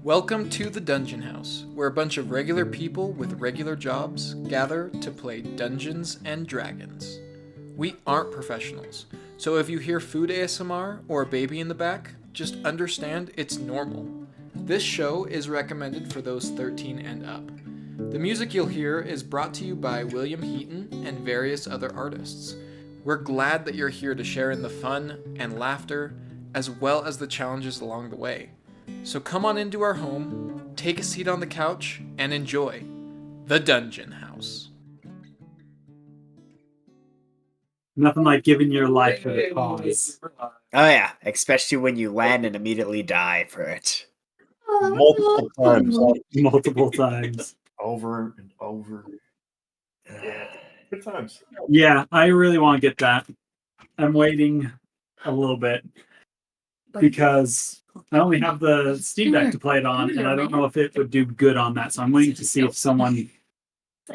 Welcome to the Dungeon House, where a bunch of regular people with regular jobs gather to play Dungeons and Dragons. We aren't professionals, so if you hear food ASMR or a baby in the back, just understand it's normal. This show is recommended for those 13 and up. The music you'll hear is brought to you by William Heaton and various other artists. We're glad that you're here to share in the fun and laughter, as well as the challenges along the way. So come on into our home, take a seat on the couch, and enjoy the Dungeon House. Nothing like giving your life for the cause. Oh yeah, especially when you land and immediately die for it. Multiple times. Multiple times. Over and over. Yeah. Good times. Yeah, I really want to get that. I'm waiting a little bit because I only have the Steam Deck to play it on, and I don't know if it would do good on that. So I'm waiting to see if someone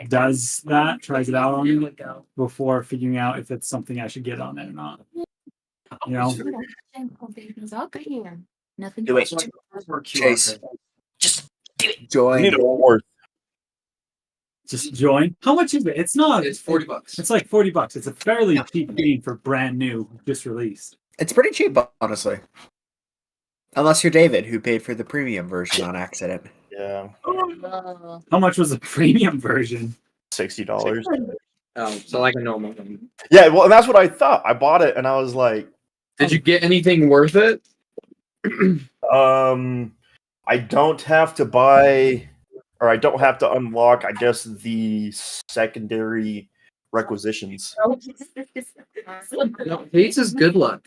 does that, tries it out on me before figuring out if it's something I should get on it or not. You know? Nothing. Do it. Chase. Just do it. Join. Need a fourth. Just join. How much is it? It's not. It's $40. It's like $40. It's a fairly cheap game for brand new, just released. It's pretty cheap, honestly. Unless you're David, who paid for the premium version on accident. Yeah. How much was the premium version? $60. Oh, so like a normal one. Yeah, well, and that's what I thought. I bought it and I was like, Did you get anything worth it? I don't have to buy, or I don't have to unlock, I guess, the secondary requisitions. No, Hates is good luck.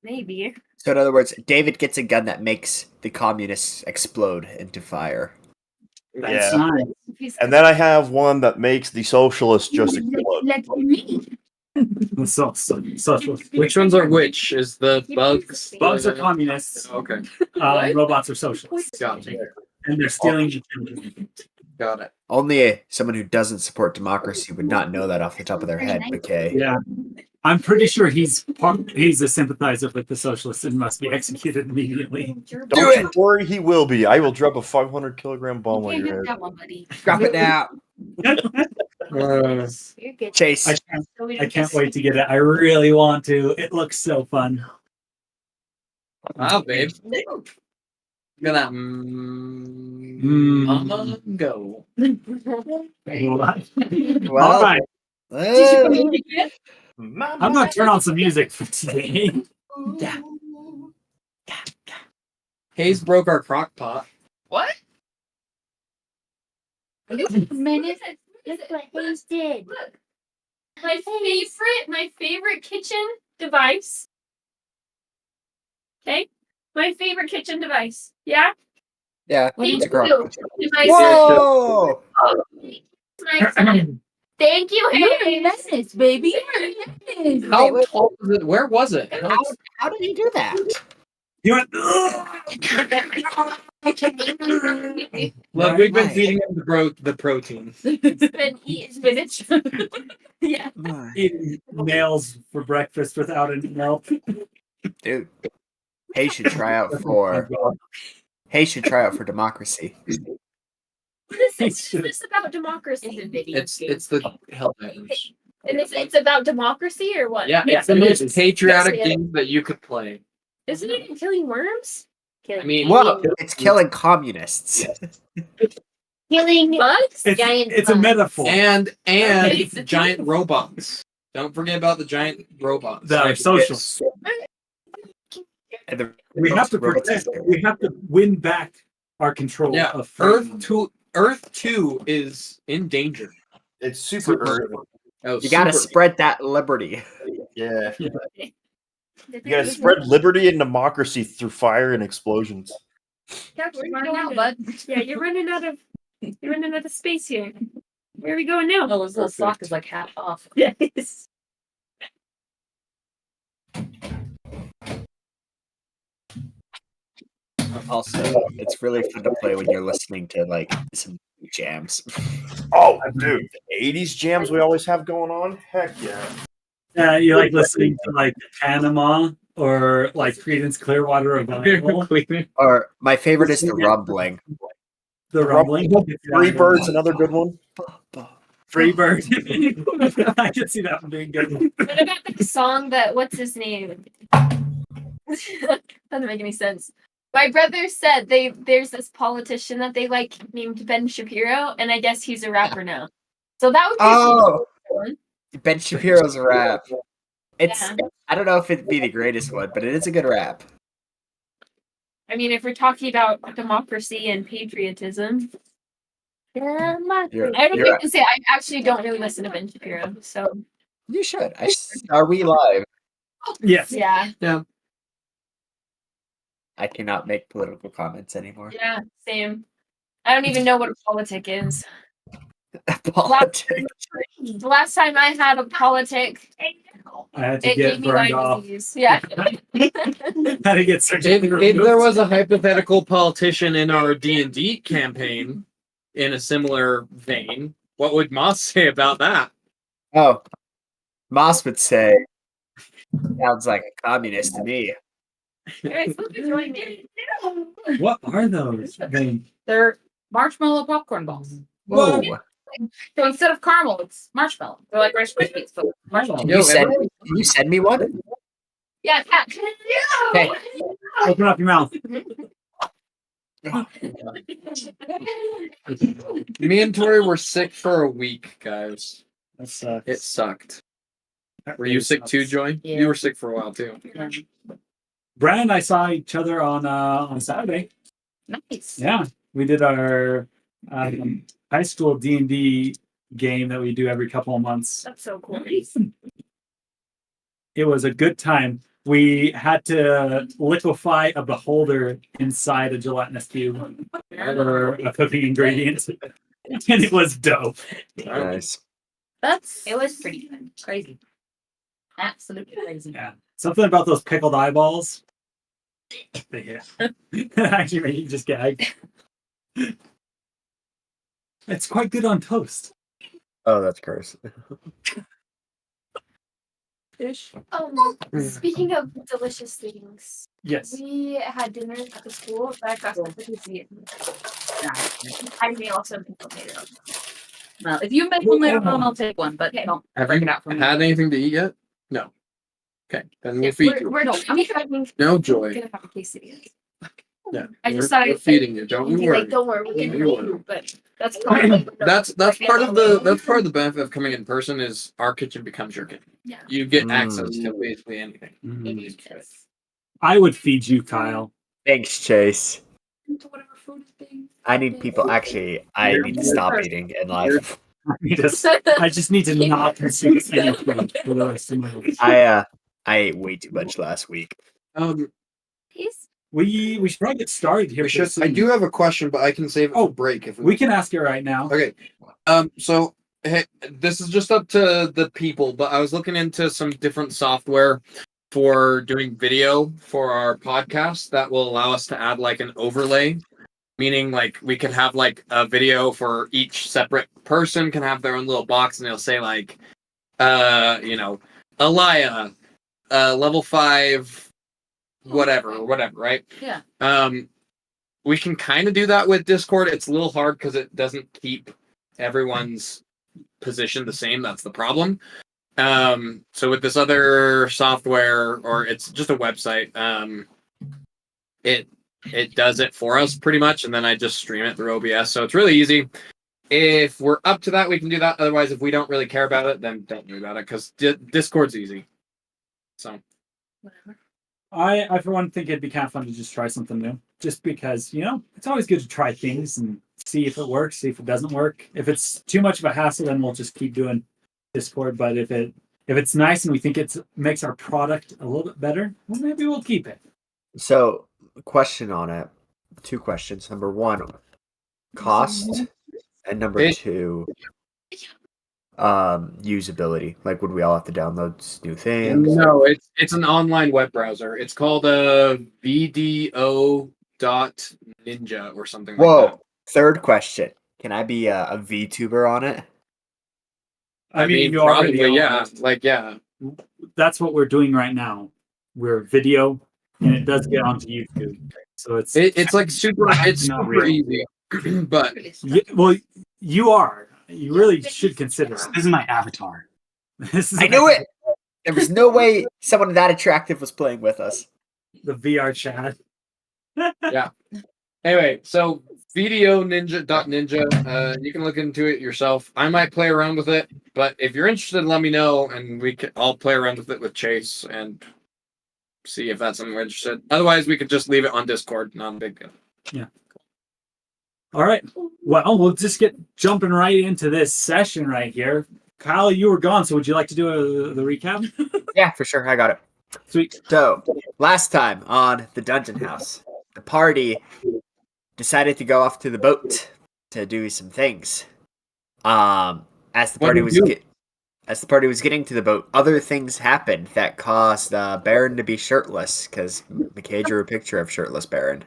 Maybe. So in other words, David gets a gun that makes the communists explode into fire. That's Yeah. nice. And then I have one that makes the socialists just explode. Let me. Social. Which ones are which? Is the bugs? Bugs are communists. Okay, And robots are socialists. got it. And they're stealing your children. Got it. Only someone who doesn't support democracy would not know that off the top of their head, McKay. Yeah. I'm pretty sure he's a sympathizer with the socialists and must be executed immediately. Don't you worry, he will be. I will drop a 500-kilogram bomb on your head. That one, buddy. Drop it now. You're good. Chase. I can't wait to get it. I really want to. It looks so fun. Wow, babe. Look at that. Mama, go. All right. Well, I'm going to turn on some music for today. Hayes broke our crock pot. What? Minute. Look what Hayes did. My favorite kitchen device. Okay? My favorite kitchen device. Yeah? yeah, What do it's you a crock. Device. Whoa! My son. Thank you, Hayes. Yes, baby. Yes. How wait. tall was it? Where was it? How did you do that? You went, Look, we've been Right. feeding him the protein. It's been eating spinach. Yeah. eating nails for breakfast without any milk. Dude, Hay should try out for democracy. What is this? Is this about democracy? It's the Helldivers. And it's about democracy or what? Yeah, it's the most patriotic game that you could play. Isn't it killing worms? I mean, Well, it's killing communists. Killing bugs? It's a metaphor. and Okay. giant robots. Don't forget about the giant robots. That are socialists. And the We have to robots- protect. We have to win back our control Yeah, of freedom. Earth 2 is in danger. It's super early. Oh, You gotta super. spread that liberty. Yeah. You gotta spread liberty and democracy through fire and explosions. Where Where you you going, going, bud? Yeah, you're running out of space here. Where are we going now? Oh, his little sock is like half off. Yes. Also, it's really fun to play when you're listening to like some jams. Oh, dude, the 80s jams we always have going on? Heck yeah. You like listening to like Panama or like Creedence Clearwater Revival. Or my favorite is the rumbling. The Rumbling. Free Bird's another good one. Free Bird. I can see that one being good. What about the song that what's his name? Doesn't make any sense. My brother said there's this politician that they like named Ben Shapiro, and I guess he's a rapper now. So that would be Oh, a cool one. Ben Shapiro's rap. It's Yeah. I don't know if it'd be the greatest one, but it is a good rap. I mean, if we're talking about democracy and patriotism, You're- I don't you're- have to say I actually don't really listen to Ben Shapiro. So You should. Are we live? Yes. yeah, I cannot make political comments anymore. yeah, same. I don't even know what a politic is. Politics. The last time I had a politic, I had to it get gave me burned Lyme off. disease. Yeah. Had to get surgery. If there was a hypothetical politician in our D&D campaign in a similar vein, what would Moss say about that? Oh, Moss would say, sounds like a communist to me. What are those? They're marshmallow popcorn balls. Whoa. So instead of caramel, it's marshmallow. They're like Rice Krispies, but marshmallow. Can Yo, you send me one? Yeah, cat. Hey. Open up your mouth. Me and Tori were sick for a week, guys. That sucks. It sucked. Were you sick too, Joy? Yeah. You were sick for a while too. Brad and I saw each other on Saturday. Nice. Yeah, we did our high school D&D game that we do every couple of months. That's so cool. It was a good time. We had to liquefy a beholder inside a gelatinous cube for a cooking ingredient, and it was dope. Nice. It was pretty fun. Crazy. Absolutely crazy. Yeah, something about those pickled eyeballs. Yeah, actually made you just gag. It's quite good on toast. Oh, that's gross. Fish. Speaking of delicious things, Yes. we had dinner at the school, but I got something to see it. I may also be later on. Well, if you make one later on, I'll take one, but don't Have break you it out for me. had anything to eat yet? No. Okay, then we'll feed you. We're having No, Joy. gonna have a quesadilla. Yeah, I just we're- thought we're I'd feeding you. Don't you worry. Like, don't worry, we can Don't you feed worry. you, but that's probably That's part of the benefit of coming in person is our kitchen becomes your kitchen. Yeah. You get Mm. access to basically anything. I would feed you, Kyle. Thanks, Chase. to whatever food is being. I need people. Actually, I need to stop eating in life. I just need to not consume any food for the rest of my life. I ate way too much last week. Peace. We should probably get started here. We pretty should. I soon. do have a question, but I can save it for break if We can ask it right now. Okay. So hey, this is just up to the people, but I was looking into some different software for doing video for our podcast that will allow us to add like an overlay, meaning like we can have like a video for each separate person can have their own little box and it'll say like, Alaya, level 5, whatever, right? Yeah. We can kind of do that with Discord. It's a little hard because it doesn't keep everyone's position the same. That's the problem. So with this other software, or it's just a website, it does it for us pretty much, and then I just stream it through OBS. So it's really easy. If we're up to that, we can do that. Otherwise, if we don't really care about it, then don't worry about it because Discord's easy. So Whatever. I for one think it'd be kind of fun to just try something new. Just because, it's always good to try things and see if it works, see if it doesn't work. If it's too much of a hassle, then we'll just keep doing Discord. But if it's nice and we think it makes our product a little bit better, well, maybe we'll keep it. So, question on it. 2 questions. Number 1, cost, and number 2, usability. Like, would we all have to download new things? no, it's an online web browser. It's called VDO.ninja or something Whoa. like that. 3rd question. Can I be a VTuber on it? I mean, you probably, already yeah. are. Like, yeah. That's what we're doing right now. we're video, and it does get onto YouTube. So It's like super. It's not super real. easy, but Well, you are. You really should consider it. This is my avatar. This is I knew it. There was no way someone that attractive was playing with us. the VR chat. anyway. So video ninja.ninja. You can look into it yourself. I might play around with it, but if you're interested, let me know, and I'll play around with it with Chase and see if that's something we're interested. Otherwise, we could just leave it on Discord. Not a big deal. All right. Well, we'll just get jumping right into this session right here. Kyle, you were gone, so would you like to do the recap? Yeah, for sure. I got it. Sweet. So, last time on the Dungeon House, the party decided to go off to the boat to do some things. As the party was getting to the boat, other things happened that caused Baron to be shirtless because McKay drew a picture of shirtless Baron.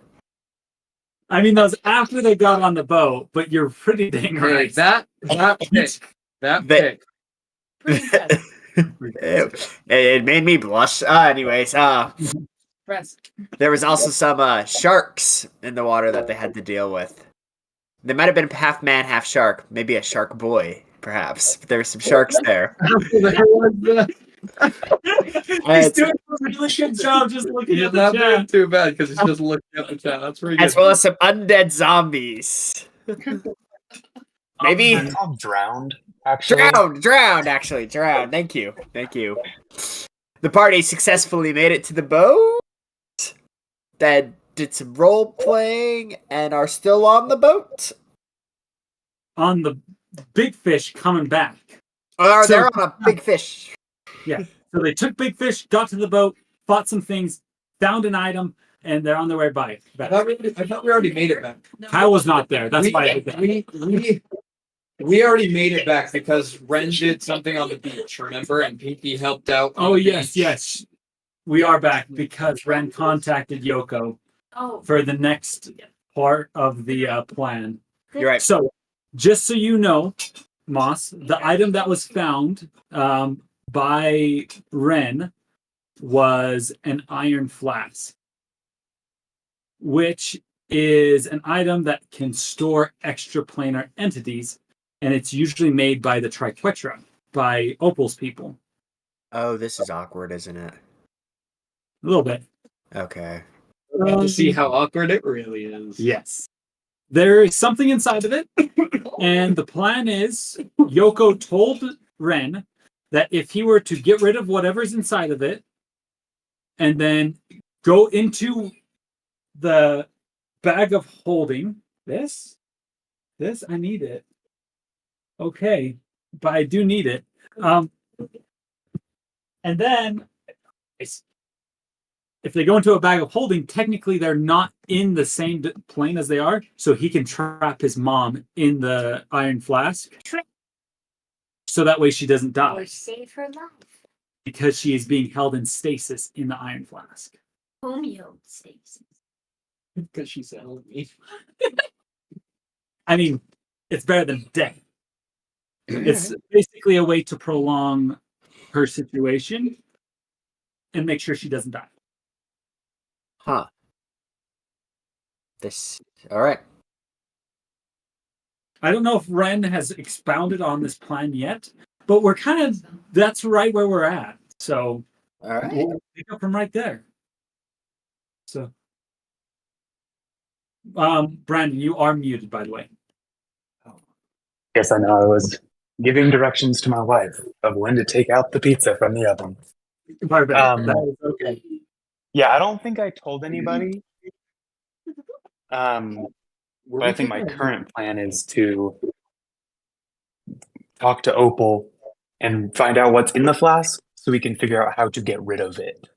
I mean, that was after they got on the boat, but you're pretty dang Hey, right. that pick. Pretty impressive. It made me blush. Anyways, Impressive. there was also some sharks in the water that they had to deal with. They might have been half man, half shark. Maybe a shark boy, perhaps. But there were some sharks there. He's doing a really good job just looking He's at the not chat. doing too bad because he's just looking at the chat. That's pretty As good. well as some undead zombies. Maybe It's called drowned, actually. drowned. Actually, drowned. Thank you. The party successfully made it to the boat. Then did some role playing and are still on the boat. On the big fish coming back. They're on a big fish. So they took big fish, got to the boat, fought some things, found an item, and they're on their way back. I thought we already made it back. Kyle was not there. That's why I did that. We already made it back because Ren did something on the beach, remember? And Pinky helped out. On Oh, the yes, beach. yes. We are back because Ren contacted Yoko Oh, for the next part of the plan. You're right. So, just so you know, Moss, the item that was found by Ren was an iron flask, which is an item that can store extraplanar entities, and it's usually made by the Triquetra, by Opal's people. Oh, this is awkward, isn't it? A little bit. Okay. To see how awkward it really is. Yes. There is something inside of it, and the plan is Yoko told Ren that if he were to get rid of whatever's inside of it and then go into the bag of holding this, I need it. Okay, but I do need it. And then if they go into a bag of holding, technically they're not in the same plane as they are, so he can trap his mom in the iron flask. So that way she doesn't die. or save her life. Because she is being held in stasis in the iron flask. Homeostasis. Because she's held me. I mean, it's better than death. It's basically a way to prolong her situation and make sure she doesn't die. Huh. All right. I don't know if Ren has expounded on this plan yet, but that's right where we're at. So All right. we'll pick up from right there. So, Brandon, you are muted, by the way. Yes, I know. I was giving directions to my wife of when to take out the pizza from the oven. Perfect. Um, That is okay. Yeah, I don't think I told anybody. But I think my current plan is to talk to Opal and find out what's in the flask so we can figure out how to get rid of it.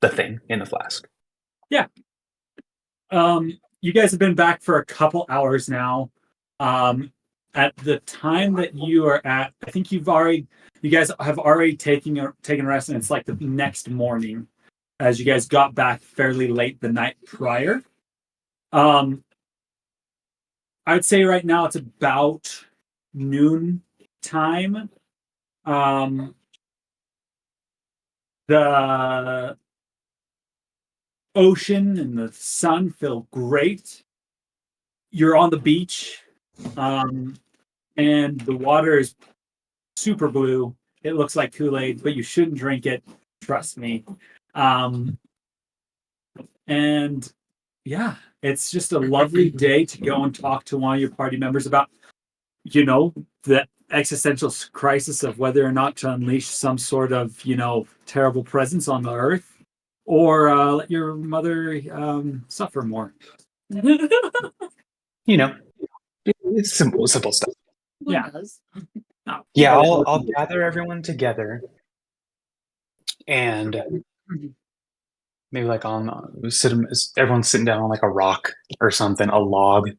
The thing in the flask. You guys have been back for a couple hours now. At the time that you are at, I think you guys have already taken a rest, and it's like the next morning, as you guys got back fairly late the night prior. I would say right now it's about noon time. The ocean and the sun feel great. You're on the beach, and the water is super blue. It looks like Kool-Aid, but you shouldn't drink it. Trust me. And yeah, it's just a lovely day to go and talk to one of your party members about, the existential crisis of whether or not to unleash some sort of, terrible presence on the earth, or let your mother suffer more. It's simple stuff. Yeah. No, Yeah, I'll gather everyone together, and maybe like everyone's sitting down on like a rock or something, a log,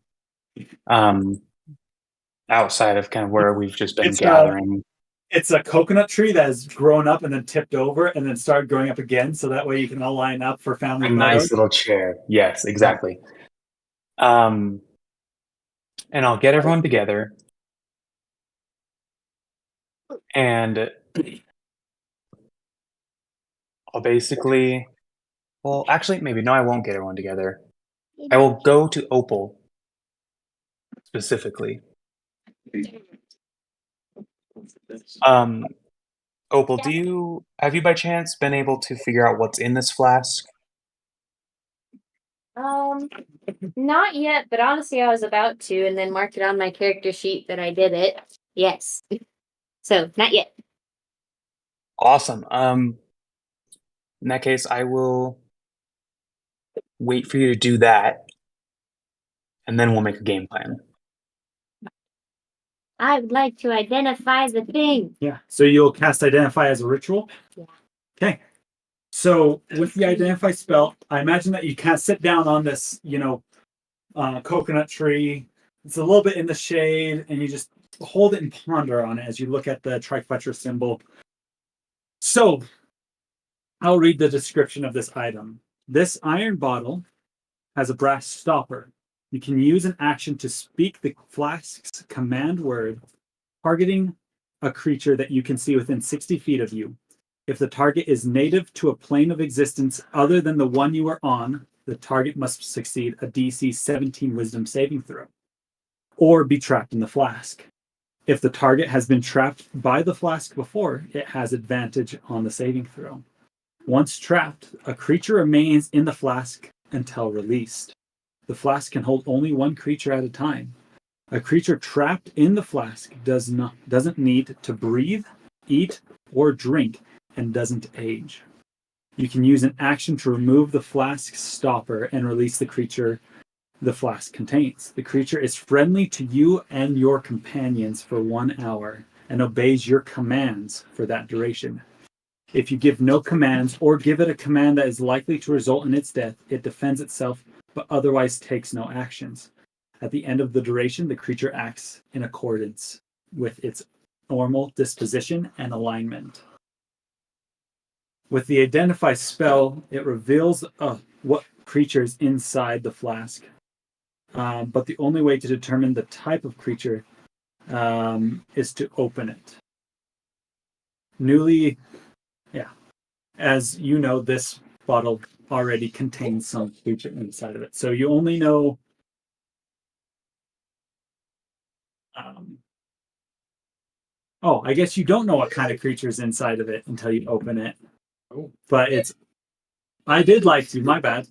outside of kind of where we've just been gathering. It's a coconut tree that has grown up and then tipped over and then started growing up again, so that way you can all line up for family photos. Nice little chair. Yes, exactly. And I'll get everyone together, and I'll basically, well, actually, maybe no, I won't get everyone together. I will go to Opal specifically. Opal, have you by chance been able to figure out what's in this flask? Not yet, but honestly, I was about to, and then mark it on my character sheet that I did it. Yes. So, not yet. Awesome. In that case, I will wait for you to do that, and then we'll make a game plan. I would like to identify the thing. Yeah. So you'll cast Identify as a ritual? Yeah. Okay. So with the Identify spell, I imagine that you can't sit down on this, coconut tree. It's a little bit in the shade, and you just hold it and ponder on it as you look at the trifetra symbol. So I'll read the description of this item. This iron bottle has a brass stopper. You can use an action to speak the flask's command word, targeting a creature that you can see within 60 feet of you. If the target is native to a plane of existence other than the one you are on, the target must succeed a DC 17 Wisdom saving throw, or be trapped in the flask. If the target has been trapped by the flask before, it has advantage on the saving throw. Once trapped, a creature remains in the flask until released. The flask can hold only one creature at a time. A creature trapped in the flask doesn't need to breathe, eat, or drink, and doesn't age. You can use an action to remove the flask's stopper and release the creature the flask contains. The creature is friendly to you and your companions for 1 hour and obeys your commands for that duration. If you give no commands or give it a command that is likely to result in its death, it defends itself but otherwise takes no actions. At the end of the duration, the creature acts in accordance with its normal disposition and alignment. With the Identify spell, it reveals what creature is inside the flask. But the only way to determine the type of creature is to open it. As you know, this bottle already contains some creature inside of it. So you only know I guess you don't know what kind of creature is inside of it until you open it. Oh. But I did like to, my bad.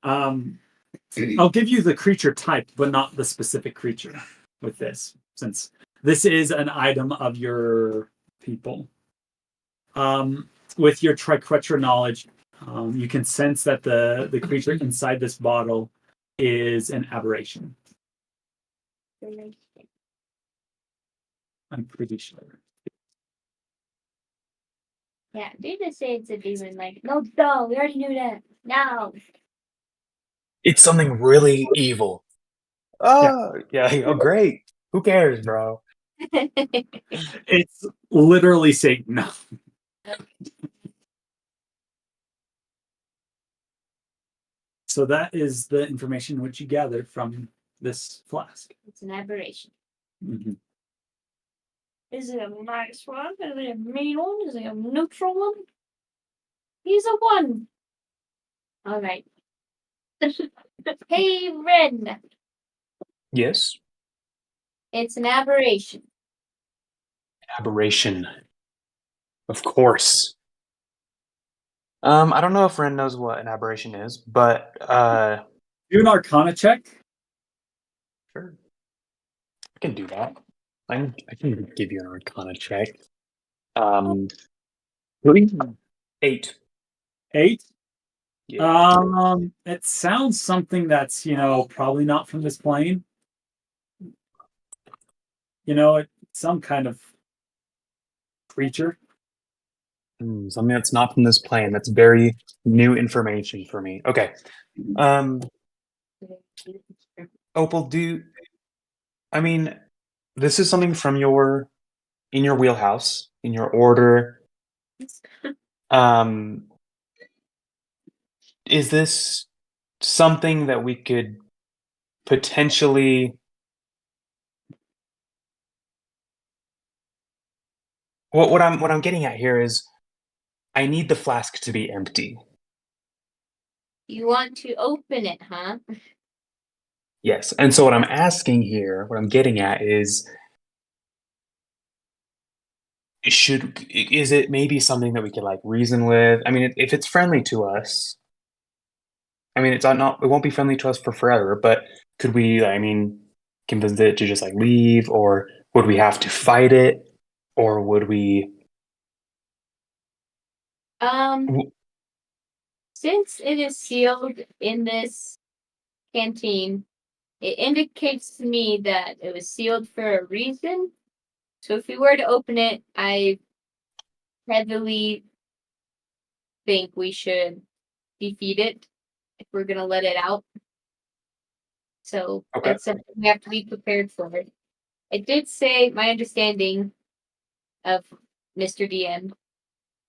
I'll give you the creature type, but not the specific creature with this, since this is an item of your people. With your triquetra knowledge, you can sense that the creature inside this bottle is an aberration. I'm pretty sure. Yeah, they just say it's a demon. Like, no, we already knew that. No. It's something really evil. Oh, yeah. Oh, great. Who cares, bro? It's literally Satan. So that is the information which you gathered from this flask. It's an aberration. Mm-hmm. Is it a nice one? Is it a mean one? Is it a neutral one? He's a 1. All right. Hey, Ren. Yes. It's an aberration. Aberration. Of course. I don't know if Ren knows what an aberration is, but Do an Arcana check. sure. I can do that. I can give you an Arcana check. 8. 8. Yeah. It sounds something that's, probably not from this plane. It's some kind of creature. Something that's not from this plane. That's very new information for me. Okay. Opal, this is something from in your wheelhouse, in your order. Is this something that we could potentially what I'm getting at here is I need the flask to be empty. You want to open it, huh? Yes. And so what I'm asking here, what I'm getting at is is it maybe something that we could like reason with? I mean, if it's friendly to us, I mean, it won't be friendly to us for forever, but could we, convince it to just like leave, or would we have to fight it, or would we? W- Since it is sealed in this canteen, it indicates to me that it was sealed for a reason. So if we were to open it, I heavily think we should defeat it if we're gonna let it out. So Okay. that's something we have to be prepared for. It did say my understanding of Mr. DM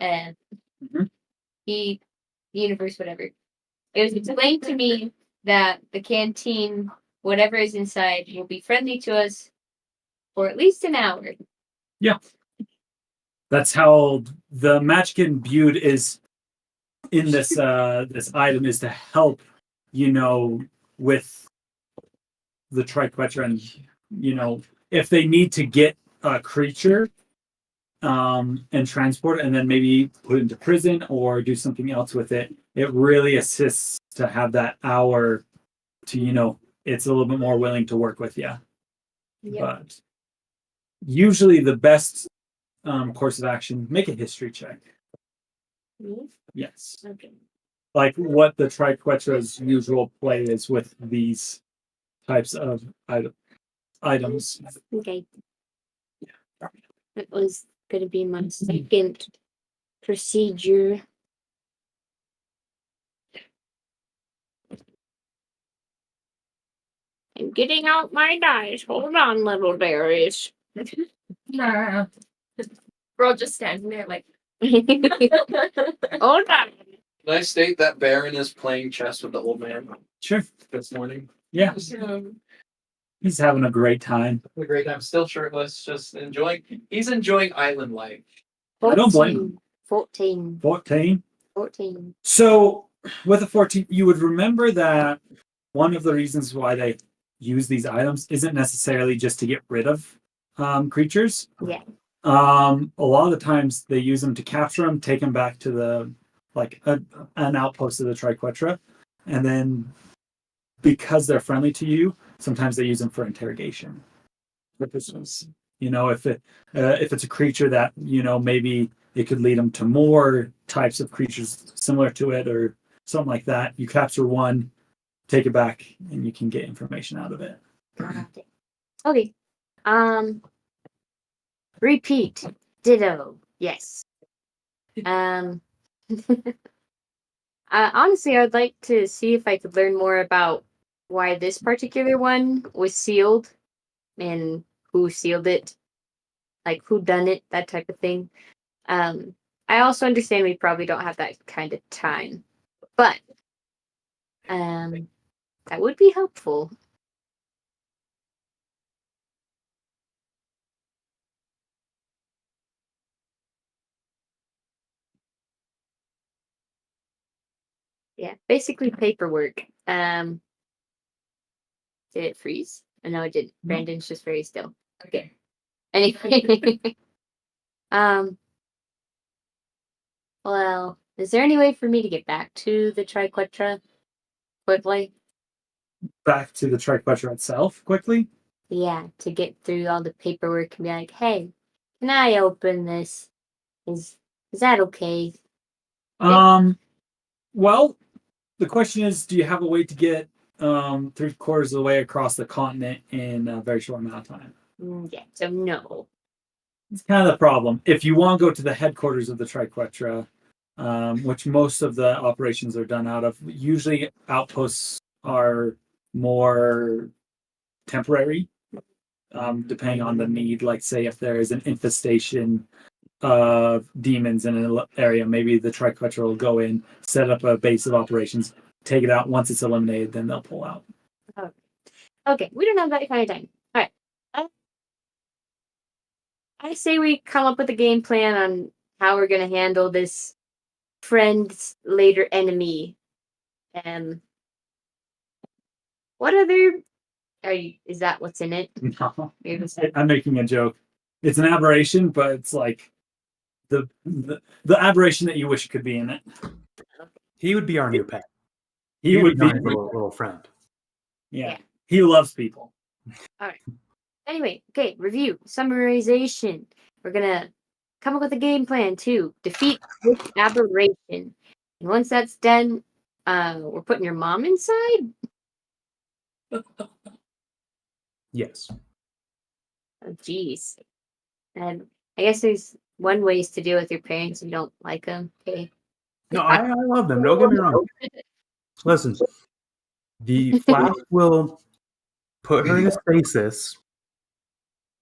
and the universe, whatever. It was explained to me that the canteen, whatever is inside, will be friendly to us for at least an hour. Yeah. That's how the magic imbued is in this this item is to help, with the triquetra and if they need to get a creature and transport it and then maybe put it into prison or do something else with it, it really assists to have that hour to it's a little bit more willing to work with you. Yep. But usually the best course of action, make a history check. Yes. Okay. Like what the triquetra's usual play is with these types of items. Okay. That was going to be my second procedure. I'm getting out my dice. Hold on, little berries. Nah. We're all just standing there like. Hold on. Can I state that Baron is playing chess with the old man Sure. this morning? Yeah. He's having a great time. A great time. Still shirtless, just enjoying. He's enjoying island life. I don't blame him. 14. 14. 14. So with a 14, you would remember that one of the reasons why they use these items isn't necessarily just to get rid of creatures. Yeah. A lot of the times they use them to capture them, take them back to the an outpost of the triquetra, and then because they're friendly to you, sometimes they use them for interrogation purposes. If it's a creature that maybe it could lead them to more types of creatures similar to it or something like that. You capture one, take it back, and you can get information out of it. Okay. Repeat. Ditto. Yes. Honestly, I would like to see if I could learn more about why this particular one was sealed and who sealed it, like who done it, that type of thing. I also understand we probably don't have that kind of time, but that would be helpful. Yeah, basically paperwork. Did it freeze? Oh, no, it did. Brandon's just very still. Okay. Anyway. Well, is there any way for me to get back to the Triquetra quickly? Back to the Triquetra itself quickly. Yeah, to get through all the paperwork and be like, hey, can I open this? Is that okay? Well, the question is, do you have a way to get 3/4 of the way across the continent in a very short amount of time? Yeah, so no. It's kind of the problem. If you want to go to the headquarters of the Triquetra, which most of the operations are done out of, usually outposts are more temporary, depending on the need. Like, say, if there is an infestation of demons in an area, maybe the Triquetra will go in, set up a base of operations, take it out. Once it's eliminated, then they'll pull out. Okay, we don't have that kind of time. All right. I say we come up with a game plan on how we're going to handle this friend's later enemy. What other is that what's in it? No, I'm making a joke. It's an aberration, but it's like the aberration that you wish could be in it. He would be our new pet. He would be our little friend. Yeah. He loves people. All right. Anyway, okay, review, summarization. We're gonna come up with a game plan to defeat this aberration. And once that's done, we're putting your mom inside? Yes. Oh, jeez. And I guess there's one ways to deal with your parents and don't like them. Okay. No, I love them. Don't get me wrong. Listen, the flask will put her into stasis,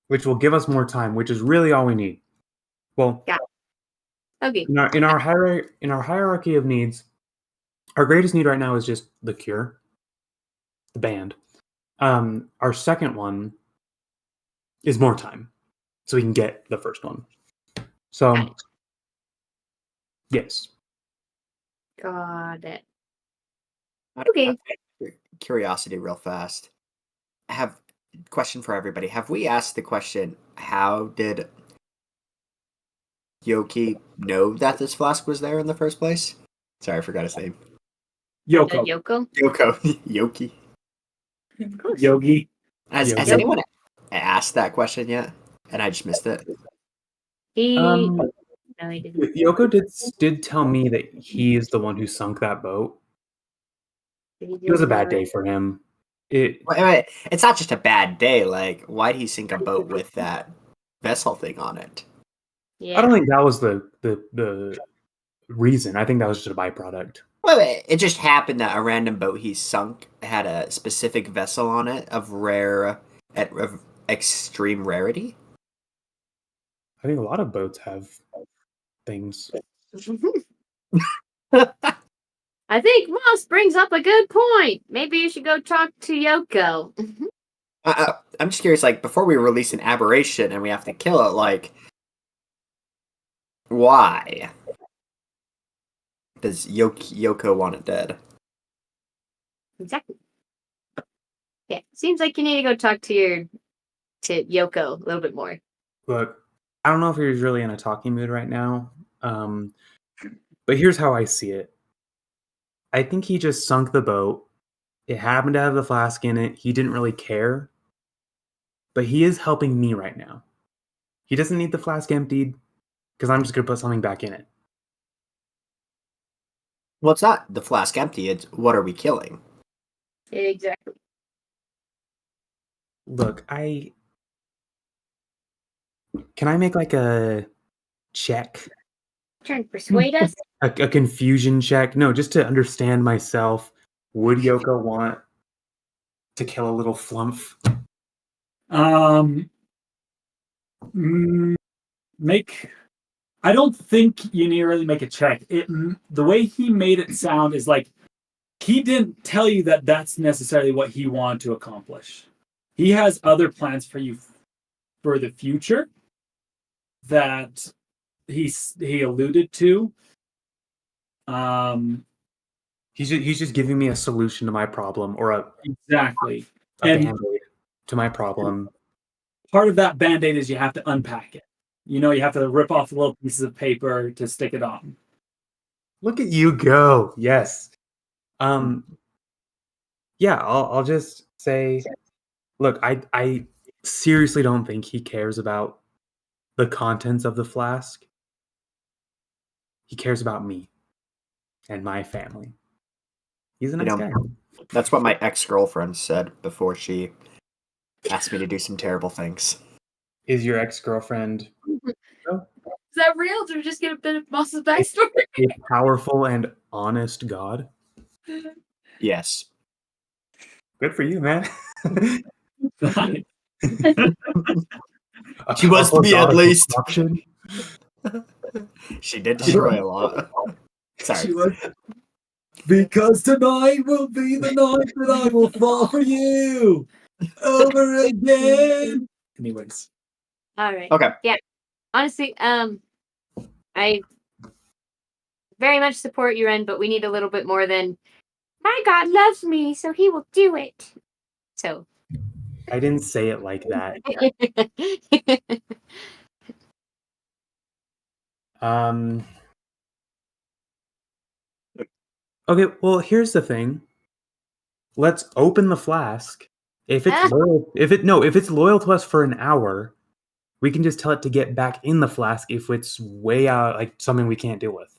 which will give us more time, which is really all we need. Well, Yeah. Okay. in our hierarchy of needs, our greatest need right now is just the cure, the band. Our second one is more time, so we can get the first one. So, yes. Got it. Okay. Curiosity, real fast. Question for everybody. Have we asked the question? How did Yoki know that this flask was there in the first place? Sorry, I forgot his name. Yoko. Yoko? Yoko. Yoki. Of course. Yogi. Has Yogi. anyone asked that question yet? And I just missed it. No, he didn't. Yoko did tell me that he is the one who sunk that boat. It was a bad day for him. Wait, it's not just a bad day. Like, why'd he sink a boat with that vessel thing on it? Yeah. I don't think that was the reason. I think that was just a byproduct. Wait, it just happened that a random boat he sunk had a specific vessel on it of extreme rarity. I think a lot of boats have things. I think Moss brings up a good point. Maybe you should go talk to Yoko. I'm just curious, like, before we release an aberration and we have to kill it, like, why does Yoko want it dead? Exactly. Yeah, seems like you need to go talk to Yoko a little bit more. Look, I don't know if he's really in a talking mood right now, but here's how I see it. I think he just sunk the boat. It happened to have the flask in it. He didn't really care. But he is helping me right now. He doesn't need the flask emptied because I'm just going to put something back in it. Well, it's not the flask empty. It's what are we killing? Exactly. Look, can I make like a check? Trying to persuade us? A confusion check? No, just to understand myself. Would Yoko want to kill a little flump? I don't think you need to really make a check. The way he made it sound is like he didn't tell you that that's necessarily what he wanted to accomplish. He has other plans for you for the future that he alluded to. He's just giving me a solution to my problem, or Exactly. a And band-aid to my problem. part of that band-aid is you have to unpack it. You have to rip off little pieces of paper to stick it on. Look at you go. Yes. Yeah, I'll just say, look, I seriously don't think he cares about the contents of the flask. He cares about me and my family. He's a nice guy. That's what my ex-girlfriend said before she asked me to do some terrible things. Is your ex-girlfriend Is that real? Did we just get a bit of Moss's backstory? a powerful and honest god? Yes. Good for you, man. She was to be, at least. Destruction? She did destroy a lot. Sorry. Because tonight will be the night that I will fall for you over again. Anyways. All right. Okay. Yeah. Honestly, I very much support you, Ren, but we need a little bit more than my God loves me, so he will do it. So I didn't say it like that. Okay, well, here's the thing. Let's open the flask. If it's loyal, if it's loyal to us for an hour, we can just tell it to get back in the flask if it's way out, like something we can't deal with.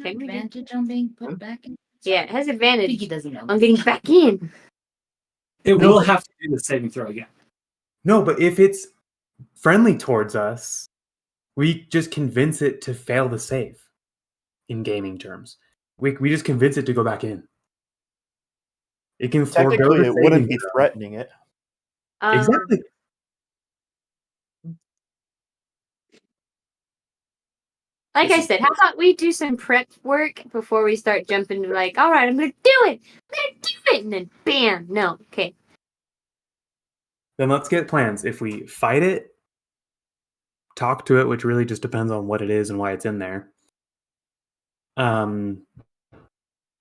Advantage on being put back in. Yeah, it has advantage Piggy doesn't know. on getting back in. It will have to do the saving throw again. No, but if it's friendly towards us, we just convince it to fail the save. In gaming terms, we just convince it to go back in. It can forego Technically, the it wouldn't saving be throw. threatening it. Exactly. Like I said, how about we do some prep work before we start jumping to like, all right, I'm gonna do it. And then bam. No. Okay. Then let's get plans. If we fight it, talk to it, which really just depends on what it is and why it's in there.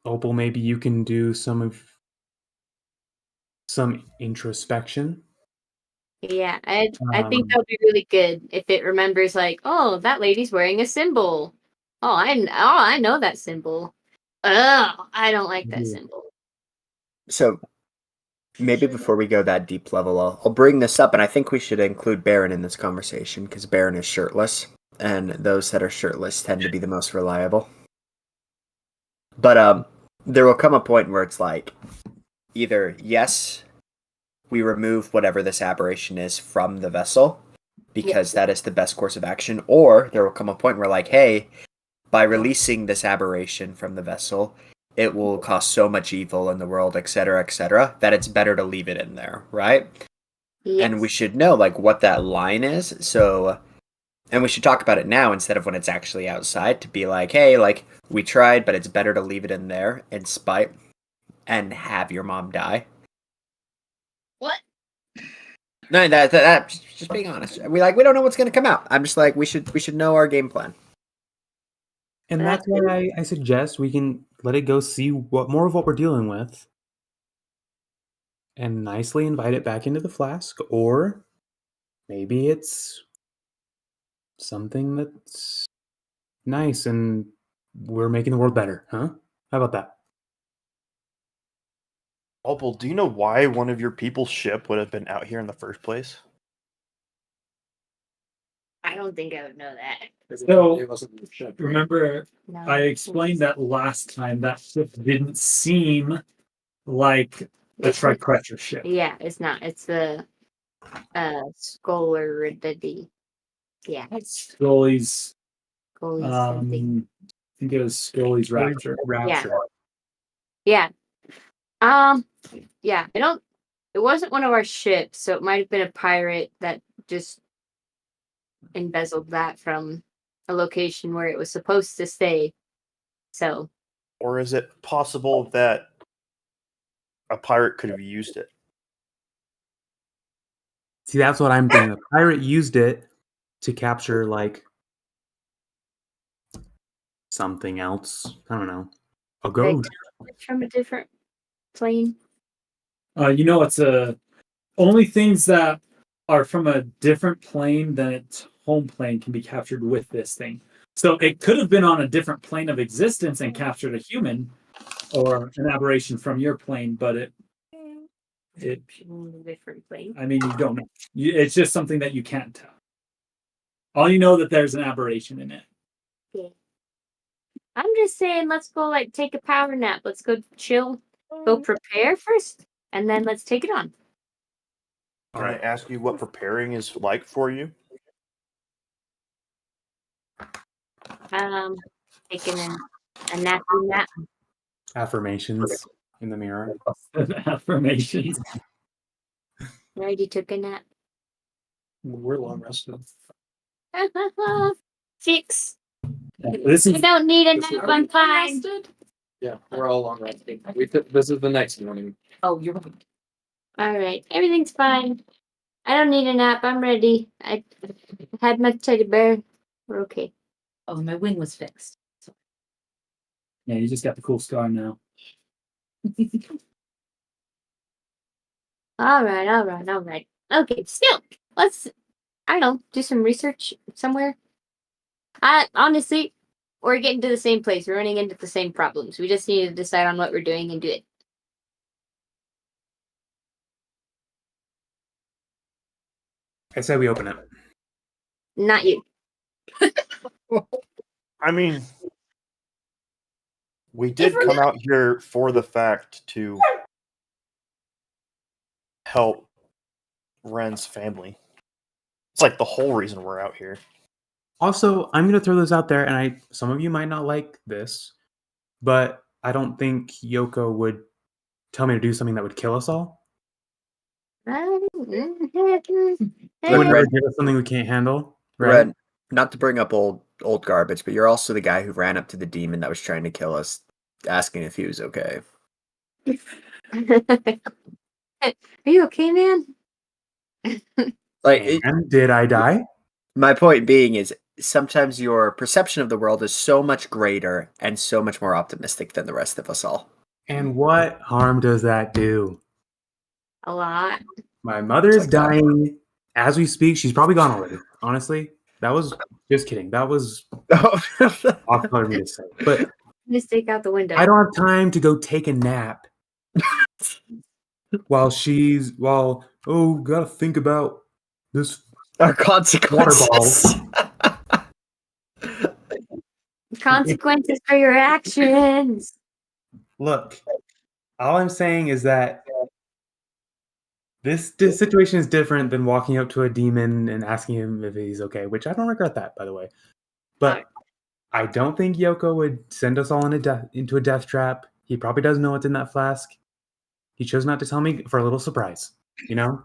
Opal, maybe you can do some introspection. Yeah, I think that'll be really good if it remembers like, oh, that lady's wearing a symbol. I know that symbol. Oh, I don't like that symbol. So maybe before we go that deep level, I'll bring this up, and I think we should include Baron in this conversation because Baron is shirtless, and those that are shirtless tend to be the most reliable. But there will come a point where it's like, either yes, we remove whatever this aberration is from the vessel because that is the best course of action, or there will come a point where like, hey, by releasing this aberration from the vessel, it will cause so much evil in the world, etc., that it's better to leave it in there, right? Yes. And we should know like what that line is. So, and we should talk about it now instead of when it's actually outside, to be like, hey, like we tried, but it's better to leave it in there in spite and have your mom die. What? No, that just being honest. We don't know what's gonna come out. I'm just like, we should know our game plan. And that's why I suggest we can let it go see what more of what we're dealing with and nicely invite it back into the flask, or maybe it's something that's nice and we're making the world better, huh? How about that? Opal, do you know why one of your people's ship would have been out here in the first place? I don't think I would know that. So, remember, No. I explained that last time that ship didn't seem like the Tricrusher ship. Yeah, it's not. It's the Scholaridity. Yeah, it's Scully's, something. I think it was Scully's Rapture. Yeah. Yeah. It wasn't one of our ships, so it might have been a pirate that just embezzled that from a location where it was supposed to stay. So. Or is it possible that a pirate could have used it? See, that's what I'm thinking. A pirate used it to capture, like, something else. I don't know. A goat. From a different plane. It's only things that are from a different plane than its home plane can be captured with this thing. So it could have been on a different plane of existence and captured a human or an aberration from your plane, but it Different plane. I mean, you don't know. It's just something that you can't tell. All you know that there's an aberration in it. Yeah. I'm just saying, let's go take a power nap. Let's go chill. Go prepare first, and then let's take it on. Can I ask you what preparing is like for you? Taking a nappy nap. Affirmations in the mirror. Affirmations. I already took a nap. We're long rested. 6. This I is don't need a nap. I'm fine. Yeah, we're all long rested. This is the next morning. Oh, you're right. All right, everything's fine. I don't need a nap. I'm ready. I had my teddy bear. We're okay. Oh, my wing was fixed. yeah, you just got the cool scar now. All right. Okay, still, let's, I don't know, do some research somewhere. Honestly, we're getting to the same place. We're running into the same problems. We just need to decide on what we're doing and do it. I say we open it. Not you. I mean, we did we're come out here for the fact to help Ren's family. It's like the whole reason we're out here. Also, I'm going to throw this out there, and some of you might not like this, but I don't think Yoko would tell me to do something that would kill us all. When Would Red, give us something we can't handle. Right? Red, not to bring up old garbage, but you're also the guy who ran up to the demon that was trying to kill us, asking if he was okay. Are you okay, man? And did I die? My point being is sometimes your perception of the world is so much greater and so much more optimistic than the rest of us all. And what harm does that do? A lot. My mother's Like that. dying as we speak. She's probably gone already. Honestly, that was just kidding. That was off color me to say. But Just take out the window. I don't have time to go take a nap while gotta think about this Our water consequences. ball. Consequences for your actions. Look, all I'm saying is that this situation is different than walking up to a demon and asking him if he's okay, which I don't regret that, by the way. But I don't think Yoko would send us all into a death trap. He probably doesn't know what's in that flask. He chose not to tell me for a little surprise, you know?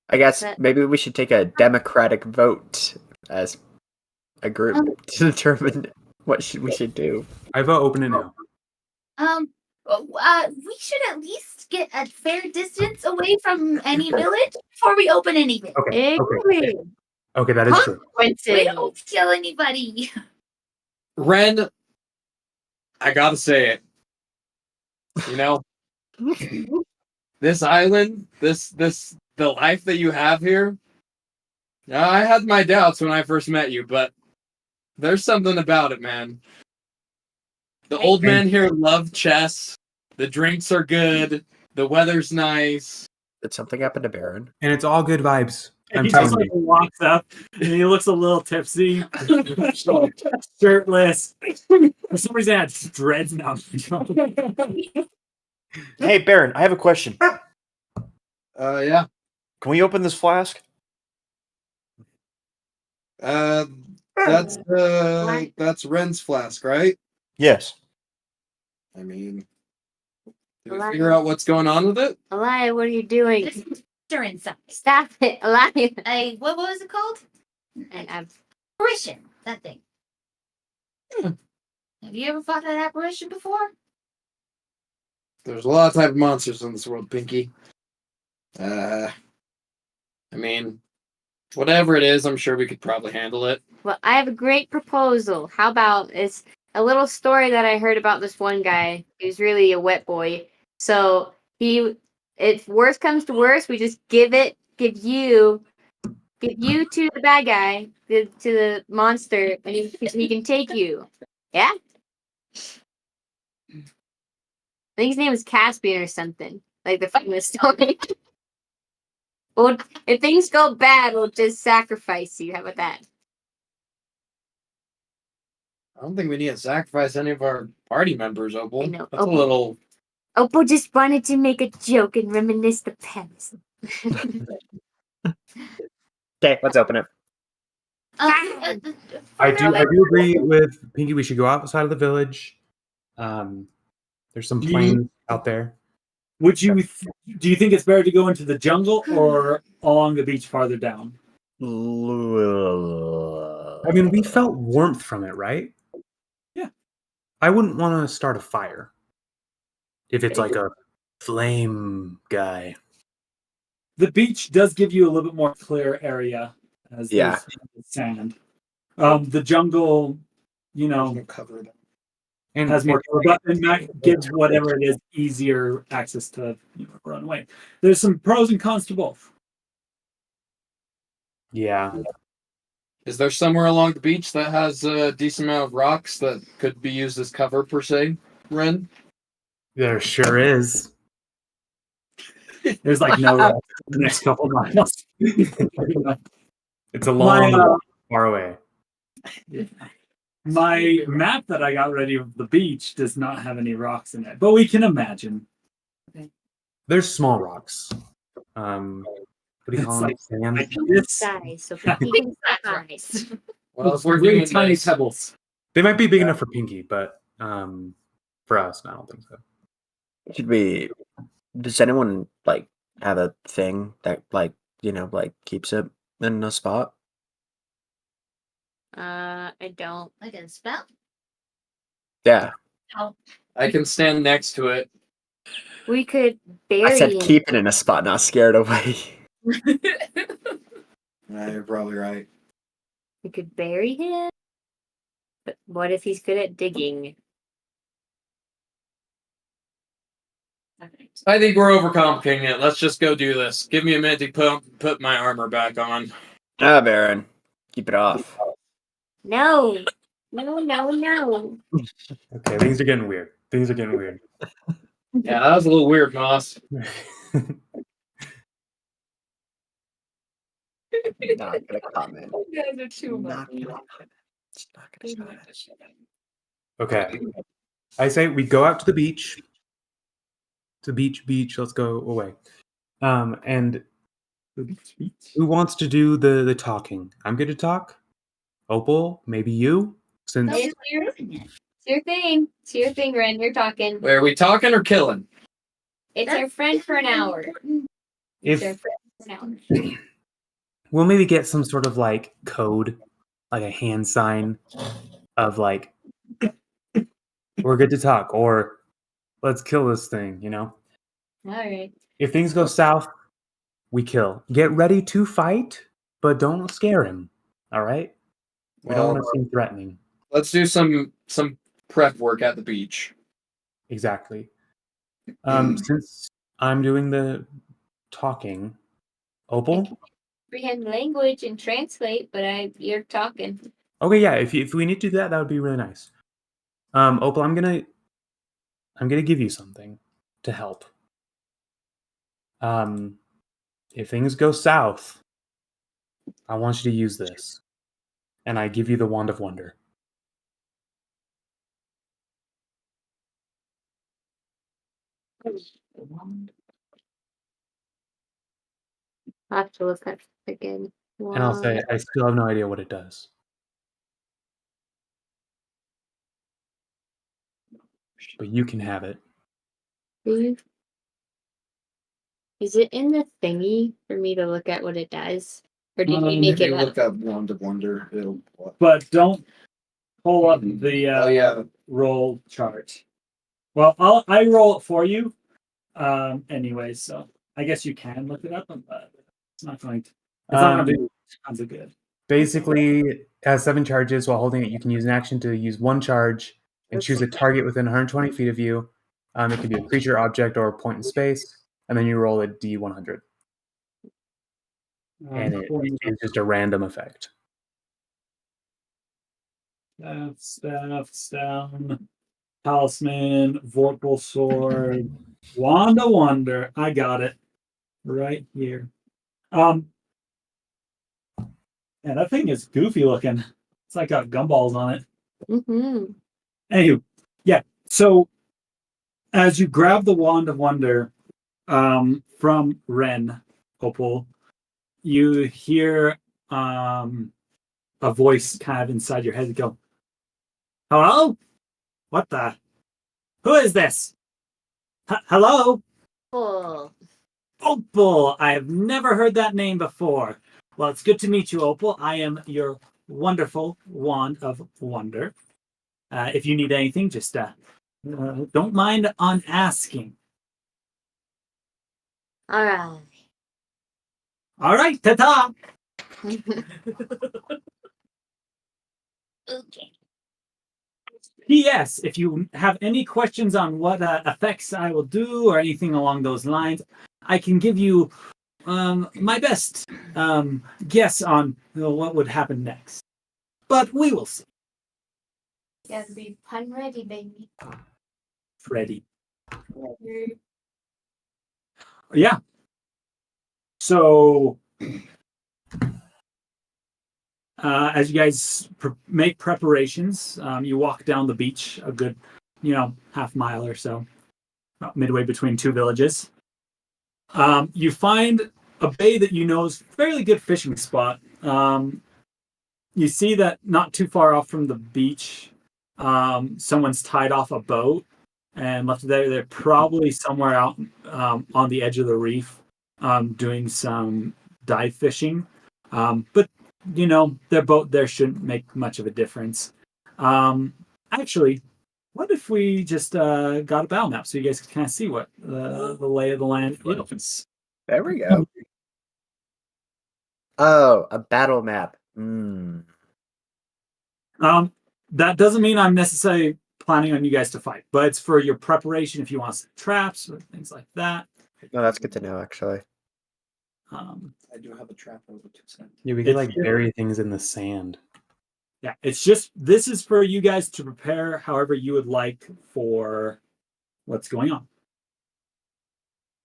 I guess maybe we should take a democratic vote as a group to determine what we should do. I vote open it now. We should at least get a fair distance away from any village before we open anything. Okay, that is true. We don't kill anybody. Ren, I gotta say it. You know, this island, the life that you have here. I had my doubts when I first met you, but there's something about it, man. The old men here love chess. The drinks are good. The weather's nice. Did something happen to Baron? And it's all good vibes. I'm He just telling you. walks up and he looks a little tipsy, shirtless. For some reason, I had dreads now. Hey, Baron, I have a question. Yeah. Can we open this flask? That's Ren's flask, right? Yes. I mean, did we figure out what's going on with it? Elia, what are you doing? They're inside. Stop it, Elia. What was it called? And I'm Apparition. That thing. Have you ever fought that apparition before? There's a lot of type of monsters in this world, Pinky. I mean, whatever it is, I'm sure we could probably handle it. Well, I have a great proposal. How about a little story that I heard about this one guy. He was really a wet boy. So if worst comes to worst, we just give you to the bad guy, to the monster, and he can take you. Yeah? I think his name was Caspian or something. Like the famous story. Well, if things go bad, we'll just sacrifice you. How about that? I don't think we need to sacrifice any of our party members, Opal. I know. That's a little. Opal just wanted to make a joke and reminisce the past. Okay, let's open it. I do agree with Pinky. We should go outside of the village. There's some plains out there. Would you? Do you think it's better to go into the jungle or along the beach farther down? I mean, we felt warmth from it, right? Yeah. I wouldn't want to start a fire if it's like a flame guy. The beach does give you a little bit more clear area as Yeah. there's sand. The jungle, Cover them. And has more cover, but it might gives whatever it is easier access to run away. There's some pros and cons to both. yeah, Is there somewhere along the beach that has a decent amount of rocks that could be used as cover, per se, Ren? there sure is. There's like no rest for the next couple miles. It's a long walk far away. My map that I got ready of the beach does not have any rocks in it, but we can imagine. There's small rocks. What do you call them? Sand? Like this, Size, so big size. Well, if we're really doing tiny this, pebbles. They might be big enough for Pinky, but for us, I don't think so. Should we? Does anyone like have a thing that like keeps it in a spot? I don't. Like a spell? Yeah, I can stand next to it. We could bury I said him. keep it in a spot, not scare it away. Yeah, you're probably right. We could bury him. But what if he's good at digging? I think we're overcomplicating it. Let's just go do this. Give me a minute to put my armor back on. Ah, Baron, keep it off. No. No. Okay, things are getting weird. Yeah, that was a little weird, Moss. Not gonna comment. You guys are too much. Okay. I say we go out to the beach. To beach, let's go away. And who wants to do the talking? I'm good to talk. Opal, maybe you? Since It's your thing. It's your thing, Ren. You're talking. Wait, are we talking or killing? It's our friend for an hour. It's our if friend for an hour. we'll maybe get some sort of like code, like a hand sign of like we're good to talk or let's kill this thing, All right. If things go south, we kill. Get ready to fight, but don't scare him. All right? We don't want to seem threatening. Let's do some prep work at the beach. Exactly. Since I'm doing the talking, Opal? Comprehend language and translate, but you're talking. Okay, yeah. If we need to do that, that would be really nice. Opal, I'm gonna give you something to help. If things go south, I want you to use this, and I give you the Wand of Wonder. I'll have to look at it again. And I'll say I still have no idea what it does. But you can have it. Is it in the thingy for me to look at what it does? Or did you make If it you up? look up Wand of Wonder, it'll. But don't pull up the Oh yeah. roll chart. Well, I roll it for you. Anyways, so I guess you can look it up, but it's not going to. It's not going to do tons of good. Basically, it has 7 charges. While holding it, you can use an action to use 1 charge and choose a target within 120 feet of you. It can be a creature, object, or a point in space, and then you roll a d100, and it is just a random effect. Staff, down. Talisman, Vorpal Sword, Wand of Wonder. I got it right here. And that thing is goofy looking. It's like got gumballs on it. Mm-hmm. Anywho, yeah. So as you grab the Wand of Wonder from Ren, Opal, you hear a voice kind of inside your head go, "Hello? What the? Who is this? Hello? Cool. Opal. I have never heard that name before. Well, it's good to meet you, Opal. I am your wonderful Wand of Wonder. If you need anything, just don't mind on asking. All right. All right, ta-ta. Okay. P.S. If you have any questions on what effects I will do or anything along those lines, I can give you my best guess on what would happen next. But we will see. Gotta be pun ready, baby. Freddy. Yeah. So, as you guys make preparations, you walk down the beach a good, half mile or so, about midway between two villages. You find a bay that you know is a fairly good fishing spot. You see that not too far off from the beach, someone's tied off a boat and left it there. They're probably somewhere out on the edge of the reef doing some dive fishing. But, their boat there shouldn't make much of a difference. Actually, what if we just got a battle map so you guys can kind of see what the lay of the land is? There we go. Oh, a battle map. That doesn't mean I'm necessarily planning on you guys to fight, but it's for your preparation if you want to set traps or things like that. No, that's good to know, actually. I do have a trap over 2 cents. Yeah, we can bury things in the sand. Yeah, it's just this is for you guys to prepare however you would like for what's going on.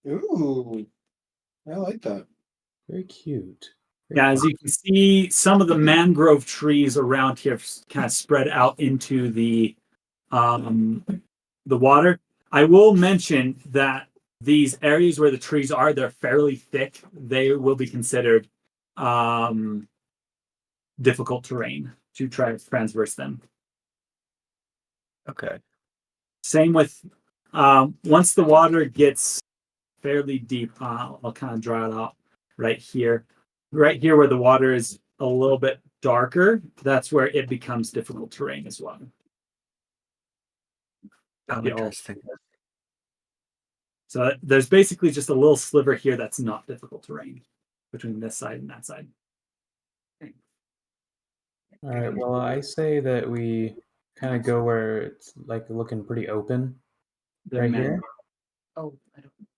Ooh, I like that. Very cute. Yeah, as you can see, some of the mangrove trees around here kind of spread out into the water. I will mention that these areas where the trees are, they're fairly thick. They will be considered difficult terrain to try to transverse them. Okay. Same with once the water gets fairly deep, I'll kind of draw it out right here. Right here where the water is a little bit darker, that's where it becomes difficult terrain as well. Oh, interesting. So there's basically just a little sliver here that's not difficult terrain between this side and that side. All right. Well, I say that we kind of go where it's like looking pretty open right here. Oh,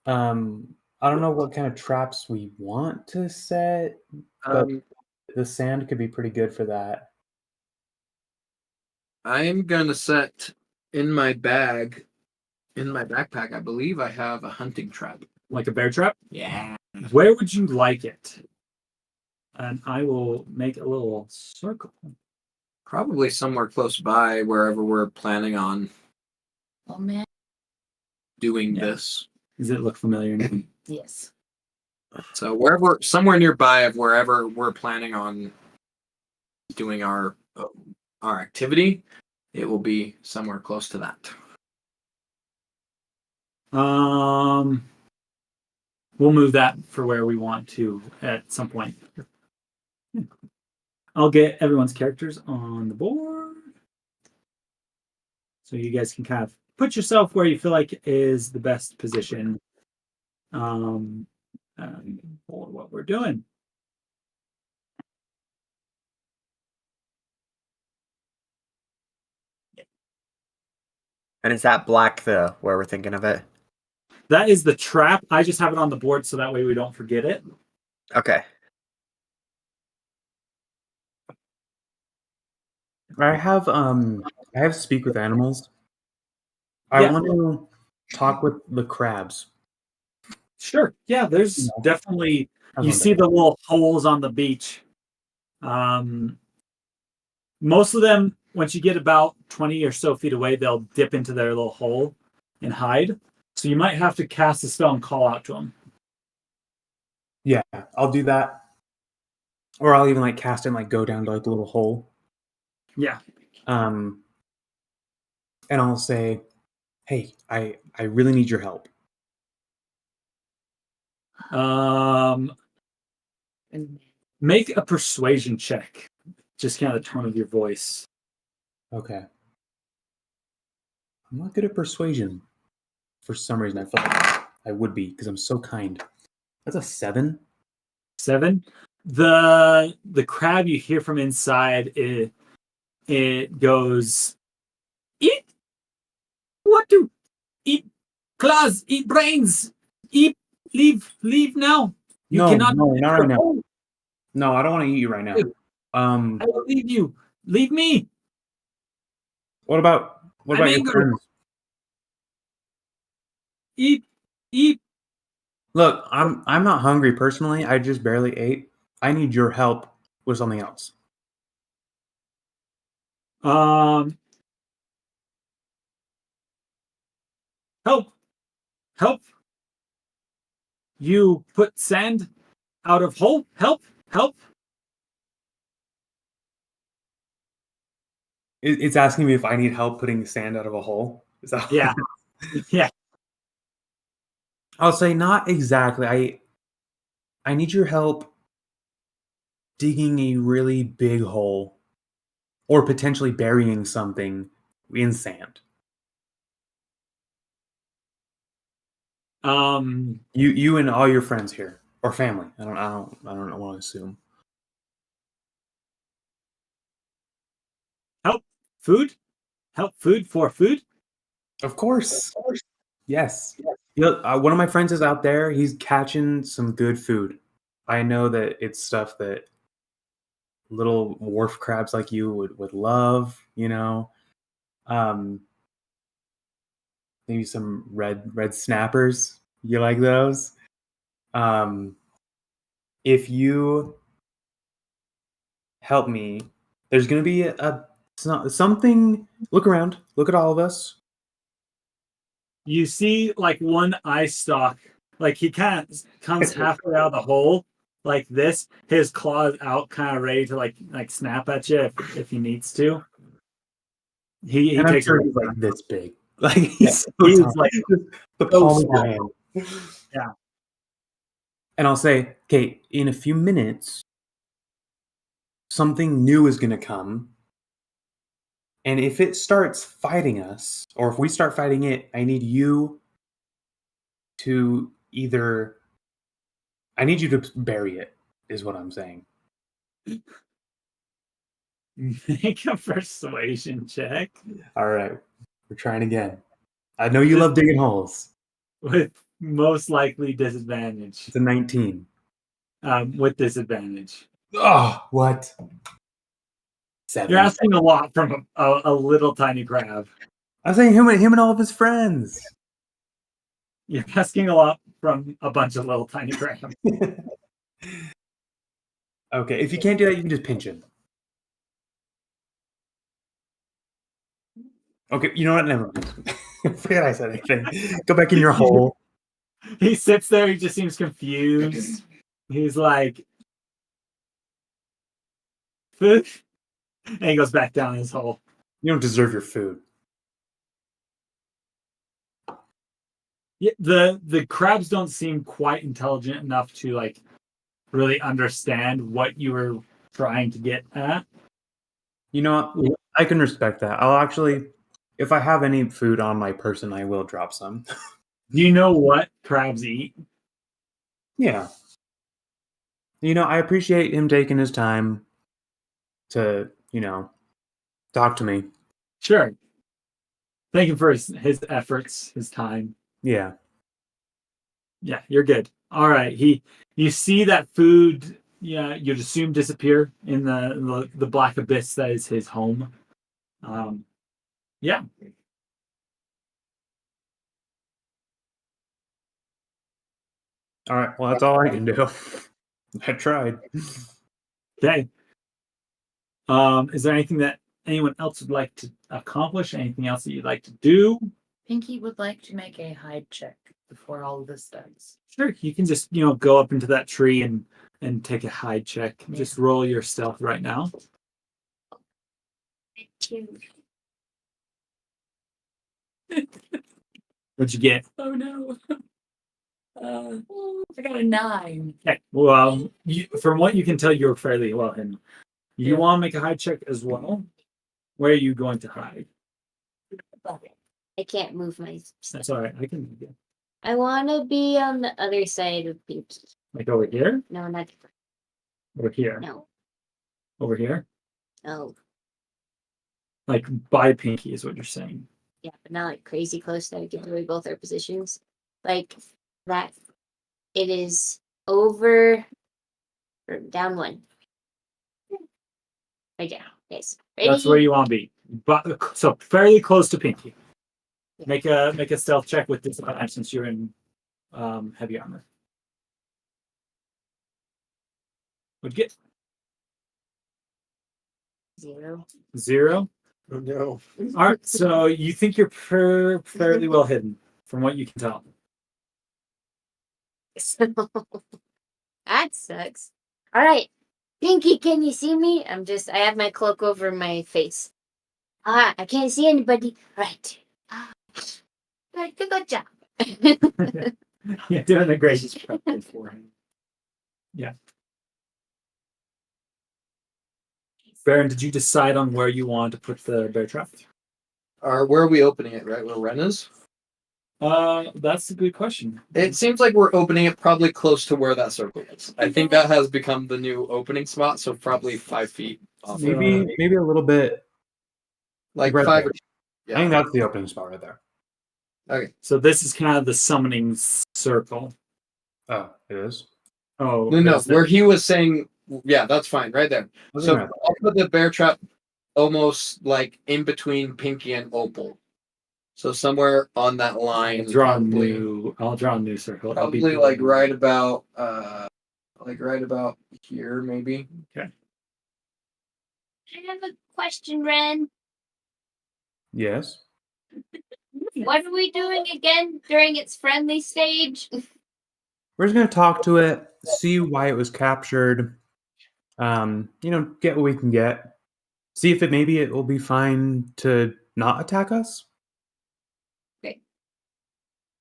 I don't know what kind of traps we want to set, but the sand could be pretty good for that. I am gonna set in my bag, in my backpack. I believe I have a hunting trap. Like a bear trap? Yeah. Where would you like it? And I will make a little circle. Probably somewhere close by, wherever we're planning on oh man. doing Yeah. this. Does it look familiar? Yes. So somewhere nearby of wherever we're planning on doing our activity, it will be somewhere close to that. We'll move that for where we want to at some point. I'll get everyone's characters on the board. So you guys can kind of put yourself where you feel like is the best position for what we're doing. And is that black the where we're thinking of it? That is the trap. I just have it on the board so that way we don't forget it. Okay. I have speak with animals. I Yeah. want to talk with the crabs. Sure. Yeah, there's No. definitely How's you one see better? the little holes on the beach. Most of them, once you get about 20 or so feet away, they'll dip into their little hole and hide. So you might have to cast a spell and call out to them. Yeah, I'll do that. Or I'll even like cast it and like go down to like the little hole. Yeah. And I'll say, "Hey, I really need your help." Make a persuasion check. Just kind of the tone of your voice. Okay. I'm not good at persuasion. For some reason, I felt like I would be because I'm so kind. That's a 7. 7. The crab you hear from inside, it goes, eat what to eat claws, eat brains, eat leave now. You No, cannot no, not right now. Oh, No, I don't want to eat you right now. I will leave you. Leave me. What about I'm your angry. friends? Eat. Look, I'm not hungry personally. I just barely ate. I need your help with something else. Help. You put sand out of hole. Help. It's asking me if I need help putting sand out of a hole. Is that Yeah. Yeah. I'll say not exactly. I need your help digging a really big hole or potentially burying something in sand. You and all your friends here or family. I don't want to assume. Help. Food for food. Of course. Yes. One of my friends is out there. He's catching some good food. I know that it's stuff that little wharf crabs like you would love, you know. Maybe some red snappers. You like those? If you help me, there's going to be something. Look around. Look at all of us. You see like one eye stalk, like he kind of comes halfway out of the hole like this, his claws out kind of ready to like snap at you if he needs to. He And I'm takes sure a he's like this big. Like he's he's so like the so palm of your small. hand. Yeah. And I'll say, okay, in a few minutes, something new is going to come. And if it starts fighting us, or if we start fighting it, I need you to bury it, is what I'm saying. Make a persuasion check All right. We're trying again. I know you love digging holes. with most likely disadvantage. It's a 19. With disadvantage. Oh, what? 7. You're asking a lot from a little tiny crab. I'm saying him and all of his friends. You're asking a lot from a bunch of little tiny crabs. Okay, if you can't do that, you can just pinch him. Okay, you know what? Never mind. Forget I said anything. Go back in your hole. He sits there, he just seems confused. He's like, food? And he goes back down his hole. You don't deserve your food. Yeah, the crabs don't seem quite intelligent enough to like really understand what you were trying to get at. You know what? I can respect that. I'll actually, if I have any food on my person, I will drop some. Do you know what crabs eat? Yeah. You know, I appreciate him taking his time to, talk to me. Sure. Thank him for his efforts, his time. Yeah. Yeah, you're good. All right. You see that food, yeah, you'd assume disappear in the black abyss that is his home. Yeah. All right. Well, that's all I can do. I tried. Okay. Is there anything that anyone else would like to accomplish? Anything else that you'd like to do? Pinky would like to make a hide check before all of this starts. Sure. You can just, go up into that tree and take a hide check. Yeah. Just roll your stealth right now. What'd you get? Oh no. I got a 9. Okay. Well, from what you can tell, you're fairly well hidden. You Yeah. want to make a hide check as well? Where are you going to hide? I can't move my That's all right. I can move you. I want to be on the other side of Pinky. Like over here? No, not Over here? no, Over here? no. Like by Pinky is what you're saying. Yeah, but not like crazy close that it gives away both our positions. Like that. It is over or down 1. Right down. Yes. Ready? That's where you want to be. But so fairly close to Pinky. Yeah. Make a stealth check with disadvantage since you're in heavy armor. Would get 0. 0. Oh no. All right, so you think you're fairly well hidden from what you can tell. That sucks. All right, Pinky, can you see me? I have my cloak over my face. I can't see anybody. Right. Right, good job. You're doing a great job beforehand. Yeah. Baron, did you decide on where you want to put the bear trap? Where are we opening it? Right where Ren is? That's a good question. It seems like we're opening it probably close to where that circle is. I think that has become the new opening spot, so probably 5 feet off. Maybe a little bit. Like right 5 there. or I think that's the opening spot right there. Okay. So this is kind of the summoning circle. Oh, it is. Oh No, where he was saying, yeah, that's fine, right there. So I'll put the bear trap almost like in between Pinky and Opal. So somewhere on that line. I'll draw a new circle. Probably like right about here, maybe. Okay. I have a question, Ren. Yes. What are we doing again during its friendly stage? We're just gonna talk to it, see why it was captured. Get what we can get. See if maybe it will be fine to not attack us. Great.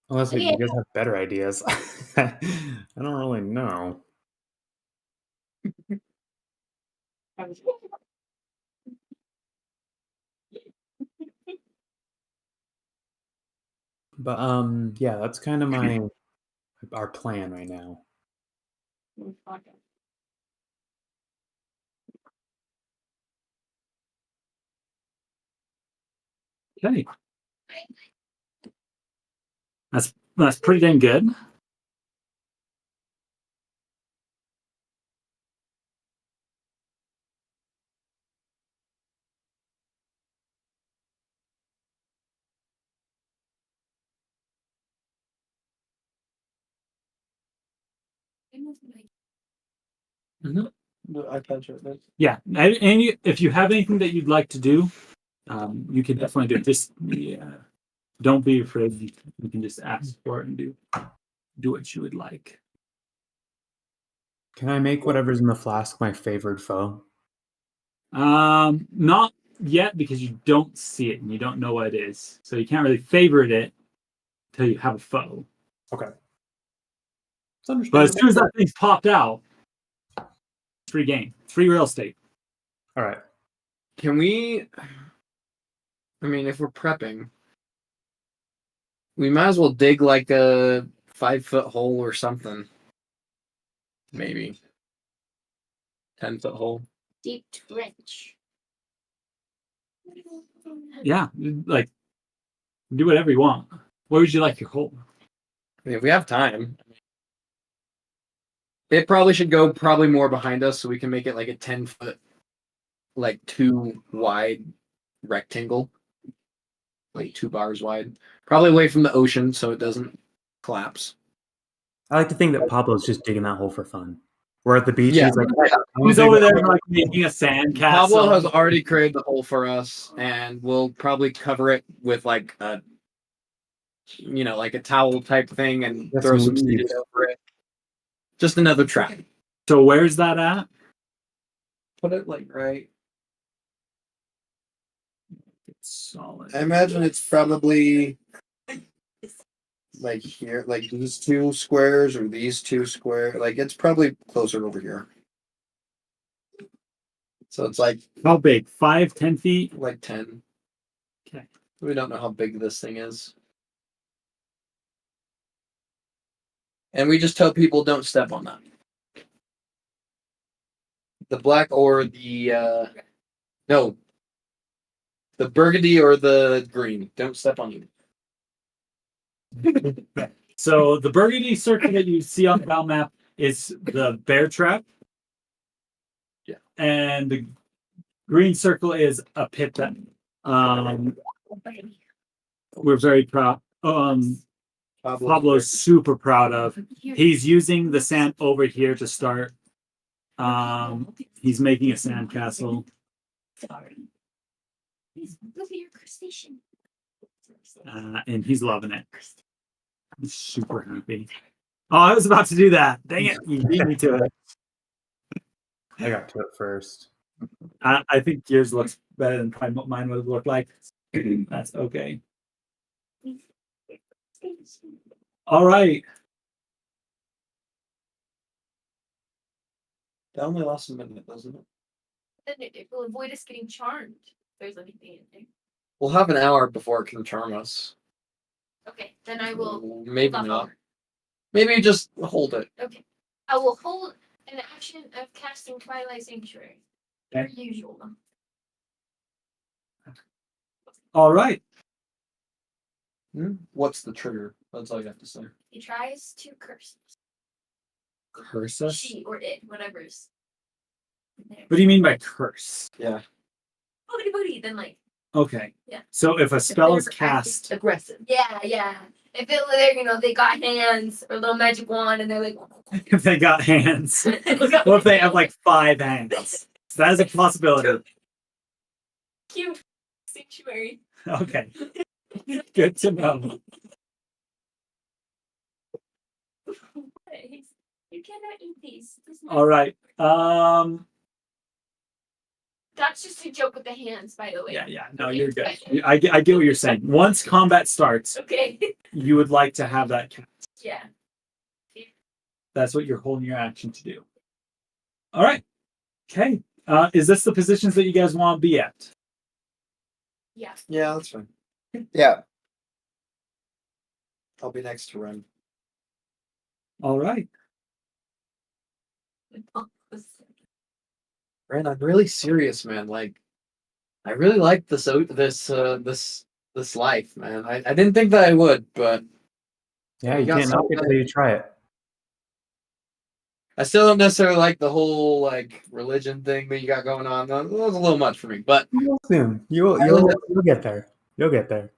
Unless Okay. you guys have better ideas. I don't really know. But yeah, that's kind of our plan right now. Okay. That's pretty dang good. The iPad's right there. Yeah, and if you have anything that you'd like to do, you can definitely do it. Just don't be afraid. You can just ask for it and do what you would like. Can I make whatever's in the flask my favorite foe? Not yet because you don't see it and you don't know what it is, so you can't really favorite it until you have a foe. Okay. But as soon as that thing's popped out, free game, free real estate. All right. Can we? I mean, if we're prepping, we might as well dig like a 5-foot hole or something. Maybe 10-foot hole. Deep trench. Yeah, like Do whatever you want. Where would you like your hole? I mean, if we have time, it probably should go more behind us so we can make it like a 10-foot, like 2 wide rectangle, like 2 bars wide. Probably away from the ocean so it doesn't collapse. I like to think that Pablo's just digging that hole for fun. We're at the beach. Yeah. He's like, Who's over there like making a sand castle? Pablo has already created the hole for us, and we'll probably cover it with like a, like a towel type thing, and That's throw some sweet. seeds over it. Just another trap. So where's that at? Put it like right. It's solid. I imagine it's probably like here, like these 2 squares or these 2 squares. Like it's probably closer over here. So it's like How big? 5, 10 feet? 10. Okay. We don't know how big this thing is. And we just tell people don't step on that. The black or the no. The burgundy or the green. Don't step on it. So the burgundy circle that you see on the battle map is the bear trap. Yeah. And the green circle is a pit that we're very proud. Pablo's super proud of. He's using the sand over here to start. He's making a sand castle. Look at your crustacean. And he's loving it. He's super happy. Oh, I was about to do that. Dang it. You beat me to it. I got to it first. I think yours looks better than probably what mine would look like. That's okay. All right. That only lasts a minute, doesn't it? Then it will avoid us getting charmed. If there's anything in there. We'll have an hour before it can charm us. Okay, then I will. Maybe hold not. off. Maybe just hold it. Okay, I will hold an action of casting Twilight Sanctuary. Per Okay. usual. All right. What's the trigger? That's all you have to say. He tries to curse Curse us? she or it, whatever's in there. What do you mean by curse? Yeah. Boogity boogity, then like Okay. Yeah. So if a spell is cast, Aggressive. yeah. If it were they got hands or a little magic wand and they're like if they got hands, what if they have like 5 hands? That is a possibility. cute sanctuary. Okay. Good to know. You cannot eat these. All right. That's just a joke with the hands, by the way. Yeah. No, you're good. I get what you're saying. Once combat starts, Okay. you would like to have that cast. Yeah. That's what you're holding your action to do. All right. Okay. Is this the positions that you guys want to be at? Yeah. Yeah, that's fine. Yeah. I'll be next to Ren. All right. Ren, I'm really serious, man. Like, I really like this life, man. I didn't think that I would, but Yeah, You you got can't knock it something. until you try it. I still don't necessarily like the whole like religion thing that you got going on. That was a little much for me, but Soon. You'll get there. You'll get there.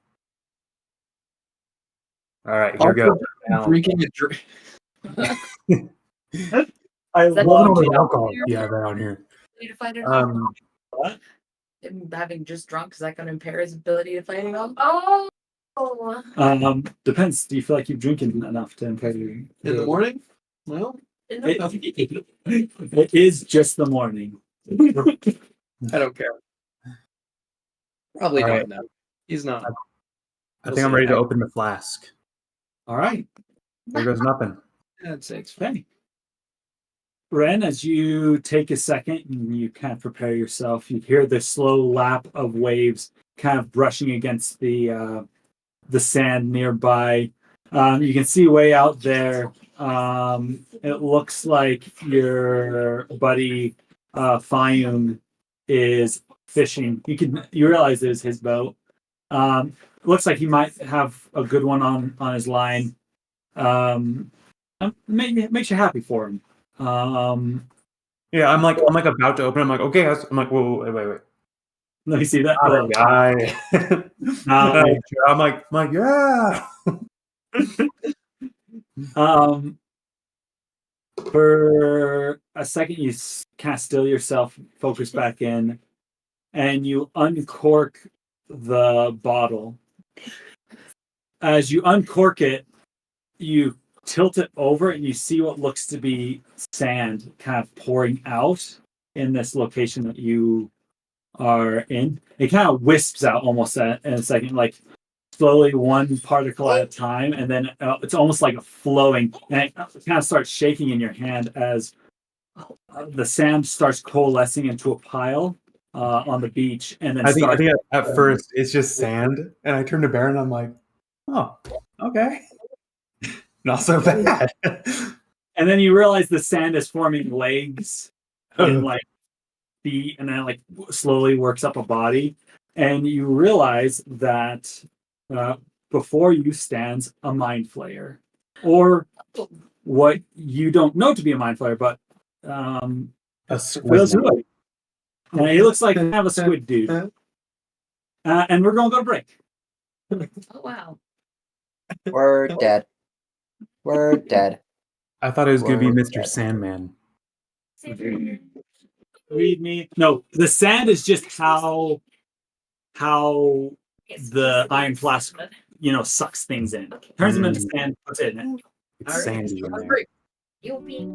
All right, here we go. Now, drinking a drink. I Is that love all what the you alcohol do? you have around here. To fight it What? Him having just drunk, is that going to impair his ability to fight it off? Oh. Depends. Do you feel like you've drinking enough to impair your In the morning? Well, It is just the morning. I don't care. Probably All not right. now. He's not. I think I'm ready to open the flask. All right. There goes nothing. I'd say it's Okay. Ren, as you take a second and you kind of prepare yourself, you hear the slow lap of waves kind of brushing against the sand nearby. You can see way out there. It looks like your buddy Fayum is fishing. You realize it's his boat. looks like he might have a good one on his line. Makes you happy for him. Yeah, I'm like about to open. I'm like, okay. I'm like, whoa, wait. Let me see that. Not a guy. I'm like, yeah. For a second, you kind of still yourself, focus back in, and you uncork the bottle. As you uncork it, you tilt it over, and you see what looks to be sand kind of pouring out in this location that you are in. It kind of wisps out almost in a second, like slowly one particle at a time, and then it's almost like a flowing, and it kind of starts shaking in your hand as the sand starts coalescing into a pile on the beach, and then I think at first it's just sand, and I turn to Baron and I'm like, oh, okay, not so bad. And then you realize the sand is forming legs and like feet, and then like slowly works up a body, and you realize that before you stands a Mind Flayer, or what you don't know to be a Mind Flayer, but a squid. And he looks like kind of a squid dude. And we're gonna go to break. Oh wow. We're dead. We're dead. I thought it was going to be We're Mr. dead. Sandman. Read me. No, the sand is just how the iron flask, sucks things in. Turns them into sand, puts it in it. It's sandy in there. You'll be.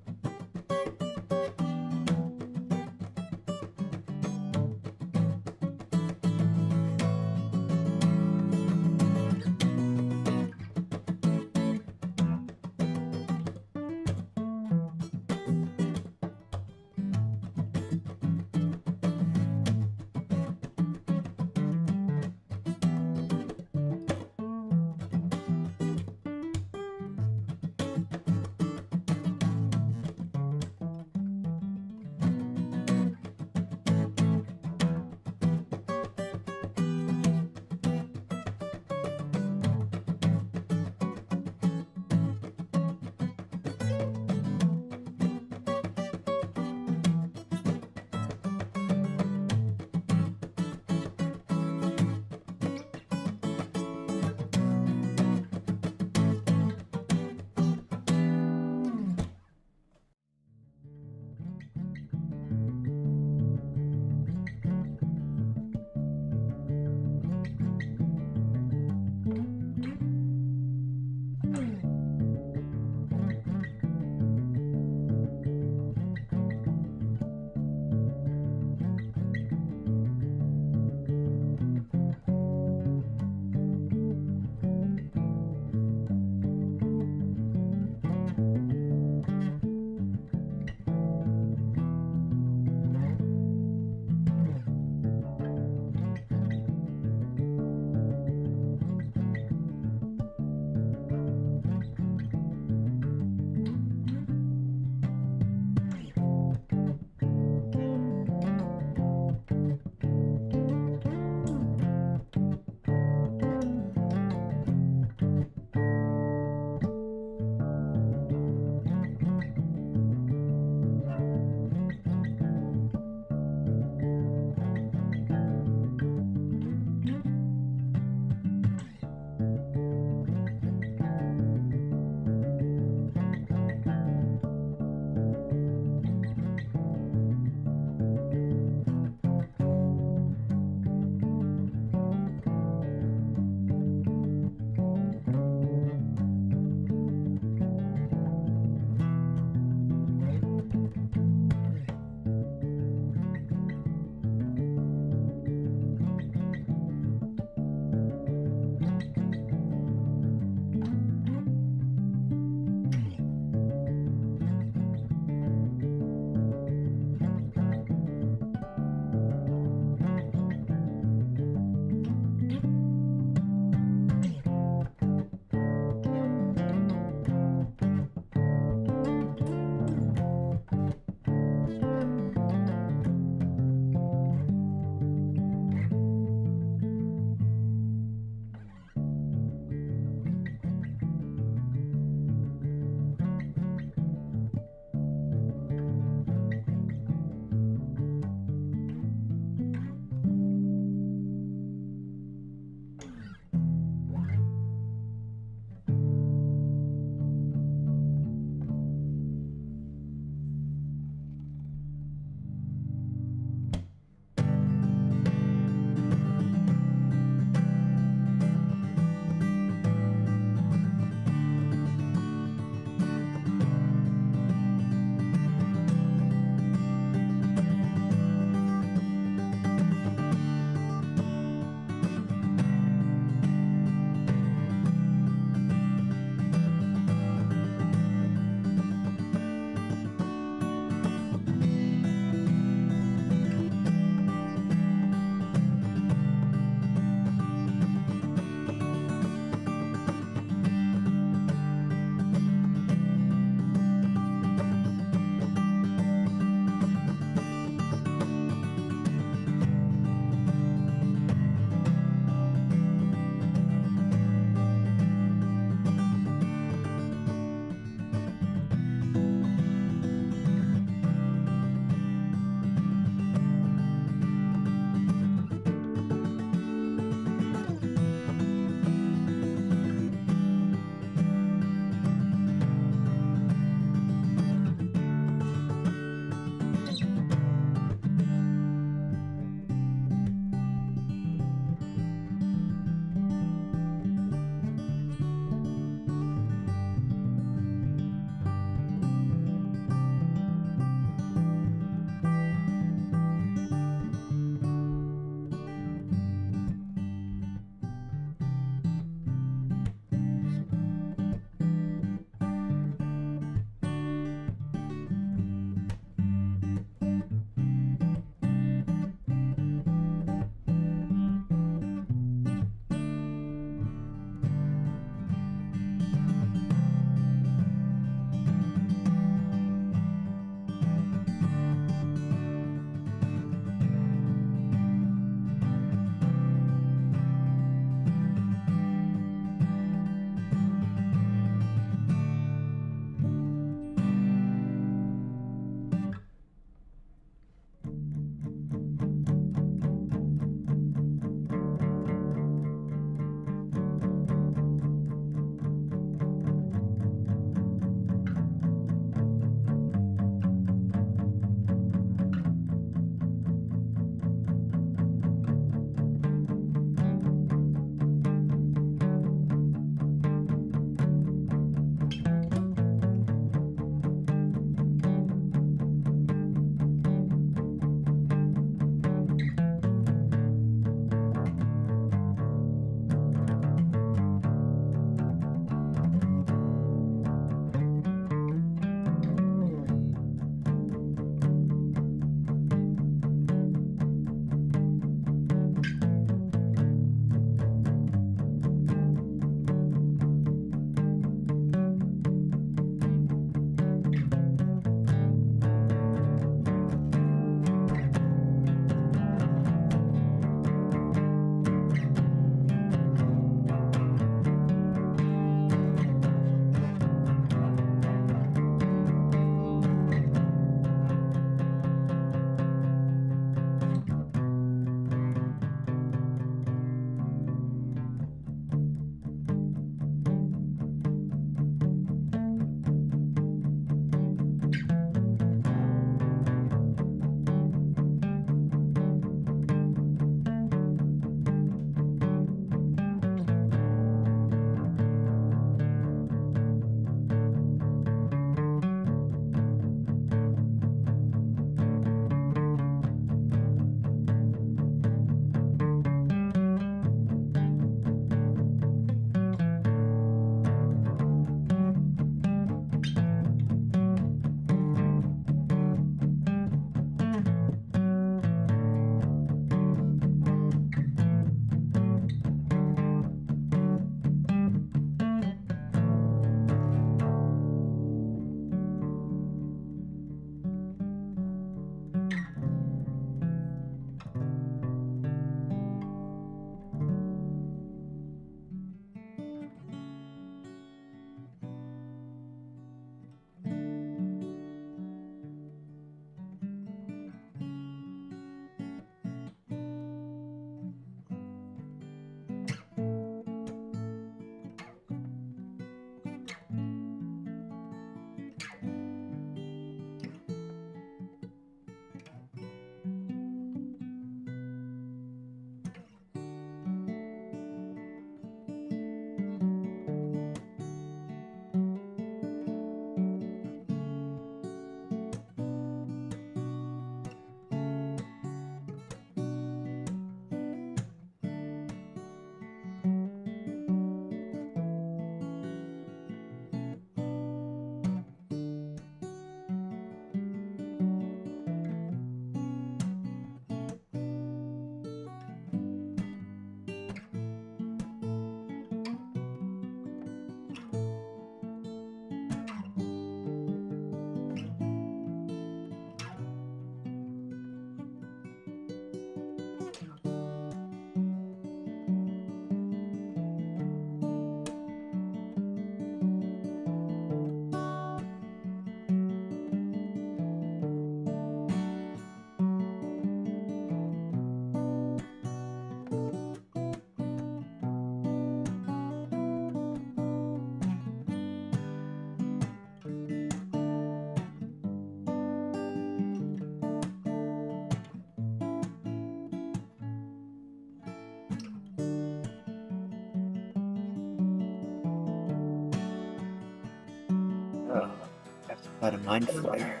About a mind flare.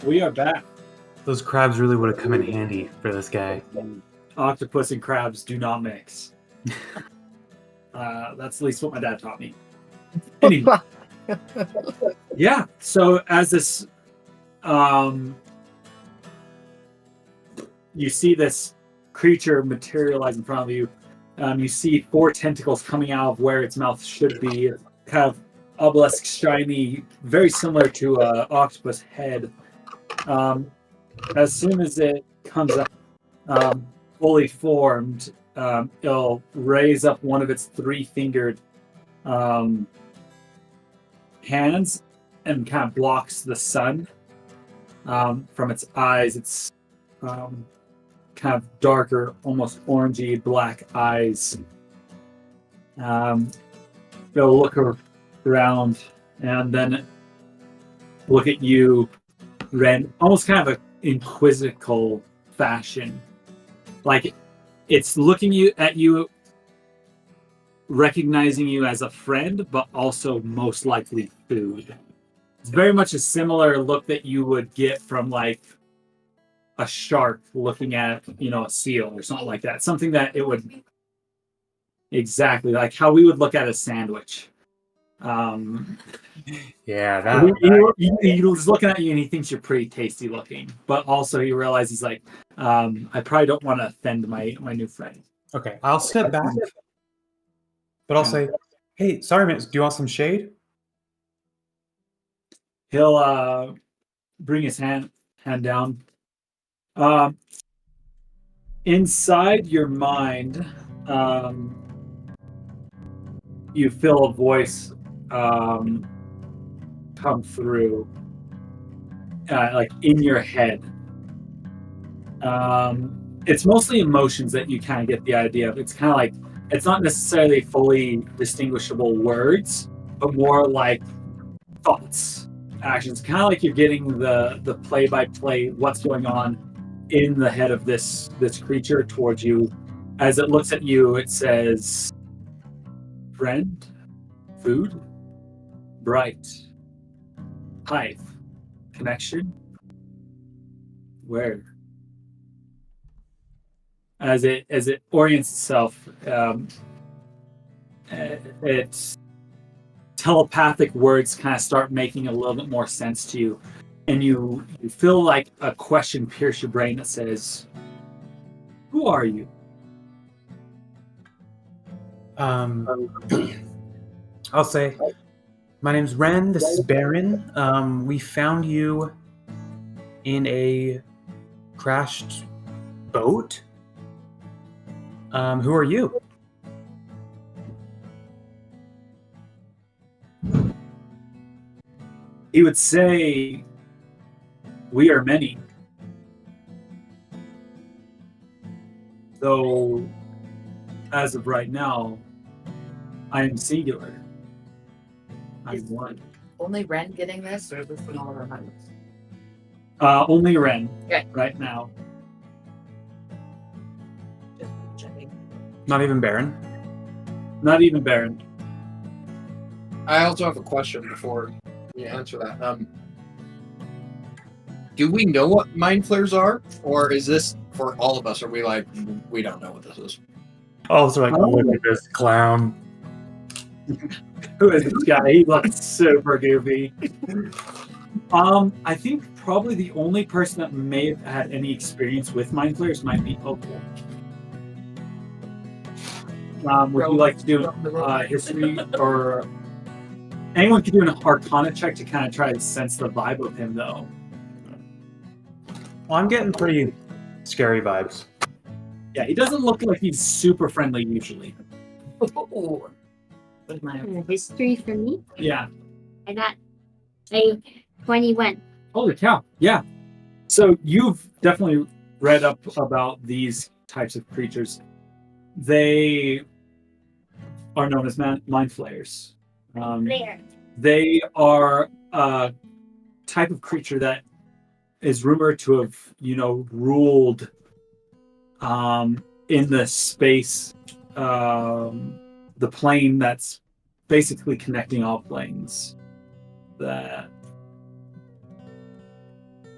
We are back. Those crabs really would have come in handy for this guy. Octopus and crabs do not mix. That's at least what my dad taught me. Anyway, yeah. So as this, you see this creature materialize in front of you. You see 4 tentacles coming out of where its mouth should be. Kind of obelisk, shiny, very similar to an octopus head. As soon as it comes up, fully formed, it'll raise up one of its 3-fingered hands and kind of blocks the sun from its eyes. It's kind of darker, almost orangey black eyes. It'll look around and then look at you, Ren, almost kind of an inquisitive fashion. Like it's looking at you, recognizing you as a friend, but also most likely food. It's very much a similar look that you would get from like a shark looking at, a seal or something like that. Something that it would exactly like how we would look at a sandwich. Yeah, He's looking at you and he thinks you're pretty tasty looking, but also he realizes like, I probably don't want to offend my new friend. Okay, I'll step back, but I'll say, "Hey, sorry, man. Do you want some shade?" He'll bring his hand down. Inside your mind, you feel a voice come through, like in your head. It's mostly emotions that you kind of get the idea of. It's kind of like, it's not necessarily fully distinguishable words, but more like thoughts, actions. Kind of like you're getting the play-by-play, what's going on in the head of this creature towards you. As it looks at you, it says, friend, food, bright, hive, connection, where? As it orients itself, its telepathic words kind of start making a little bit more sense to you, and you feel like a question pierce your brain that says, "Who are you?" I'll say, "My name's Ren. This is Baron. We found you in a crashed boat. Who are you?" He would say, "We are many. Though, as of right now, I am singular. I'm one." Only Ren getting this, or is this in all of our minds? Only Ren Okay. right now. Just checking. Not even Baron. Not even Baron. I also have a question before you answer that. Do we know what mind flares are, or is this for all of us? Are we like, we don't know what this is? Oh, so like, look at this clown. Who is this guy? He looks super goofy. I think probably the only person that may have had any experience with mind flares might be Opal. Would you like to do history, or anyone could do an Arcana check to kind of try to sense the vibe of him, though? Well, I'm getting pretty scary vibes. Yeah, he doesn't look like he's super friendly usually. Ooh. With my History for me. Yeah. I got a 21. Holy cow. Yeah. So you've definitely read up about these types of creatures. They are known as mind flayers. There. They are a type of creature that is rumored to have, ruled in the space, the plane that's basically connecting all planes. that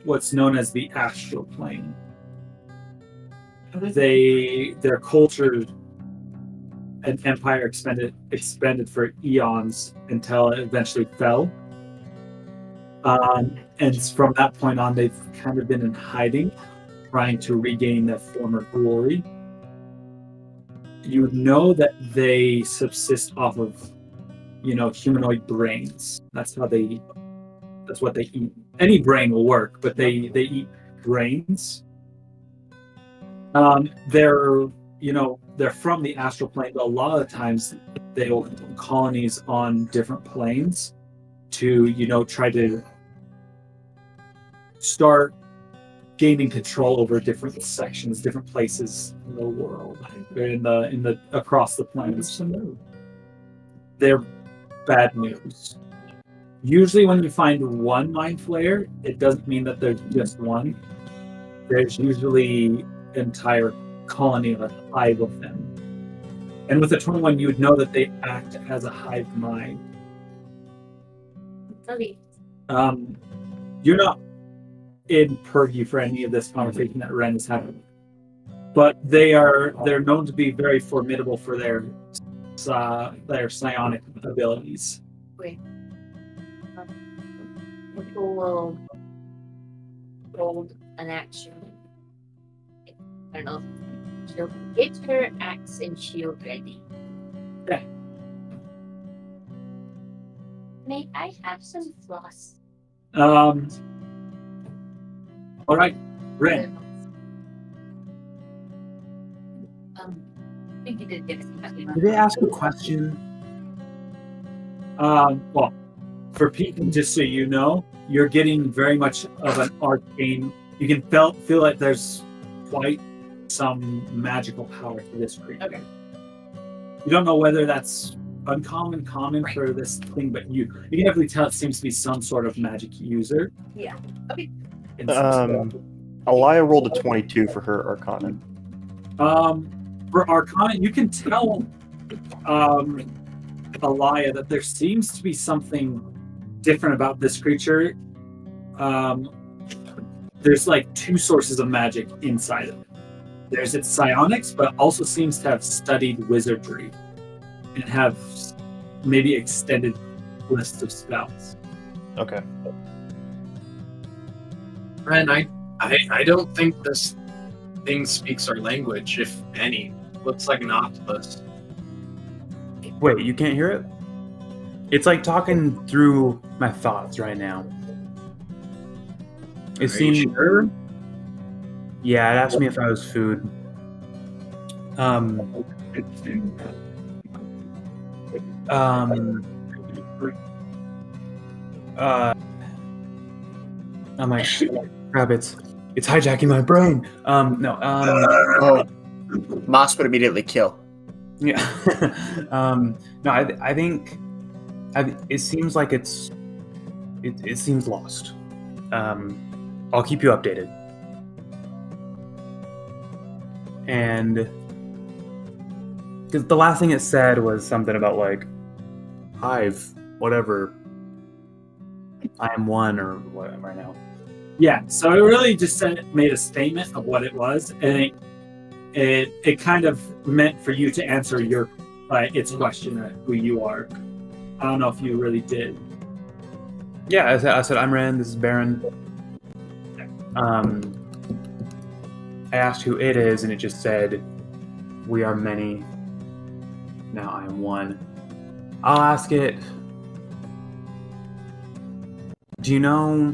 what's known as the astral plane. Their culture and empire expanded for eons until it eventually fell. And from that point on, they've kind of been in hiding, trying to regain their former glory. You know that they subsist off of, humanoid brains. That's what they eat. Any brain will work, but they eat brains. They're from the astral plane, but a lot of times they will build colonies on different planes to, try to start gaining control over different sections, different places in the world, in the across the planes. They're bad news. Usually when you find one Mind Flayer, it doesn't mean that there's just one. There's usually entire colony of a hive of them. And with the 21, you would know that they act as a hive mind. You're not in purview for any of this conversation that Ren is having, but they're known to be very formidable for their psionic abilities. Wait. People will hold an action. I don't know. She'll get her axe and shield ready. Okay. May I have some floss? All right, Ren. I think you did get it. Did they ask a question? Well, for Pete, just so you know, you're getting very much of an arcane. You can feel like there's quite some magical power to this creature. Okay. You don't know whether that's uncommon, common for this thing, but you can definitely tell it seems to be some sort of magic user. Yeah. Okay. Alaya rolled a 22 for her Arcana. For Arcana, you can tell Alaya that there seems to be something different about this creature. There's like two sources of magic inside of it. There's its psionics, but also seems to have studied wizardry and have maybe extended lists of spells. Okay. Ren, I don't think this thing speaks our language, if any. Looks like an octopus. Wait, you can't hear it? It's like talking through my thoughts right now. It seems. Sure? Yeah, it asked me if I was food. I'm like, crap! It's hijacking my brain. Oh, Moss would immediately kill. Yeah. No, I think it seems like it seems lost. I'll keep you updated. And because the last thing it said was something about like hive, whatever. I am one or what right now. Yeah, so it really just made a statement of what it was, and it kind of meant for you to answer its question of who you are. I don't know if you really did. Yeah, I said I'm Ren. This is Baron. I asked who it is, and it just said, "We are many. Now I am one." I'll ask it. Do you know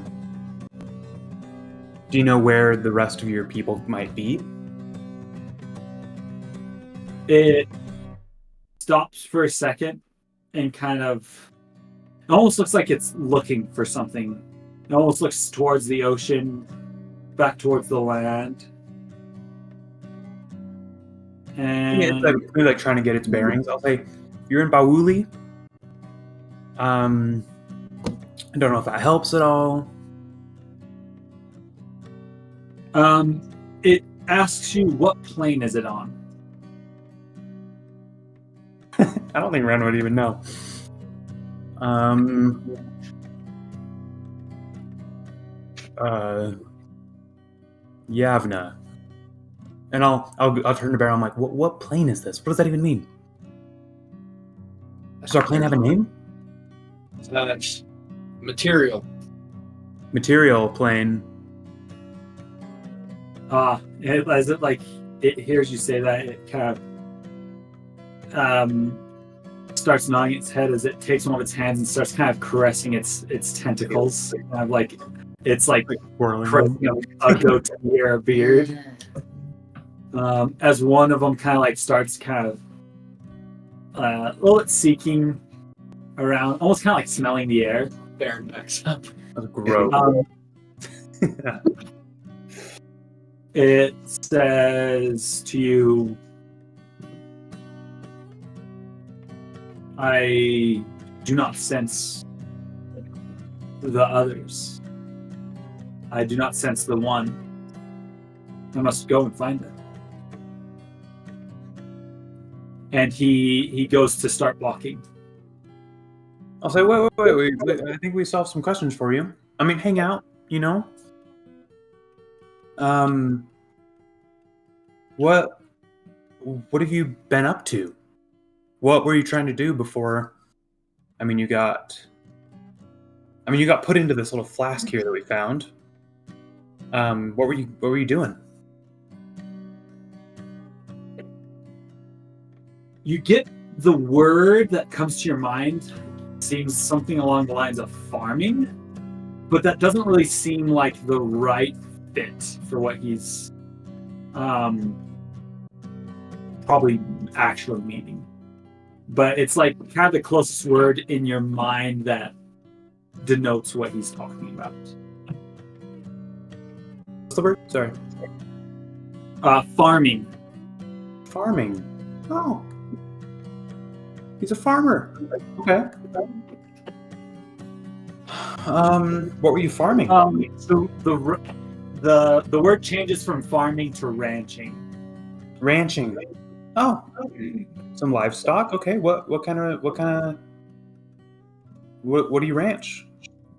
where the rest of your people might be? It stops for a second and kind of, it almost looks like it's looking for something. It almost looks towards the ocean, back towards the land. And Yeah, it's like trying to get its bearings. I'll say, you're in Bawuli. I don't know if that helps at all. It asks you, what plane is it on? I don't think Ren would even know. Yavna. And I'll turn to Bear. I'm like, what plane is this? What does that even mean? Does our plane have a name? Material. Material plane. As it hears you say that, it kind of starts nodding its head as it takes one of its hands and starts kind of caressing its tentacles, kind of like it's like Whirling. caressing a goatee or a beard. As one of them kind of like starts kind of it's seeking around, almost kind of like smelling the air. Baron backs up. That's gross. It says to you, I do not sense the others. I do not sense the one. I must go and find them. And he goes to start walking. I'll say, wait. I think we still have some questions for you. I mean, hang out, you know? What have you been up to? What were you trying to do before? You got put into this little flask here that we found. What were you doing? You get the word that comes to your mind seems something along the lines of farming, but that doesn't really seem like the right fit for what he's probably actually meaning. But it's like kind of the closest word in your mind that denotes what he's talking about. What's the word? Sorry. Farming. Farming. Oh. He's a farmer. Okay. What were you farming? So the word changes from farming to ranching. Ranching. Oh. Some livestock. Okay. What do you ranch?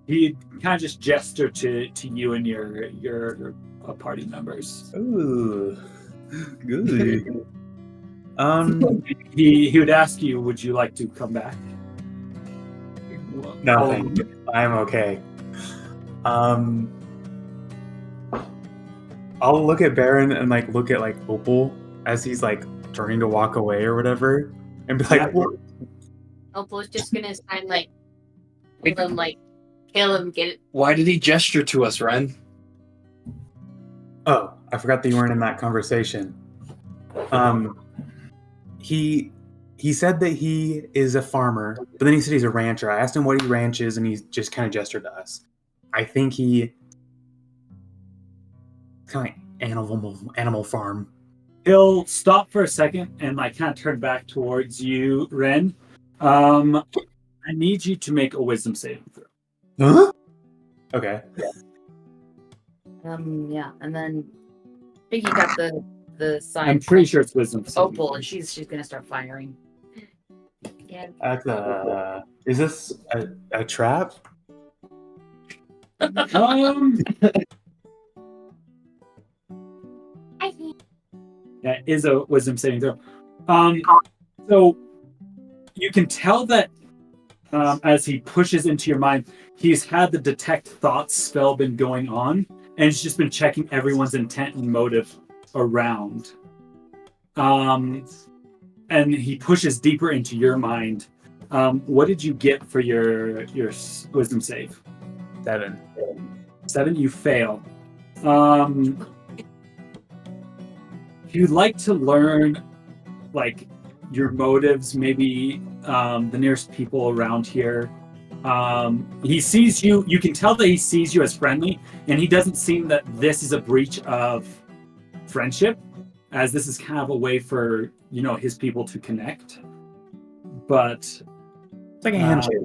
He kind of just gestured to you and your party members. Ooh. Good. He would ask you, would you like to come back? No, thank you. I'm okay. I'll look at Baron and look at Opal as he's turning to walk away or whatever, and be like, Opal's just gonna sign kill him, get it. Why did he gesture to us, Ren? Oh, I forgot that you weren't in that conversation. He said that he is a farmer, but then he said he's a rancher. I asked him what he ranches, and he just kind of gestured to us. I think he kind of animal farm. He'll stop for a second and kind of turn back towards you, Ren. I need you to make a wisdom saving throw. Huh? Okay. Yeah, and then I think he got the sign. I'm pretty sure it's wisdom saving. Opal, and she's gonna start firing. Yeah. That's is this a trap? That is a wisdom saving throw. So you can tell that as he pushes into your mind, he's had the detect thoughts spell been going on, and he's just been checking everyone's intent and motive around. And he pushes deeper into your mind. What did you get for your wisdom save? 7. 7, you fail. If you'd like to learn your motives, maybe the nearest people around here, he sees you. You can tell that he sees you as friendly, and he doesn't seem that this is a breach of friendship, as this is kind of a way for his people to connect. But it's like a handshake.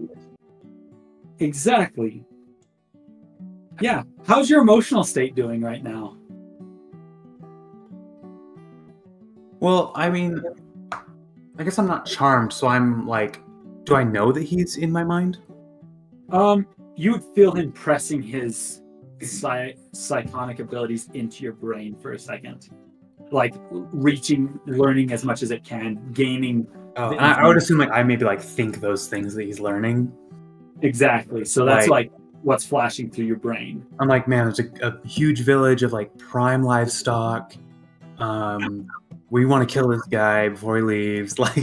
Exactly. Yeah. How's your emotional state doing right now? Well, I mean, I guess I'm not charmed, so I'm do I know that he's in my mind? You would feel him pressing his psionic abilities into your brain for a second, like learning as much as it can, gaining. And I would assume like I maybe like think those things that he's learning. Exactly. So that's like what's flashing through your brain. I'm like, man, there's a huge village of like prime livestock. We want to kill this guy before he leaves, like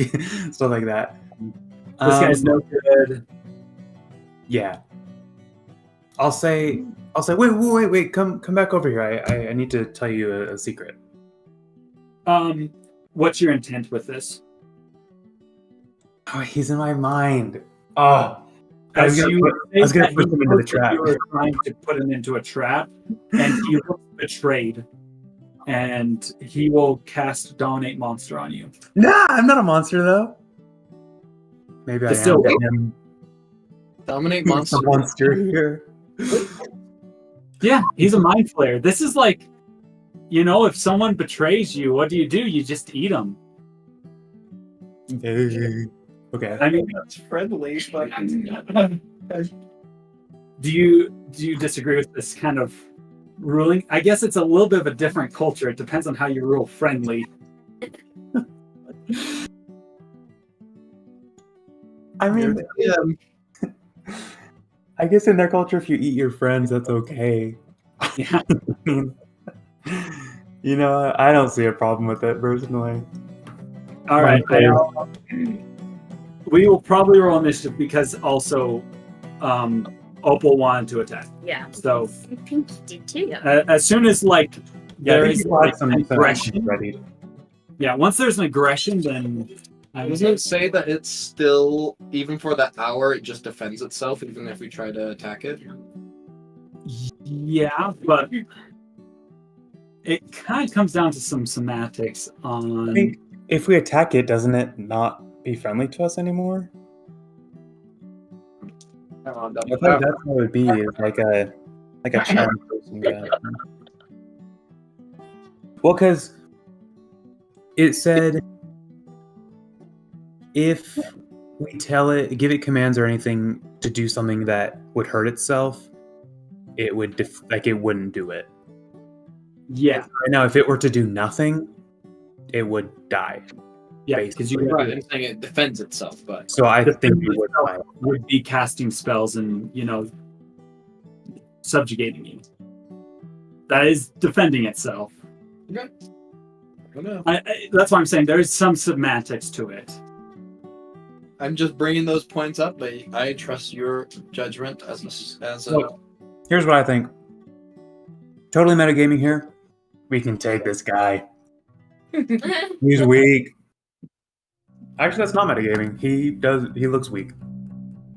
stuff like that. This guy's no good. Yeah. I'll say, wait, come back over here. I need to tell you a secret. What's your intent with this? Oh, he's in my mind. Oh, I was gonna put him into the trap. You were trying to put him into a trap, and he looks betrayed, and he will cast Dominate Monster on you. Nah, I'm not a monster though. Maybe I am. Dominate He's Monster. a monster here. Yeah, he's a Mind Flayer. This is like, if someone betrays you, what do? You just eat them. Okay. I mean, That's friendly, but do you disagree with this kind of ruling? I guess it's a little bit of a different culture. It depends on how you rule friendly. I mean, I guess in their culture, if you eat your friends, that's okay. Yeah. I don't see a problem with it personally. All right. We will probably roll initiative because also Opal wanted to attack. Yeah. So I think you did too. as soon as there is some aggression ready. Yeah, once there's an aggression, then Doesn't it say that it's still, even for that hour, it just defends itself, even if we try to attack it? Yeah, but it kind of comes down to some semantics on. I think if we attack it, doesn't it not be friendly to us anymore? I thought that's what it would be, like a charm person guy. Well, because it said if we tell it, give it commands or anything to do something that would hurt itself, it would it wouldn't do it. Yeah. Right now, if it were to do nothing, it would die. Yeah, because Right, I'm saying it defends itself, but So I think it would die. Would be casting spells and subjugating you. That is defending itself. okay. I don't know. That's why I'm saying there is some semantics to it. I'm just bringing those points up, but I trust your judgment as a. Look, here's what I think. Totally metagaming here. We can take this guy. He's weak. Actually, that's not metagaming. He looks weak.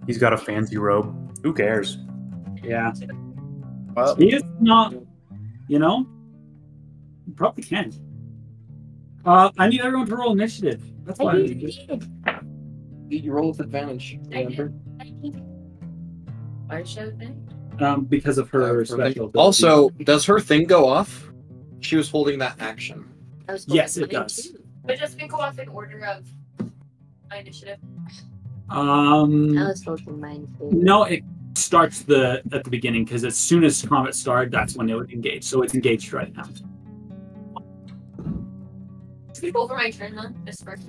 He's got a fancy robe. Who cares? Yeah. Well, He is not, you probably can. I need everyone to roll initiative. That's why I did. You roll with advantage, remember? Our show thing. Because of her special ability. Also, does her thing go off? She was holding that action. Yes, it does. But does it go off in order of my initiative? I was hoping Mind Flayer. No, it starts at the beginning because as soon as combat started, that's when it would engage. So it's engaged right now. Should we go for my turn then? This first.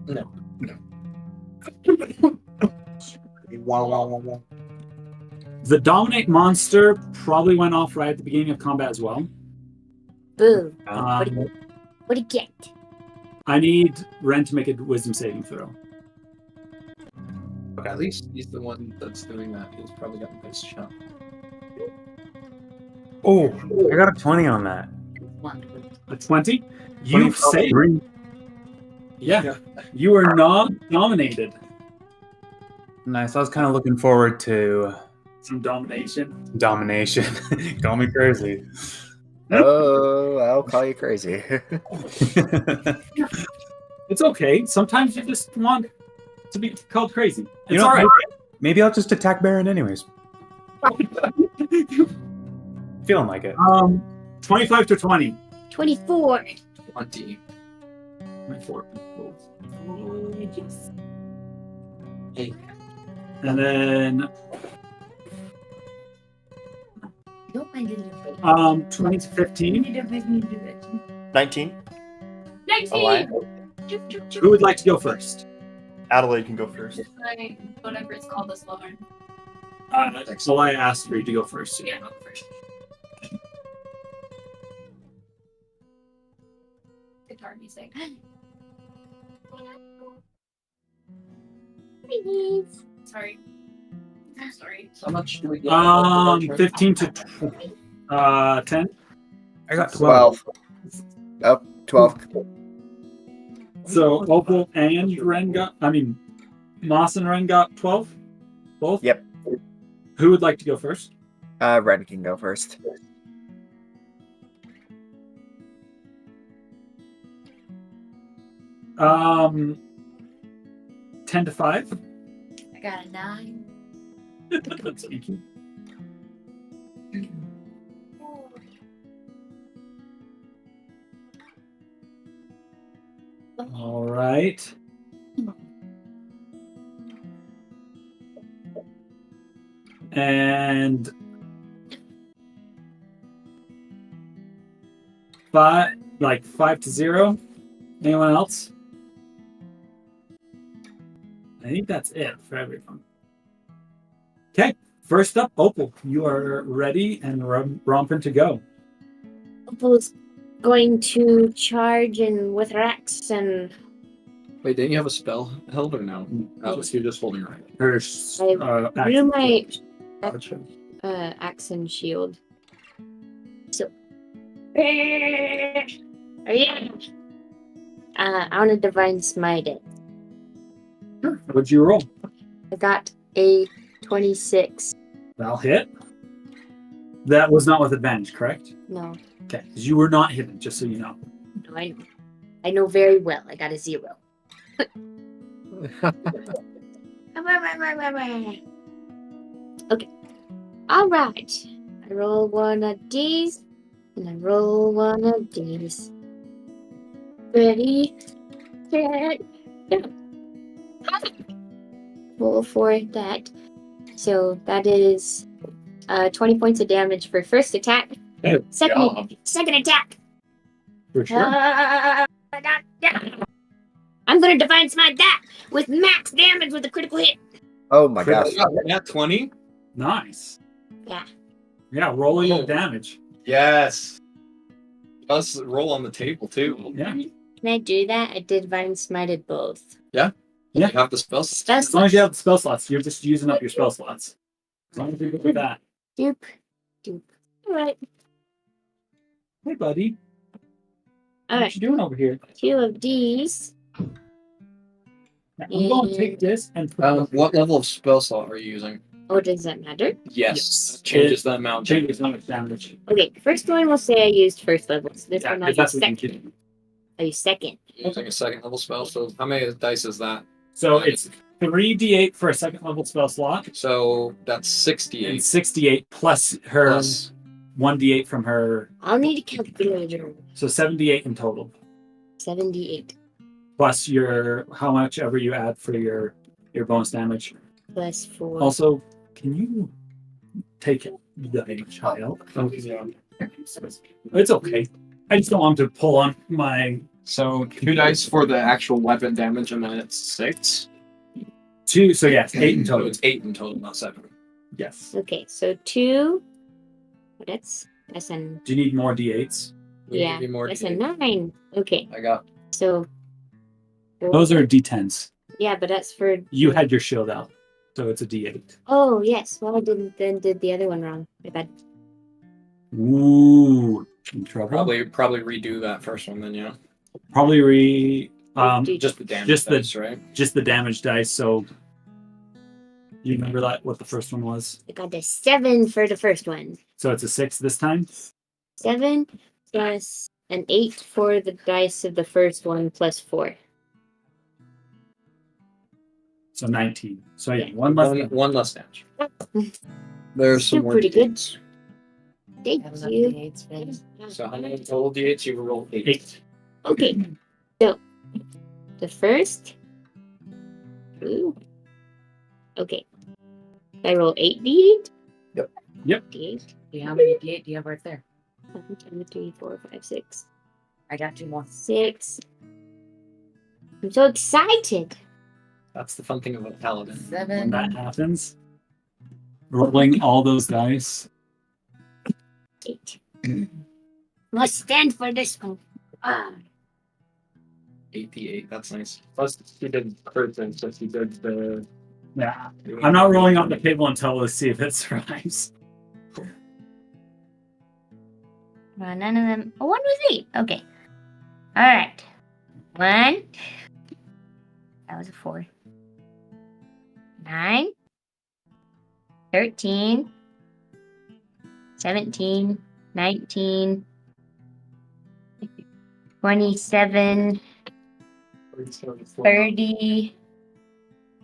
No. The Dominate Monster probably went off right at the beginning of combat as well. Boo. Um, What do you get? I need Ren to make a wisdom saving throw. At least he's the one that's doing that. He's probably got a nice shot. Oh, I got a 20 on that. A 20? You've 20, saved. Yeah. You are not nominated. Nice. I was kind of looking forward to Some domination. domination. Call me crazy. oh, I'll call you crazy. It's okay. Sometimes you just want to be called crazy. It's You know, all right. maybe I'll just attack Baron anyways. Feeling like it. 25 to 20. 24. 20. 24. Hey. And then I didn't know. 20 to 15. 19. 19. Who would like to go first? Adelaide can go first. Like, whatever it's called, this lower. So I asked for you to go first. Yeah, go first. Guitar music. Sorry. I'm sorry. How much do we get? 15 to 10. I got 12. 12. Oh, 12. So Opal and Ren got. Moss and Ren got 12. Both. Yep. Who would like to go first? Ren can go first. Um, 10 to 5. I got a 9. Thank you. All right. And 5 to 0. Anyone else? I think that's it for everyone. Okay, first up, Opal. You are ready and romping to go. Opal's going to charge and with her axe and Wait, didn't you have a spell held or no? You're just holding right. Her I do my axe and shield. So, yeah. I want to divine smite it. What'd you roll? I got a 26. That'll hit. That was not with advantage, correct? No, Okay, 'cause you were not hidden, just so you know. no, I know very well. I got a 0. Okay. All right. I roll one of these, and I roll one of these. Ready, set, go. Roll for that. So that is 20 points of damage for first attack. Good Second attack. For sure. I'm gonna divine smite that with max damage with a critical hit. Oh my gosh. Yeah, 20? Nice. Yeah. Yeah, rolling the damage. Yes. Us roll on the table too. Yeah. Can I do that? I did divine smited both. Yeah. You have the spells. As long as you have the spell slots, you're just using up your spell slots. As long as you go with that. Doop. All right. Hey, buddy. All What right. you doing over here? 2 of these. I'm going to take this and put What level of spell slot are you using? Oh, does that matter? Yes. Changes the amount. changes how much damage. Okay, first one will say I used first level. So this one I'll use that's what you second. can. I use second. Using a second level spell. So how many dice is that? So it's 3d8 for a second level spell slot, So that's 68. and 68 plus her Plus 1d8 from her. I'll need a calculator. So 78 in total. 78 Plus your how much ever you add for your bonus damage. plus 4. Also, can you take the child? It's okay. I just don't want to pull on my So 2 dice for the actual weapon damage, and then it's 6. 2. So yes, 8 in So total. it's 8 in total, not 7. Yes. Okay, so 2. That's an Do you need more d8s? yeah. Maybe more That's a D8. 9. Okay, I got. so Those are d10s. yeah, but that's for You had your shield out, so it's a d8. oh yes. Well, I didn't did the other one wrong. My bad. Ooh, in trouble. Probably redo that first one then, yeah. Probably Just the damage Just the- dice, right? just the damage dice. So you remember that what the first one was? I got a 7 for the first one. So it's a 6 this time. 7 plus an 8 for the dice of the first one plus 4. So 19. So yeah, Yeah. one less. Damage. There's some Still more pretty D8s. good. Thank That was up you. to 8's face. So how many total D8s you rolled? 8. 8. Okay, so the first. Ooh. Okay. I roll 8d8. Yep. Yep. D8. Do you have any D8? Do you have right there? 1, 2, 3, 4, 5, 6. I got 2 more. 6. I'm so excited. That's the fun thing about Paladin. When 7. that happens, rolling all those dice. 8. Must stand for this one. 8d8. That's nice. Plus, he did curtain, so he did the. Yeah. I'm not rolling on the table until we see if it survives. None of them. Oh, 1 was 8. Okay. All right. 1. That was a 4. 9. 13. 17. 19. 27. 30.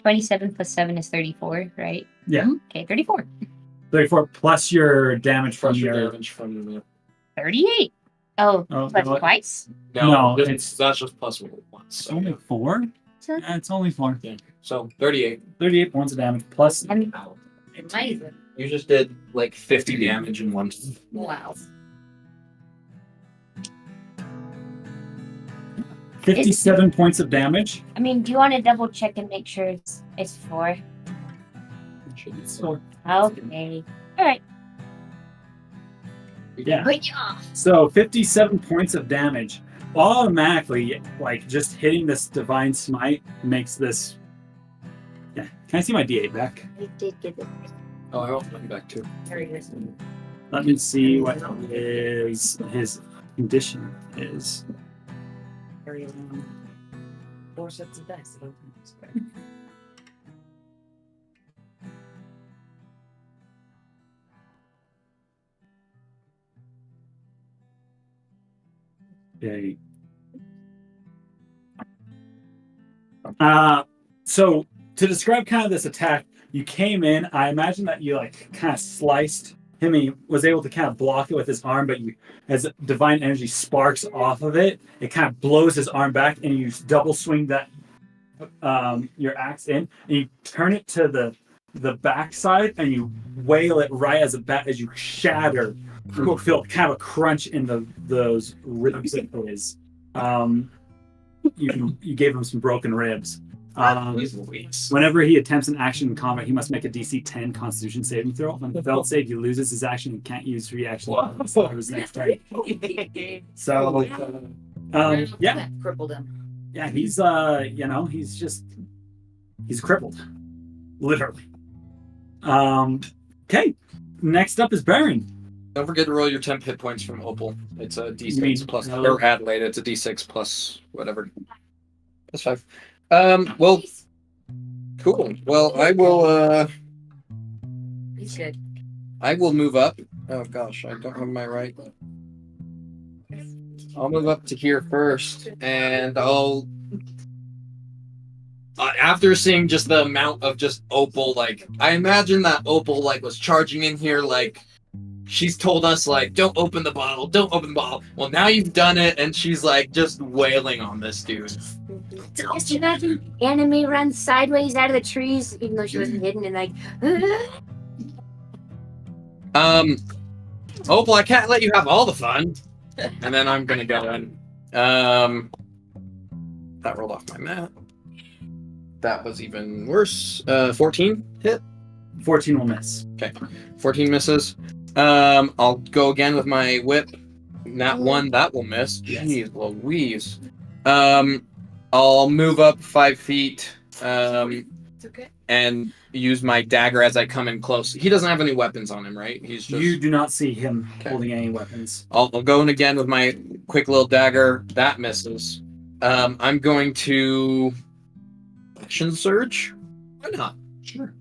27 plus 7 is 34, right? Yeah. Okay, 34. 34 plus your damage from Plus your your. damage from the. 38. Oh, Oh, plus what? twice? No, that's just plus once. It's So, only 4? So, Yeah, it's only 4. yeah. So 38. 38 points of damage plus. I'm Amazing. You just did like 50 damage in one. Wow. 57 points of damage. I mean, do you want to double check and make sure it's 4? So, Okay. All right. yeah. But yeah. So 57 points of damage. Automatically, like just hitting this divine smite makes this. Yeah. Can I see my D8 back? I did get it. Oh, I want money back too. Carry this. Let me see what his condition is. Carry around 4 sets of dice. Okay. So to describe kind of this attack, you came in. I imagine that you like kind of sliced him. He was able to kind of block it with his arm, but you, as divine energy sparks off of it, it kind of blows his arm back, and you double swing that your axe in, and you turn it to the backside, and you wail it right as you shatter. You feel kind of a crunch in those ribs of his. You gave him some broken ribs. Whenever he attempts an action in combat, he must make a DC 10 Constitution saving throw. On the failed save, he loses his action and can't use reaction for his next turn. So, yeah, Crippled him. yeah, he's he's crippled, literally. Okay, next up is Baron. Don't forget to roll your temp hit points from Opal. It's a You D6 mean- plus, no. or Adelaide. It's a D6 plus whatever. That's 5. Well, cool. Well, I will. He's good. I will move up. Oh gosh, I don't have my right. I'll move up to here first, and I'll. After seeing just the amount of just Opal, like I imagine that Opal like was charging in here, like she's told us like don't open the bottle, don't open the bottle. Well, now you've done it, and she's like just wailing on this dude. Just imagine anime runs sideways out of the trees, even though she wasn't hidden, and like. Opal, I can't let you have all the fun. And then I'm gonna go in. That rolled off my map. That was even worse. 14 hit. 14 will miss. Okay, 14 misses. I'll go again with my whip. Nat 1, that will miss. Jeez Louise. I'll move up 5 feet. It's okay. And use my dagger as I come in close. He doesn't have any weapons on him, right? He's just. You do not see him Okay. holding any weapons. I'll go in again with my quick little dagger. That misses. I'm going to action surge. Why not? Sure.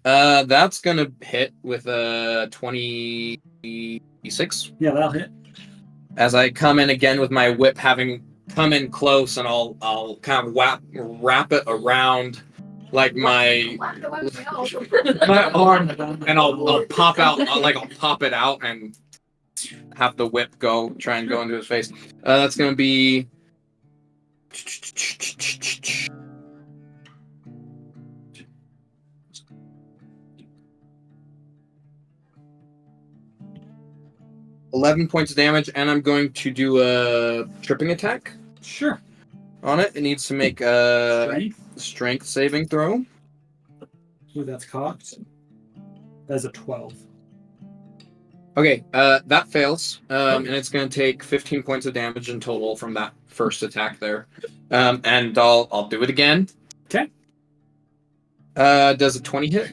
That's gonna hit with a 26. Yeah, that'll hit. As I come in again with my whip, having come in close, and I'll kind of wrap it around like my arm, and I'll pop out. I'll pop it out and have the whip try and go into his face. That's gonna be. 11 points of damage, and I'm going to do a tripping attack Sure. on it. It needs to make a Strength. strength saving throw. Ooh, that's cocked. That's a 12. Okay, that fails, and it's going to take 15 points of damage in total from that first attack there. And I'll do it again. Okay. Does a 20 hit?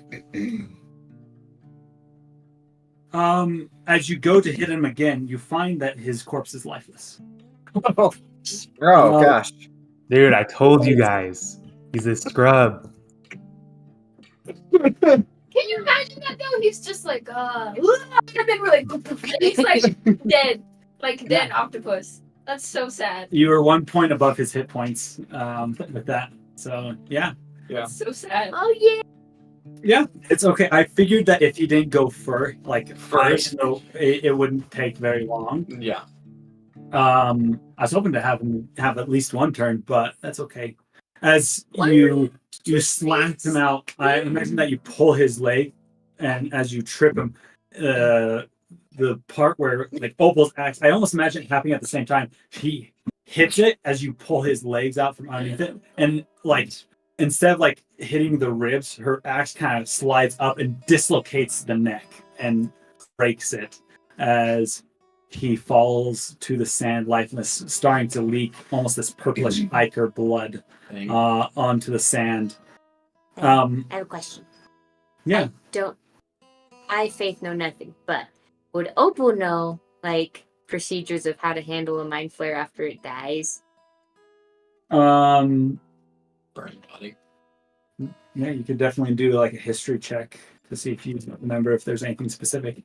As you go to hit him again, you find that his corpse is lifeless. Oh gosh. Dude, I told you guys. He's a scrub. Can you imagine that though? He's just like, and then we're like, he's like dead, like dead octopus. That's so sad. You were 1 point above his hit points with that. So, yeah. That's so sad. Oh yeah. Yeah, it's okay. I figured that if he didn't go first, First. it wouldn't take very long. Yeah. I was hoping to have him have at least one turn, but that's okay. As you slapped him out, I imagine that you pull his leg, and as you trip him, the part where like Opal's axe, I almost imagine it happening at the same time. He hits it as you pull his legs out from underneath it, and like instead of like hitting the ribs, her axe kind of slides up and dislocates the neck and breaks it as he falls to the sand, lifeless, starting to leak almost this purplish ichor blood onto the sand. I have a question. Yeah. I faith know nothing, but would Opal know like procedures of how to handle a mind flare after it dies? Burn body. Yeah, you could definitely do like a history check to see if you remember if there's anything specific.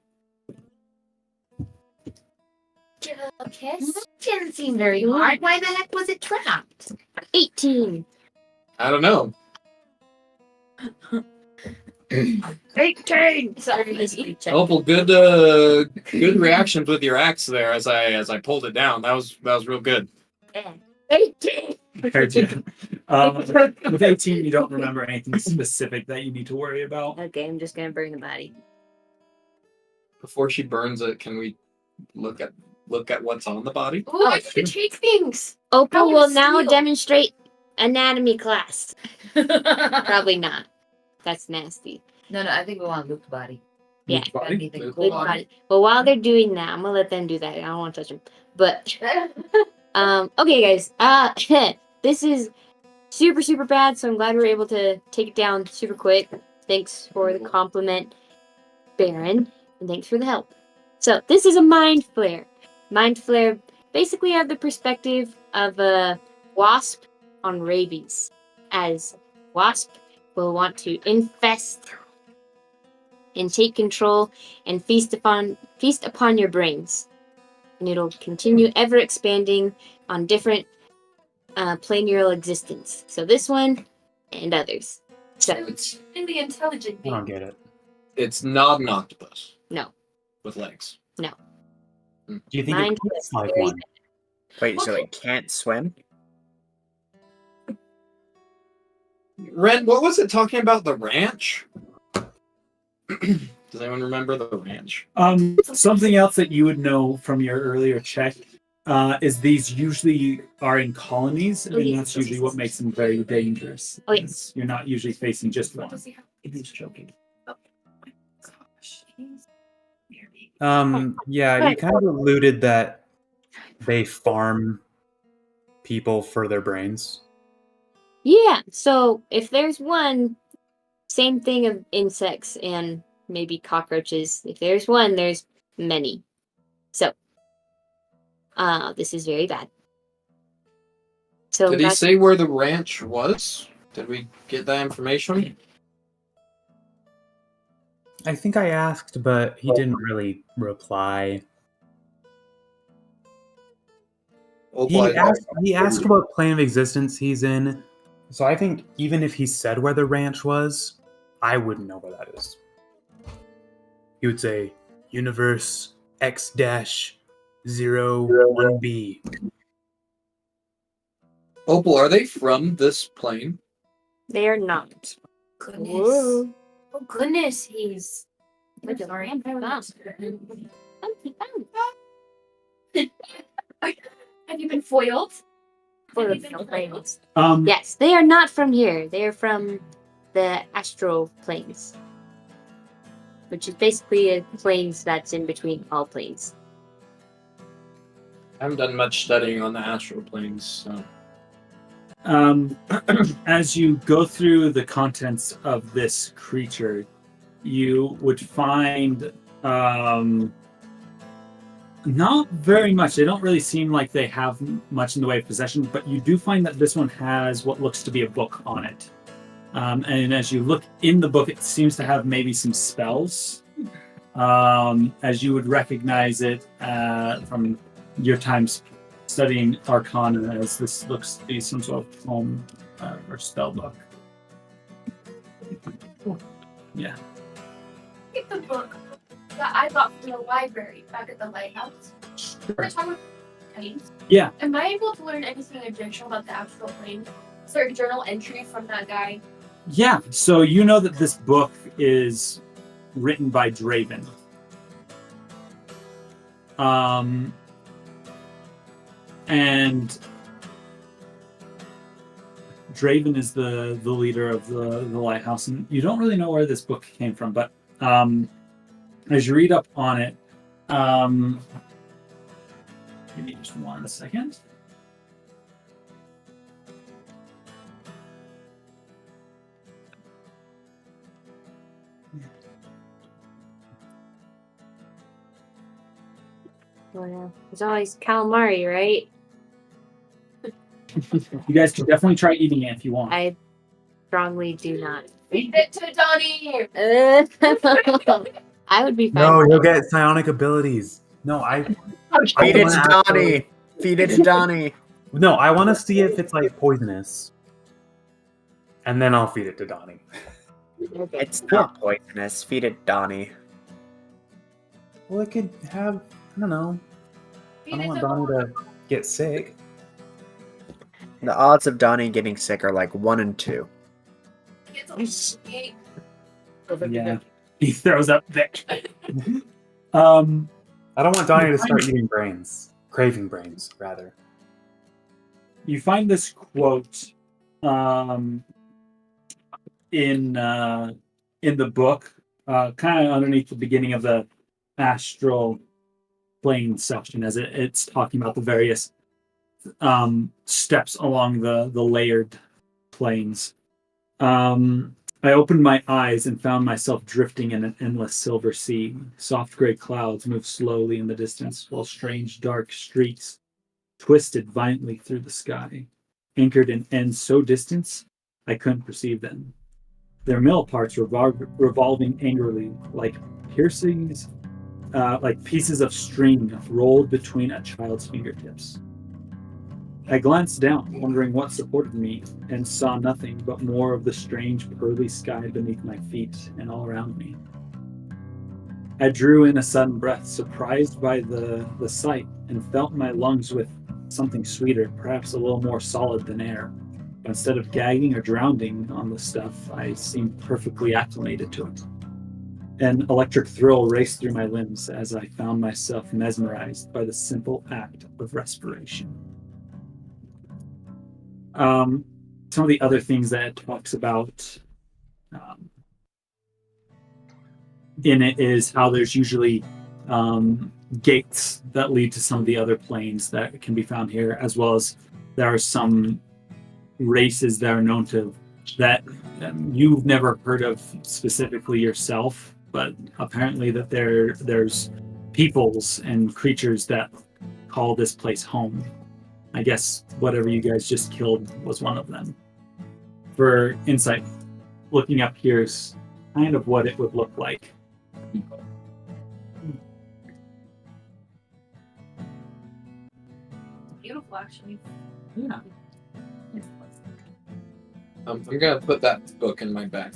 Okay. Didn't seem very hard. Why the heck was it trapped? 18. I don't know. 18. Sorry, history check. Opal, good reactions with your axe there as I pulled it down. That was real good. Yeah. 18. With 18, you don't remember anything specific that you need to worry about. Okay, I'm just gonna burn the body. Before she burns it, can we look at what's on the body? Oh, I should take things. Opal I will wanna now steal. demonstrate anatomy class. Probably not. That's nasty. No, I think we want to loot the body. Yeah. Loot the body? Anything Loot cool Good on body. it. Well, while they're doing that, I'm gonna let them do that. I don't want to touch them. But okay, guys. This is super, super bad. So I'm glad we were able to take it down super quick. Thanks for the compliment, Baron, and thanks for the help. So this is a mind flare. Mind flare basically have the perspective of a wasp on rabies, as wasp will want to infest and take control and feast upon your brains, and it'll continue ever expanding on different planeural existence. So this one and others. So It's Really intelligent I thing. don't get it. it's not an octopus no, with legs. Do you think Mind it looks like very one? Wait, so it can't swim? Ren, what was it talking about the ranch? Does anyone remember the ranch? Something else that you would know from your earlier check is these usually are in colonies, and yes. that's usually what makes them very dangerous. Oh, yes. You're not usually facing just What one. does he have? He's joking. Oh my gosh. He's very Yeah, you kind of alluded that they farm people for their brains. Yeah, so if there's one, same thing of insects and maybe cockroaches. If there's one, there's many. So, this is very bad. So Did he that's- say where the ranch was? Did we get that information? I think I asked, but he didn't really reply. He asked what plane of existence he's in. So I think even if he said where the ranch was, I wouldn't know where that is. He would say universe X-01B. Opal, are they from this plane? they are not. goodness. Whoa. Oh goodness, he's Look at sorry. him. Have you been foiled? For Have the you been foiled? planes. Um, Yes, they are not from here. They are from the astral planes, which is basically a planes that's in between all planes. I haven't done much studying on the astral planes, so. As you go through the contents of this creature, you would find not very much. They don't really seem like they have much in the way of possession, but you do find that this one has what looks to be a book on it. And as you look in the book, it seems to have maybe some spells. As you would recognize it from your times studying Arcana, as this looks to be some sort of poem or spell book. Yeah. Get the book that I got from the library back at the lighthouse. Can I talk about planes? Yeah. Am I able to learn anything additional about the astral plane? Is there a journal entry from that guy? Yeah, so you know that this book is written by Draven. And Draven is the leader of the lighthouse, and you don't really know where this book came from, but as you read up on it, give me just 1 second. Well, there's always calamari, right? You guys can definitely try eating it if you want. I strongly do not. Feed it to Donnie! I would be fine. No, with you'll it. get psionic abilities. No, Feed it to Donnie. Feed it to Donnie. No, I want to see if it's like poisonous, and then I'll feed it to Donnie. Okay. It's not poisonous. Feed it Donnie. Well, it could have. I don't know. Feed I don't it want to Donnie to get sick. The odds of Donnie getting sick are like 1 in 2. Get some meat. Yeah, he throws up Vic. I don't want Donnie to start eating brains. Craving brains, rather. You find this quote in the book, kind of underneath the beginning of the astral plane section, as it's talking about the various steps along the layered planes. I opened my eyes and found myself drifting in an endless silver sea. Soft gray clouds moved slowly in the distance, while strange dark streaks twisted violently through the sky, anchored in ends so distant I couldn't perceive them. Their middle parts revolving angrily, like piercings, like pieces of string rolled between a child's fingertips. I glanced down, wondering what supported me, and saw nothing but more of the strange pearly sky beneath my feet and all around me. I drew in a sudden breath, surprised by the sight, and felt my lungs with something sweeter, perhaps a little more solid than air. But instead of gagging or drowning on the stuff, I seemed perfectly acclimated to it. An electric thrill raced through my limbs as I found myself mesmerized by the simple act of respiration. Some of the other things that it talks about in it is how there's usually gates that lead to some of the other planes that can be found here, as well as there are some races that are known to that you've never heard of specifically yourself, but apparently that there's peoples and creatures that call this place home. I guess whatever you guys just killed was one of them. For insight, looking up here is kind of what it would look like. Beautiful, actually. Yeah. I'm gonna put that book in my bag.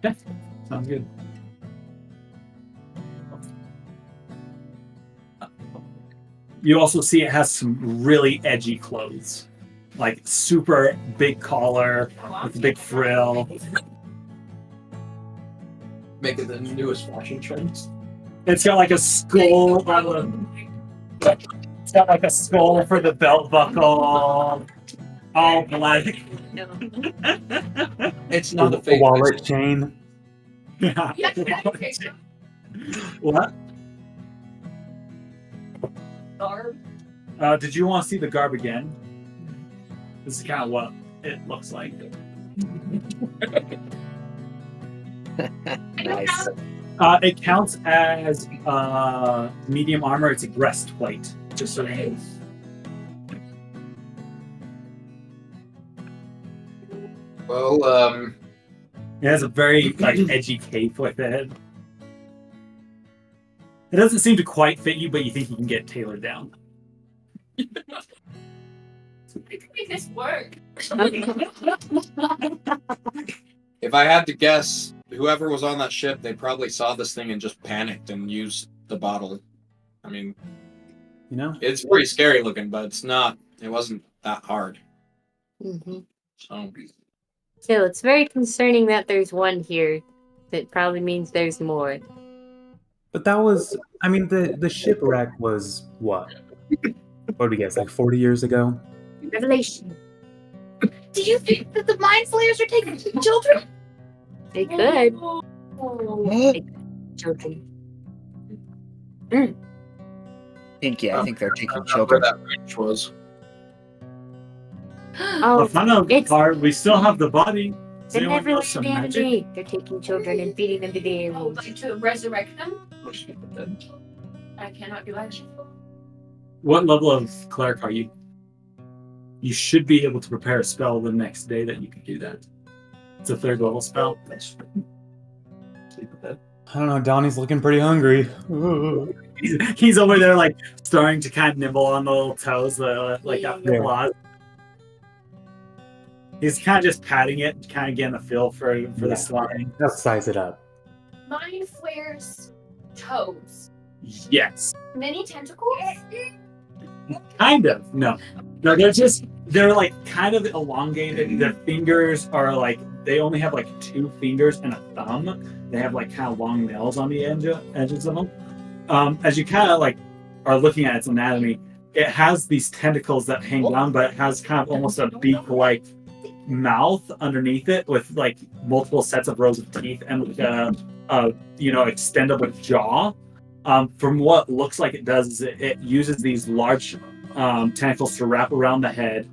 Okay, sounds good. You also see it has some really edgy clothes, like super big collar with a big frill. Make it the newest fashion trends. It's got like a skull on the got like a skull for the belt buckle. All black. It's not a The fake wallet chain. Yeah. What? Garb. Did you want to see the garb again? This is kind of what it looks like. Nice. It counts as medium armor. It's a breastplate. Just so you know. Well, It has a very like edgy cape with it. It doesn't seem to quite fit you, but you think you can get it tailored down. We can make this work. if I had to guess, whoever was on that ship, they probably saw this thing and just panicked and used the bottle. I mean, You know? it's pretty scary looking, but it wasn't that hard. Mm-hmm. So, So it's very concerning that there's one here. That probably means there's more. But that was, I mean, the shipwreck was what? What do we guess, like 40 years ago? Revelation. Do you think that the Mind Flayers are taking children? They could. Oh. Children. I think they're taking where children. that range was. The Oh, fun it's- part, we still have the body. Does the anyone know Neverland some magic? energy. They're taking children and feeding them to the Oh, animals. like to resurrect them? I cannot do action. What level of cleric are you? You should be able to prepare a spell the next day that you can do that. It's a 3rd level spell. Sleep with that. I don't know, Donnie's looking pretty hungry. He's over there like starting to kind of nibble on the little toes, like up the Yeah. claws. He's kind of just patting it, kind of getting a feel for Yeah. the slime. Let's size it up. Mind Flayer's toes. Yes, Many tentacles? kind of. No, they're like kind of elongated. Their fingers are like they only have like 2 fingers and a thumb. They have like kind of long nails on the edges of them. As you kind of like are looking at its anatomy, it has these tentacles that hang down, but it has kind of almost a beak-like mouth underneath it with like multiple sets of rows of teeth and like a extendable jaw. From what looks like it does is it uses these large tentacles to wrap around the head,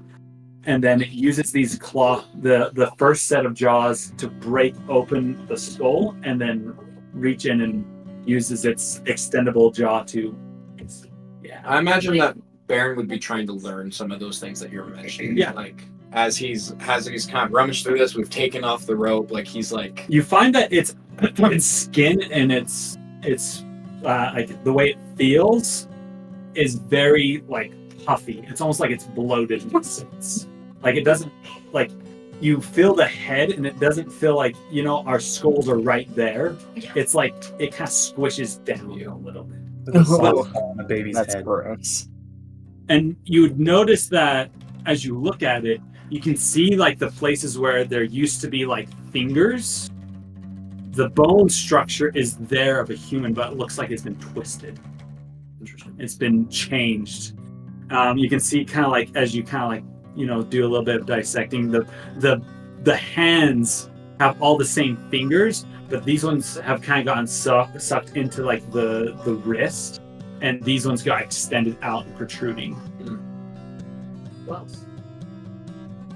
and then it uses these the first set of jaws to break open the skull, and then reach in and uses its extendable jaw to. I imagine that Baron would be trying to learn some of those things that you're mentioning. Yeah. Like as he's kind of rummaged through this, we've taken off the rope. Like he's like, You find that its skin and its like the way it feels is very like puffy. It's almost like it's bloated in a sense. Like it doesn't like you feel the head and it doesn't feel like our skulls are right there. It's like it kind of squishes down a little bit. With a soft on a baby's That's head. gross. And you would notice that as you look at it, you can see like the places where there used to be like fingers. The bone structure is there of a human, but it looks like it's been twisted. interesting. It's been changed. You can see kind of like as you kind of like do a little bit of dissecting. The hands have all the same fingers, but these ones have kind of gotten sucked into like the wrist, and these ones got extended out and protruding.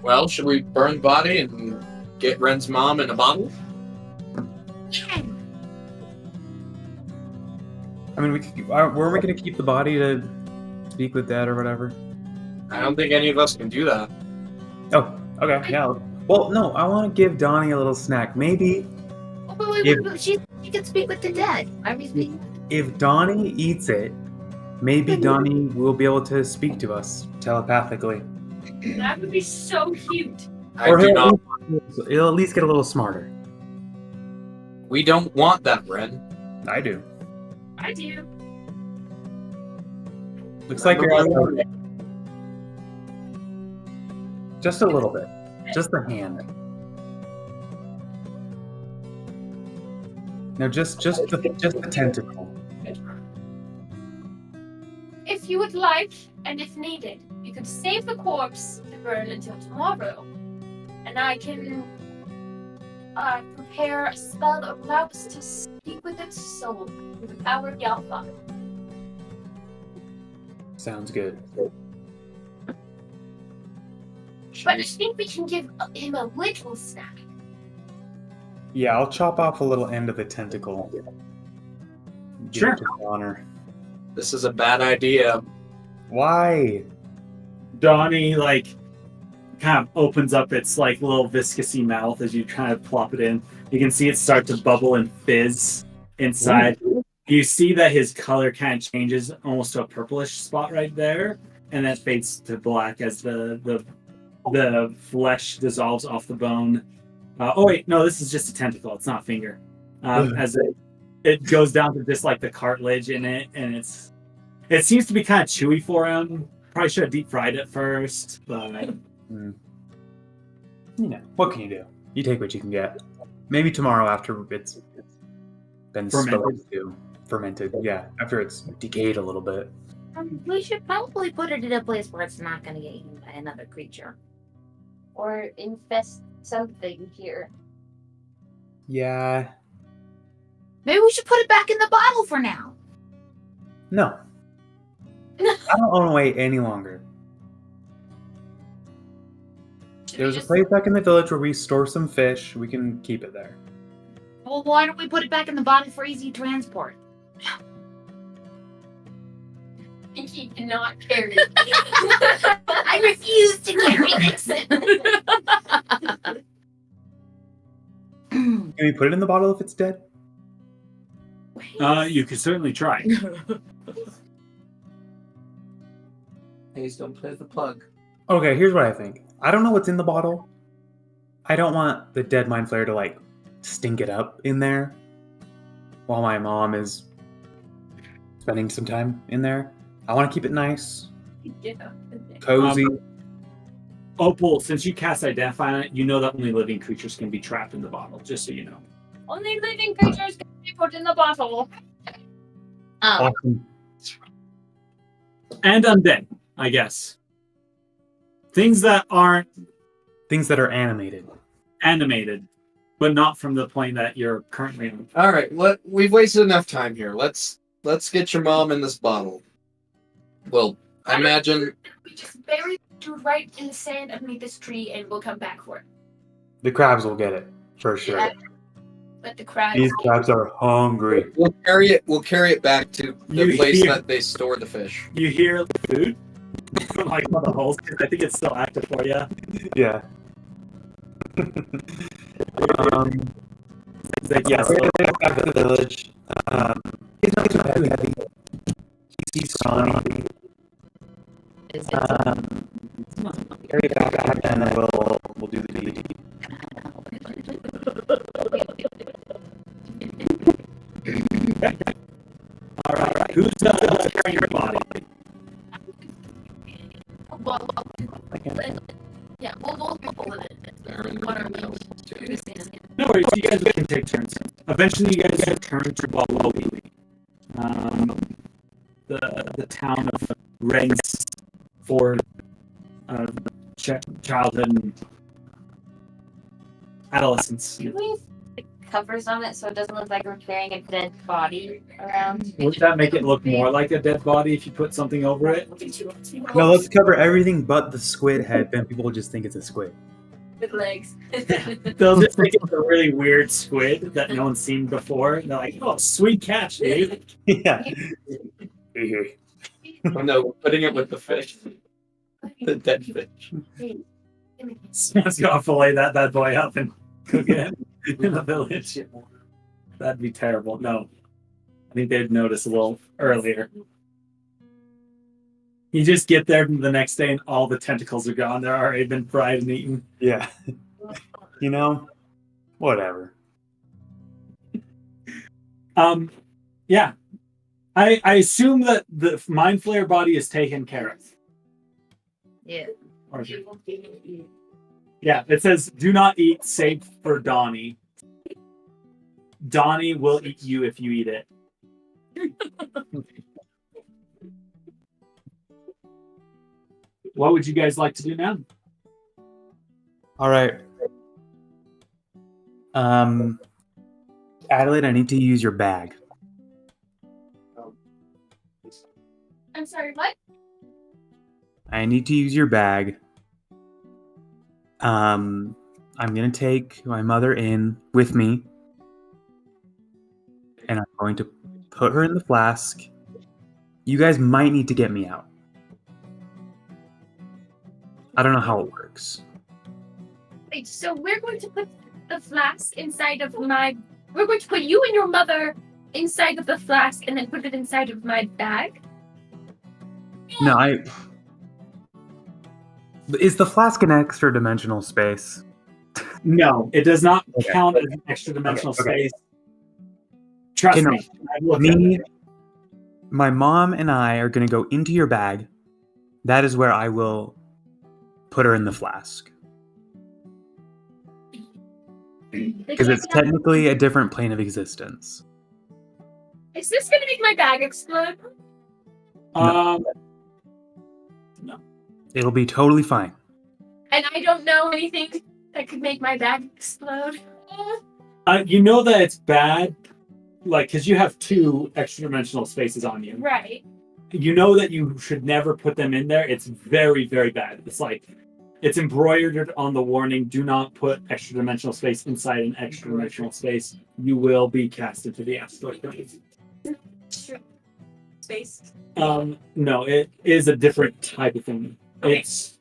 Well, should we burn the body and get Ren's mom in a bottle? I mean, were we going to keep the body to speak with Dad or whatever? I don't think any of us can do that. Oh, okay, yeah. Well, no, I want to give Donnie a little snack. Maybe Wait, she can speak with the dead. Why are we speaking? if Donnie eats it, maybe Donnie will be able to speak to us telepathically. That would be so cute. I do not. He'll at least get a little smarter. We don't want that, Ren. I do. I do. Looks like you're just a little bit. Just a hand. No, just the tentacle. If if you would like, and if needed, you could save the corpse to burn until tomorrow, and I can prepare a spell that allows us to speak with its soul with the power of Yalfa. Sounds good. But I think we can give him a little snack. Yeah, I'll chop off a little end of the tentacle. Give Sure. it to Connor. This is a bad idea. Why? Donnie kind of opens up its little viscousy mouth as you kind of plop it in. You can see it start to bubble and fizz inside. Ooh. You see that his color kind of changes almost to a purplish spot right there, and then fades to black as the flesh dissolves off the bone. Oh wait, no, this is just a tentacle. It's not a finger. As it goes down to just the cartilage in it, and it seems to be kind of chewy for him. Probably should have deep fried it first, but. What can you do? You take what you can get. Maybe tomorrow after it's been fermented. Yeah, after it's decayed a little bit. We should probably put it in a place where it's not going to get eaten by another creature. Or infest something here. Yeah. Maybe we should put it back in the bottle for now. No. I don't want to wait any longer. There's a place back in the village where we store some fish. We can keep it there. Well, why don't we put it back in the bottle for easy transport? He cannot carry. I refuse to carry this. Can we put it in the bottle if it's dead? You could certainly try. Please don't play the plug. Okay, here's what I think. I don't know what's in the bottle. I don't want the dead Mind Flayer to stink it up in there while my mom is spending some time in there. I want to keep it nice, cozy. Opal, since you cast Identify on it, you know that only living creatures can be trapped in the bottle, just so you know. Only living creatures can be put in the bottle. Awesome. And undead, I guess. Things that are animated, but not from the plane that you're currently on. All right, we've wasted enough time here. Let's get your mom in this bottle. Well, I imagine we just bury the dude right in the sand underneath this tree, and we'll come back for it. The crabs will get it for sure. Yeah. But the crabs. These crabs are hungry. We'll carry it back to the place that they store the fish. You hear food from one of the holes. I think it's still active for you. Yeah. Yes. Back to the village. It's not too heavy. He's strong. Carry it back, and then we'll do the deed. All right. Who's carrying your body? Well, yeah, we'll pull it. No worries, you guys can take turns. Eventually, you guys return to Wallaby. The town of Ren's for childhood and adolescence. Can we put covers on it so it doesn't look like we're carrying a dead body around? Wouldn't that make it look more like a dead body if you put something over it? No, let's cover everything but the squid head. Then people will just think it's a squid. With legs. They'll just think it's a really weird squid that no one's seen before. And they're like, "Oh, sweet catch, dude!" Yeah. Oh, no, we're putting it with the fish. The dead fish. Someone's got to fillet that bad boy up and cook it in the village. That'd be terrible. No, I think they'd notice a little earlier. You just get there the next day and all the tentacles are gone. They're already been fried and eaten. Yeah. Whatever. Yeah. I assume that the Mind Flayer body is taken care of. Yeah. Or- yeah, it says, do not eat save for Donnie. Donnie will eat you if you eat it. what would you guys like to do now? All right. Adelaide, I need to use your bag. I'm sorry, what? I need to use your bag. I'm gonna take my mother in with me, and I'm going to put her in the flask. You guys might need to get me out. I don't know how it works. Wait, so we're going to put the flask inside of my... We're going to put you and your mother inside of the flask and then put it inside of my bag? No, Is the flask an extra dimensional space? No, it does not Okay. count as an extra dimensional Okay. space. Trust Okay, no. me. I've looked at Me, it. my mom, and I are going to go into your bag. That is where I will put her in the flask. Because it's technically a different plane of existence. Is this going to make my bag explode? No. It'll be totally fine. And I don't know anything that could make my bag explode? You know that it's bad, like, because you have 2 extra dimensional spaces on you. Right. You know that you should never put them in there. It's very, very bad. It's like, it's embroidered on the warning, do not put extra dimensional space inside an extra dimensional space. You will be cast into the asteroid belt. Space. No, it is a different type of thing. Okay. It's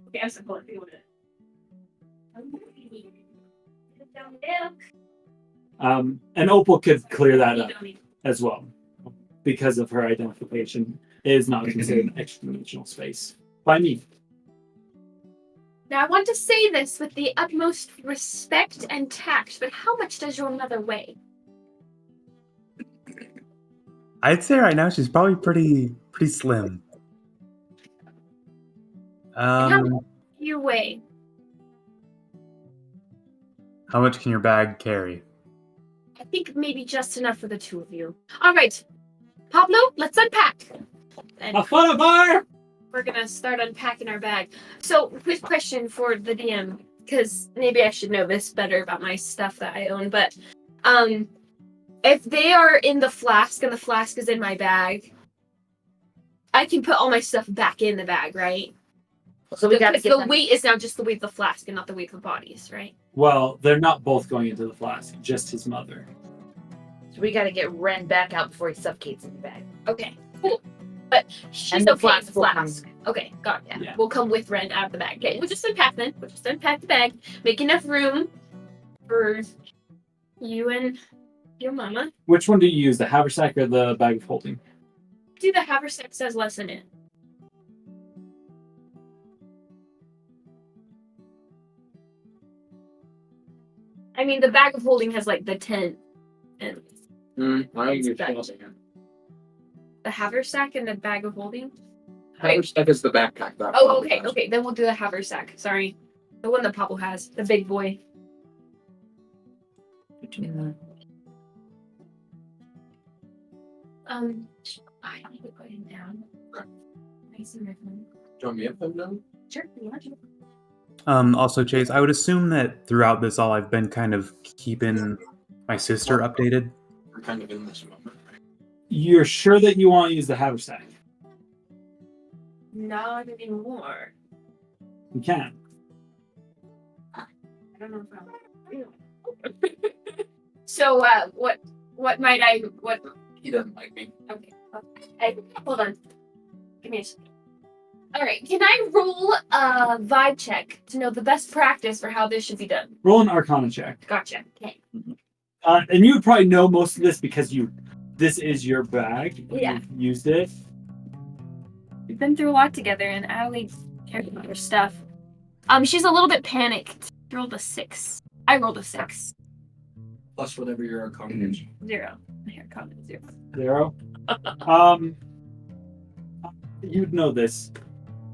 Okay, I'm supposed to do it. and Opal could clear that up as well. Because of her identification, it is not considered an extra dimensional space by me. Now, I want to say this with the utmost respect and tact, but how much does your mother weigh? I'd say right now she's probably pretty slim. How much do you weigh? How much can your bag carry? I think maybe just enough for the 2 of you. All right, Pablo, let's unpack. And A bar! we're gonna start unpacking our bag. So, quick question for the DM, because maybe I should know this better about my stuff that I own. But, if they are in the flask and the flask is in my bag, I can put all my stuff back in the bag, right? So we got to Because get the them. weight is now just the weight of the flask and not the weight of the bodies, right? Well, they're not both going into the flask, just his mother. So we got to get Ren back out before he suffocates in the bag. Okay, cool. But she's And the okay flask with will flask. come. Okay, got it. Yeah. We'll come with Ren out of the bag. Okay, we'll just unpack then. We'll just unpack the bag. Make enough room for you and your mama. Which one do you use, the haversack or the bag of holding? Do the haversack says less in it. I mean, the bag of holding has like the tent and the haversack and the bag of holding. Haversack is the backpack. That Oh, Pablo okay, has. okay. Then we'll do the haversack. Sorry, the one that Pablo has, the big boy. I need to put him down. Nice and rhythm. Do you want me to put him down? Sure, you want to. Also, Chase, I would assume that throughout this all, I've been kind of keeping my sister updated. We're kind of in this moment. You're sure that you want to use the haversack? Not anymore. You can. I don't know if So, what might I, what, He doesn't like me. okay. Hey, hold on. Give me a second. Alright, can I roll a vibe check to know the best practice for how this should be done? Roll an Arcana check. Gotcha. Okay. And you would probably know most of this because this is your bag. Yeah. You've used it. We've been through a lot together, and Allie cares about her stuff. She's a little bit panicked. She rolled a 6. I rolled a 6. Plus whatever your Arcana is. 0. My Arcana is 0. 0. You'd know this.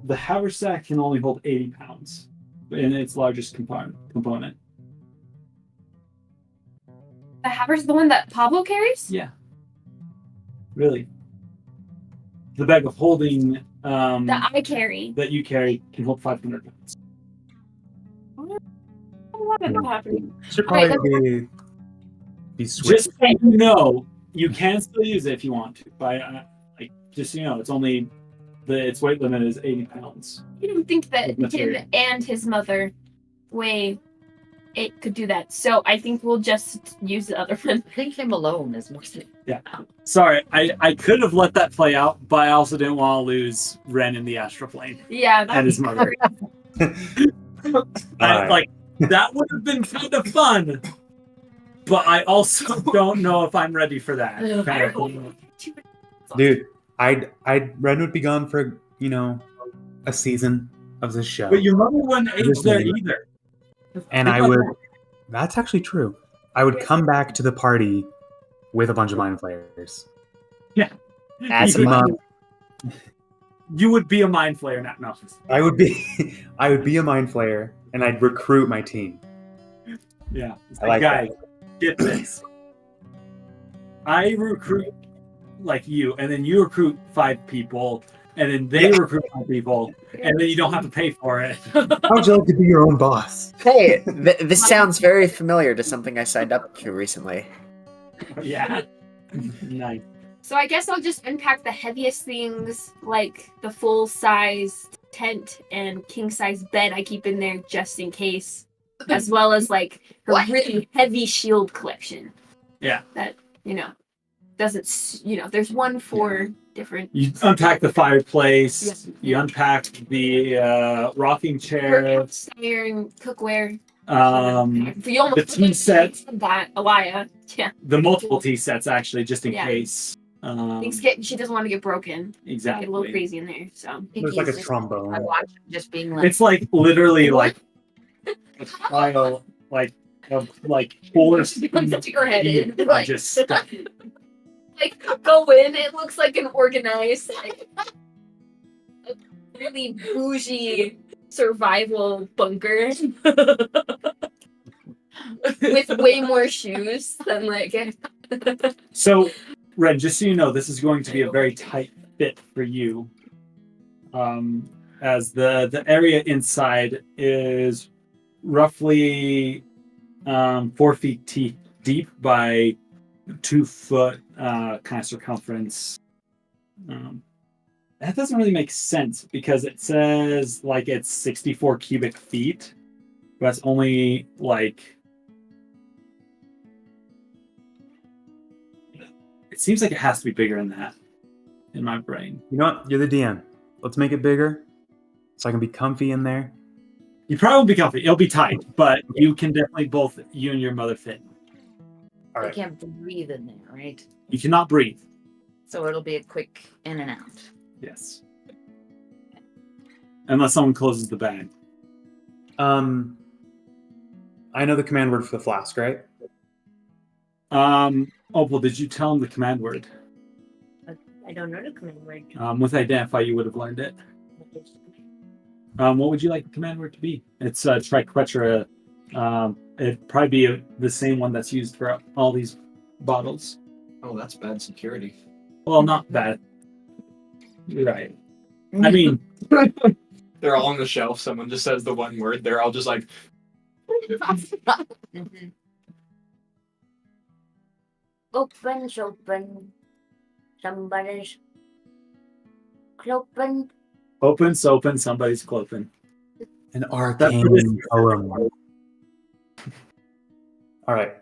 The haversack can only hold 80 pounds in its largest component. The haver's the one that Pablo carries? Yeah. Really. The bag of holding that I carry. that you carry can hold 500 pounds. What is happening? Should Alright, probably be swift. Just so you know, you can still use it if you want to. But just so you know, its weight limit is 80 pounds. I don't think that Of material. him and his mother weigh it could do that. So I think we'll just use the other one. I think him alone is more safe. Yeah. Sorry, I could have let that play out, but I also didn't want to lose Ren in the astral plane Yeah, and his mother. Alright. That would have been kind of fun, but I also don't know if I'm ready for that. Kind of thing. Dude, Ren would be gone for, a season of this show. But your mother wouldn't age there either. And I would. That's actually true. I would come back to the party with a bunch of Mind Flayers. Yeah. As a Team up. You would be a Mind Flayer now. No. I would be a Mind Flayer, and I'd recruit my team. Yeah. It's I like guys, get this. I recruit like you, and then you recruit 5 people, and then they recruit 5 people, and then you don't have to pay for it. How'd you like to be your own boss? Hey, this sounds very familiar to something I signed up to recently. Yeah. Nice. So I guess I'll just unpack the heaviest things, like the full-sized tent and king-size bed I keep in there just in case, as well as like her really heavy shield collection. Yeah. That, doesn't, there's one for different... You unpack the fireplace. Yeah. You unpack the rocking chair. Cast iron, cookware. The almost tea set. That, Alaya. Yeah. The multiple tea sets, actually, just in Yeah. case. She doesn't want to get broken. Exactly. Get a little crazy in there, so. There's like a I trombone. watch him just being like, It's like literally like a pile of 4 Put your head in. feet of Like, just stuff. like, go in, it looks like an organized, like, a really bougie survival bunker. With way more shoes than, like... So, Red, just so you know, this is going to be a very tight fit for you. As the area inside is roughly 4 feet deep by 2 foot kind of circumference. That doesn't really make sense because it says like it's 64 cubic feet, but it's only like... It seems like it has to be bigger than that in my brain. You know what? You're the DM. Let's make it bigger so I can be comfy in there. You probably won't be comfy. It'll be tight, but you can definitely both, you and your mother, fit. All I right. can't breathe in there, right? You cannot breathe. So it'll be a quick in and out. Yes. Unless someone closes the bag. I know the command word for the flask, right? Opal, did you tell him the command word? I don't know the command word. With identify, you would have learned it. What would you like the command word to be? It's triquetra. It'd probably be the same one that's used for all these bottles. Oh, that's bad security. Well, not bad. You're right. I mean, They're all on the shelf. Someone just says the one word. They're all just like, Open. Somebody's clopen. open, somebody's clopen. An arcane poem. All right.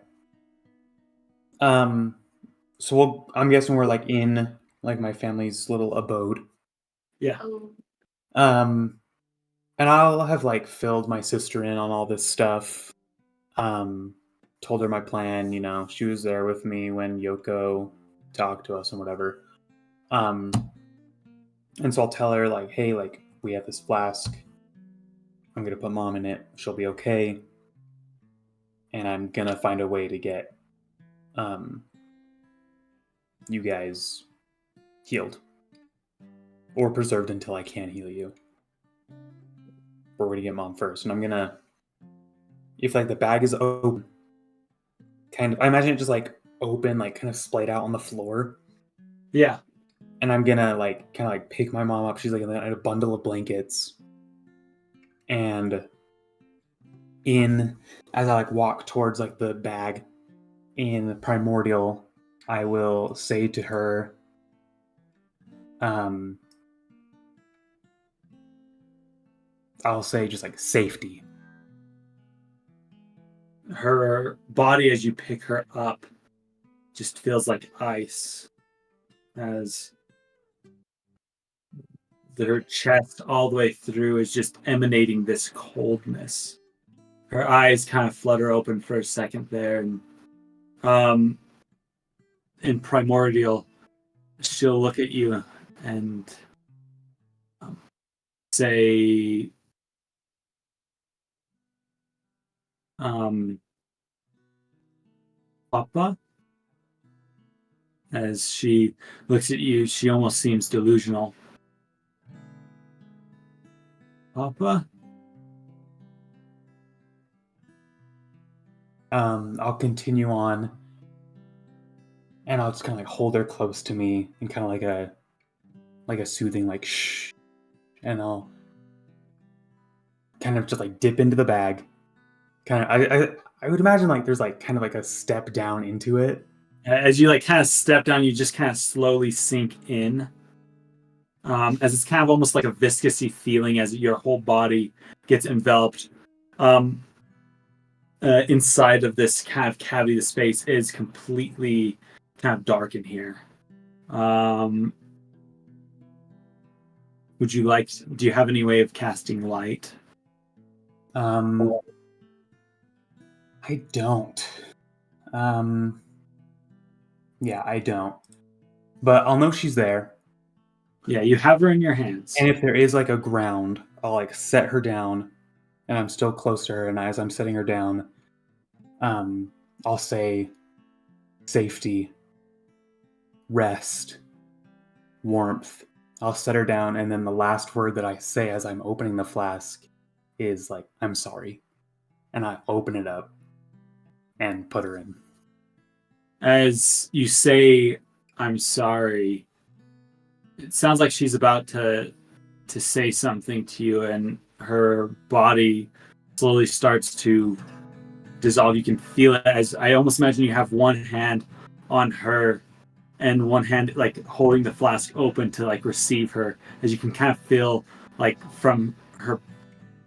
So I'm guessing we're like in like my family's little abode. Yeah. Oh, And I'll have like filled my sister in on all this stuff. Told her my plan, she was there with me when Yoko talked to us and whatever. And so I'll tell her like, hey, like we have this flask. I'm gonna put mom in it. She'll be okay. And I'm gonna find a way to get you guys healed. Or preserved until I can heal you. We're going to get mom first. And I'm going to, if like the bag is open, I imagine it just like open, like kind of splayed out on the floor. Yeah. and I'm gonna like kind of like pick my mom up. She's like in a bundle of blankets, and as I like walk towards like the bag in Primordial, I will say to her, I'll say just like safety. Her body, as you pick her up, just feels like ice, as her chest all the way through is just emanating this coldness. Her eyes kind of flutter open for a second there, and in Primordial, she'll look at you and say, Papa? As she looks at you, she almost seems delusional. Papa? I'll continue on, and I'll just kind of like hold her close to me and kind of like a soothing like shh, and I'll kind of just like dip into the bag. Kind of, I would imagine like there's like kind of like a step down into it. As you like kind of step down, you just kind of slowly sink in. As it's kind of almost like a viscousy feeling as your whole body gets enveloped. Inside of this kind of cavity, the space is completely kind of dark in here. Do you have any way of casting light? I don't. Yeah, I don't. But I'll know she's there. Yeah, you have her in your hands. And if there is like a ground, I'll like set her down, and I'm still close to her, and as I'm setting her down, I'll say safety, rest, warmth. I'll set her down, and then the last word that I say as I'm opening the flask is like, I'm sorry. And I open it up and put her in. As you say, I'm sorry, it sounds like she's about to say something to you, and her body slowly starts to dissolve. You can feel it, as I almost imagine you have one hand on her and one hand like holding the flask open to like receive her, as you can kind of feel like from her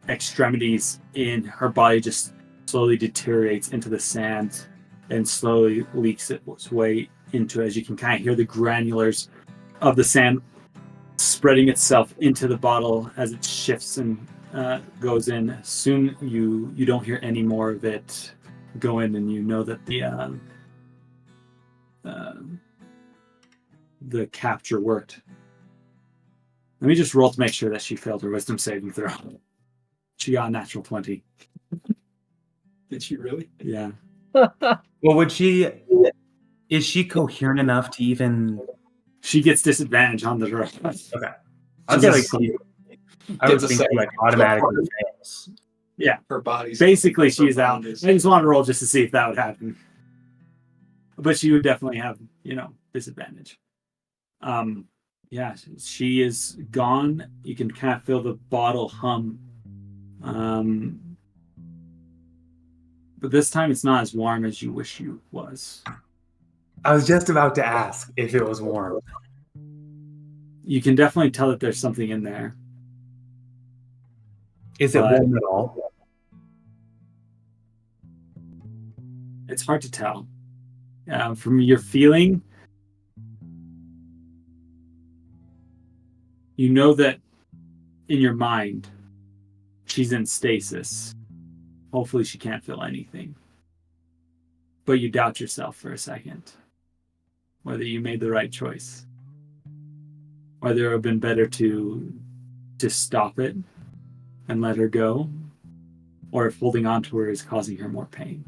extremities in her body just slowly deteriorates into the sand and slowly leaks its way into it, as you can kind of hear the granulars of the sand spreading itself into the bottle as it shifts and goes in. Soon you don't hear any more of it go in, and you know that the capture worked. Let me just roll to make sure that she failed her wisdom saving throw. She got a natural 20. Did she really? Yeah. Well, is she coherent enough to even... She gets disadvantage on the roll. Okay. I would think she like automatically fails. Yeah. Her body's basically she's out. I just wanted to roll just to see if that would happen. But she would definitely have, disadvantage. Yeah, she is gone. You can kind of feel the bottle hum. But this time it's not as warm as you wish you was. I was just about to ask if it was warm. You can definitely tell that there's something in there. Is it warm at all? It's hard to tell. From your feeling, you know that in your mind, she's in stasis. Hopefully she can't feel anything. But you doubt yourself for a second. Whether you made the right choice. Whether it would have been better to stop it and let her go. Or if holding on to her is causing her more pain.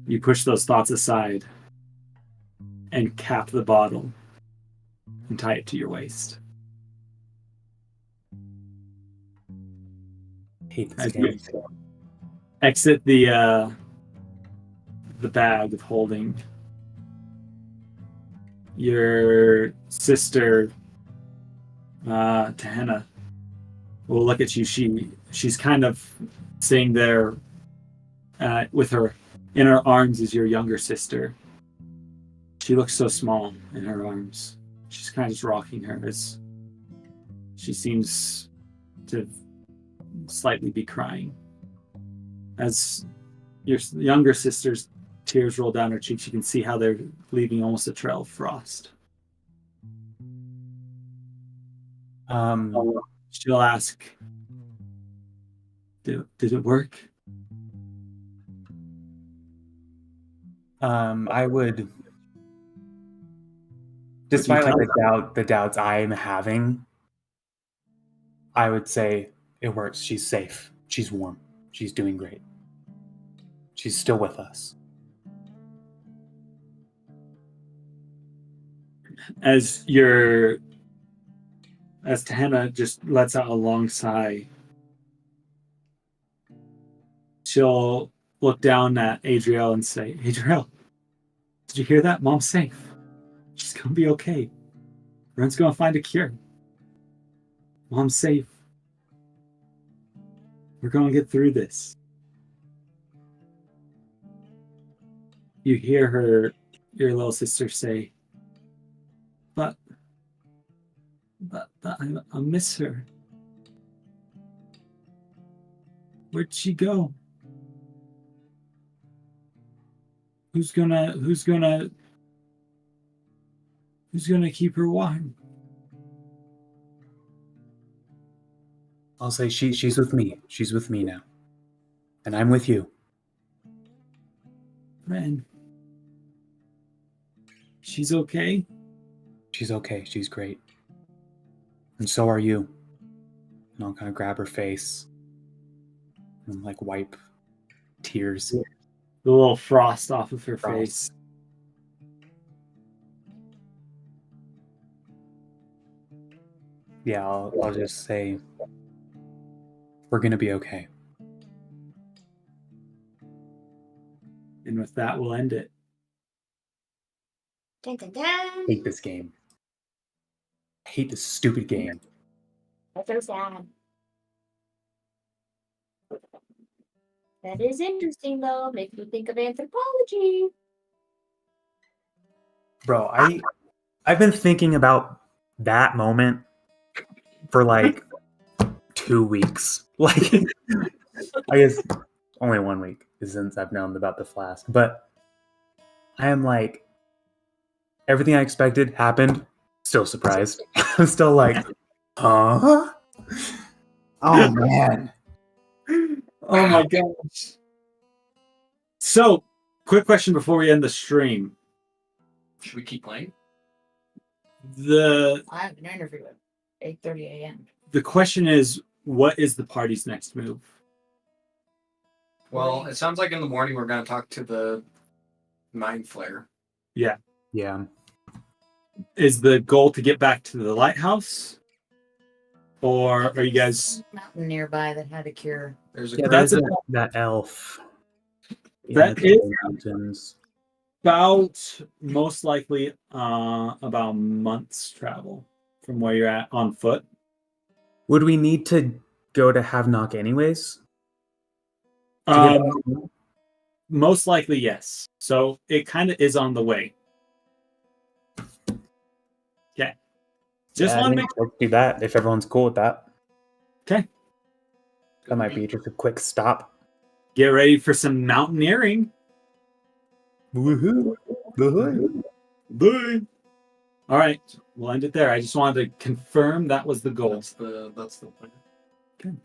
You push those thoughts aside and cap the bottle and tie it to your waist. Hate this As game. you exit the bag of holding, your sister, Tahanna, will look at you. She's kind of sitting there with her in her arms is your younger sister. She looks so small in her arms. She's kind of just rocking her as she seems to slightly be crying. As your younger sister's tears roll down her cheeks, you can see how they're leaving almost a trail of frost. She'll ask, did it work? I would, despite like the doubts I'm having, I would say it works. She's safe. She's warm. She's doing great. She's still with us. As Tahanna just lets out a long sigh, she'll look down at Adriel and say, Adriel, did you hear that? Mom's safe. She's gonna be okay. Everyone's gonna find a cure. Mom's safe. We're gonna get through this. You hear your little sister say, but I miss her. Where'd she go? Who's gonna keep her warm? I'll say she's with me. She's with me now. And I'm with you. Man. She's okay? She's okay. She's great. And so are you. And I'll kind of grab her face and like wipe tears. The little frost off of her face. Yeah, I'll just say we're gonna be okay. And with that, we'll end it. Dun, dun, dun. I hate this game. I hate this stupid game. That's so sad. That is interesting, though. Makes me think of anthropology. Bro, I've been thinking about that moment for like 2 weeks. Like, I guess only 1 week since I've known about the flask. But I am like, everything I expected happened. Still surprised. I'm still like, huh? Oh man. Oh my gosh. So, quick question before we end the stream. Should we keep playing? I have an interview at 8:30 a.m. The question is, what is the party's next move? Well, it sounds like in the morning we're going to talk to the Mind Flayer. Yeah. Yeah. Is the goal to get back to the lighthouse? Or are you guys... Mountain nearby that had a cure. There's a Yeah, that's that's that elf. That in is- the mountains. about, most likely, about a month's travel from where you're at on foot. Would we need to go to Havnock anyways? To get back home? Most likely, yes. So it kind of is on the way. Okay. Just Yeah, I want to think make let's do that if everyone's cool with that. Okay. That might be just a quick stop. Get ready for some mountaineering. Woohoo! Woohoo! Bye. All right, we'll end it there. I just wanted to confirm that was the goal. That's the plan. Dungeon.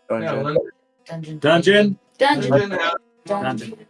Yeah, well, Dungeon. Dungeon. Dungeon. Dungeon. Dungeon. Dungeon.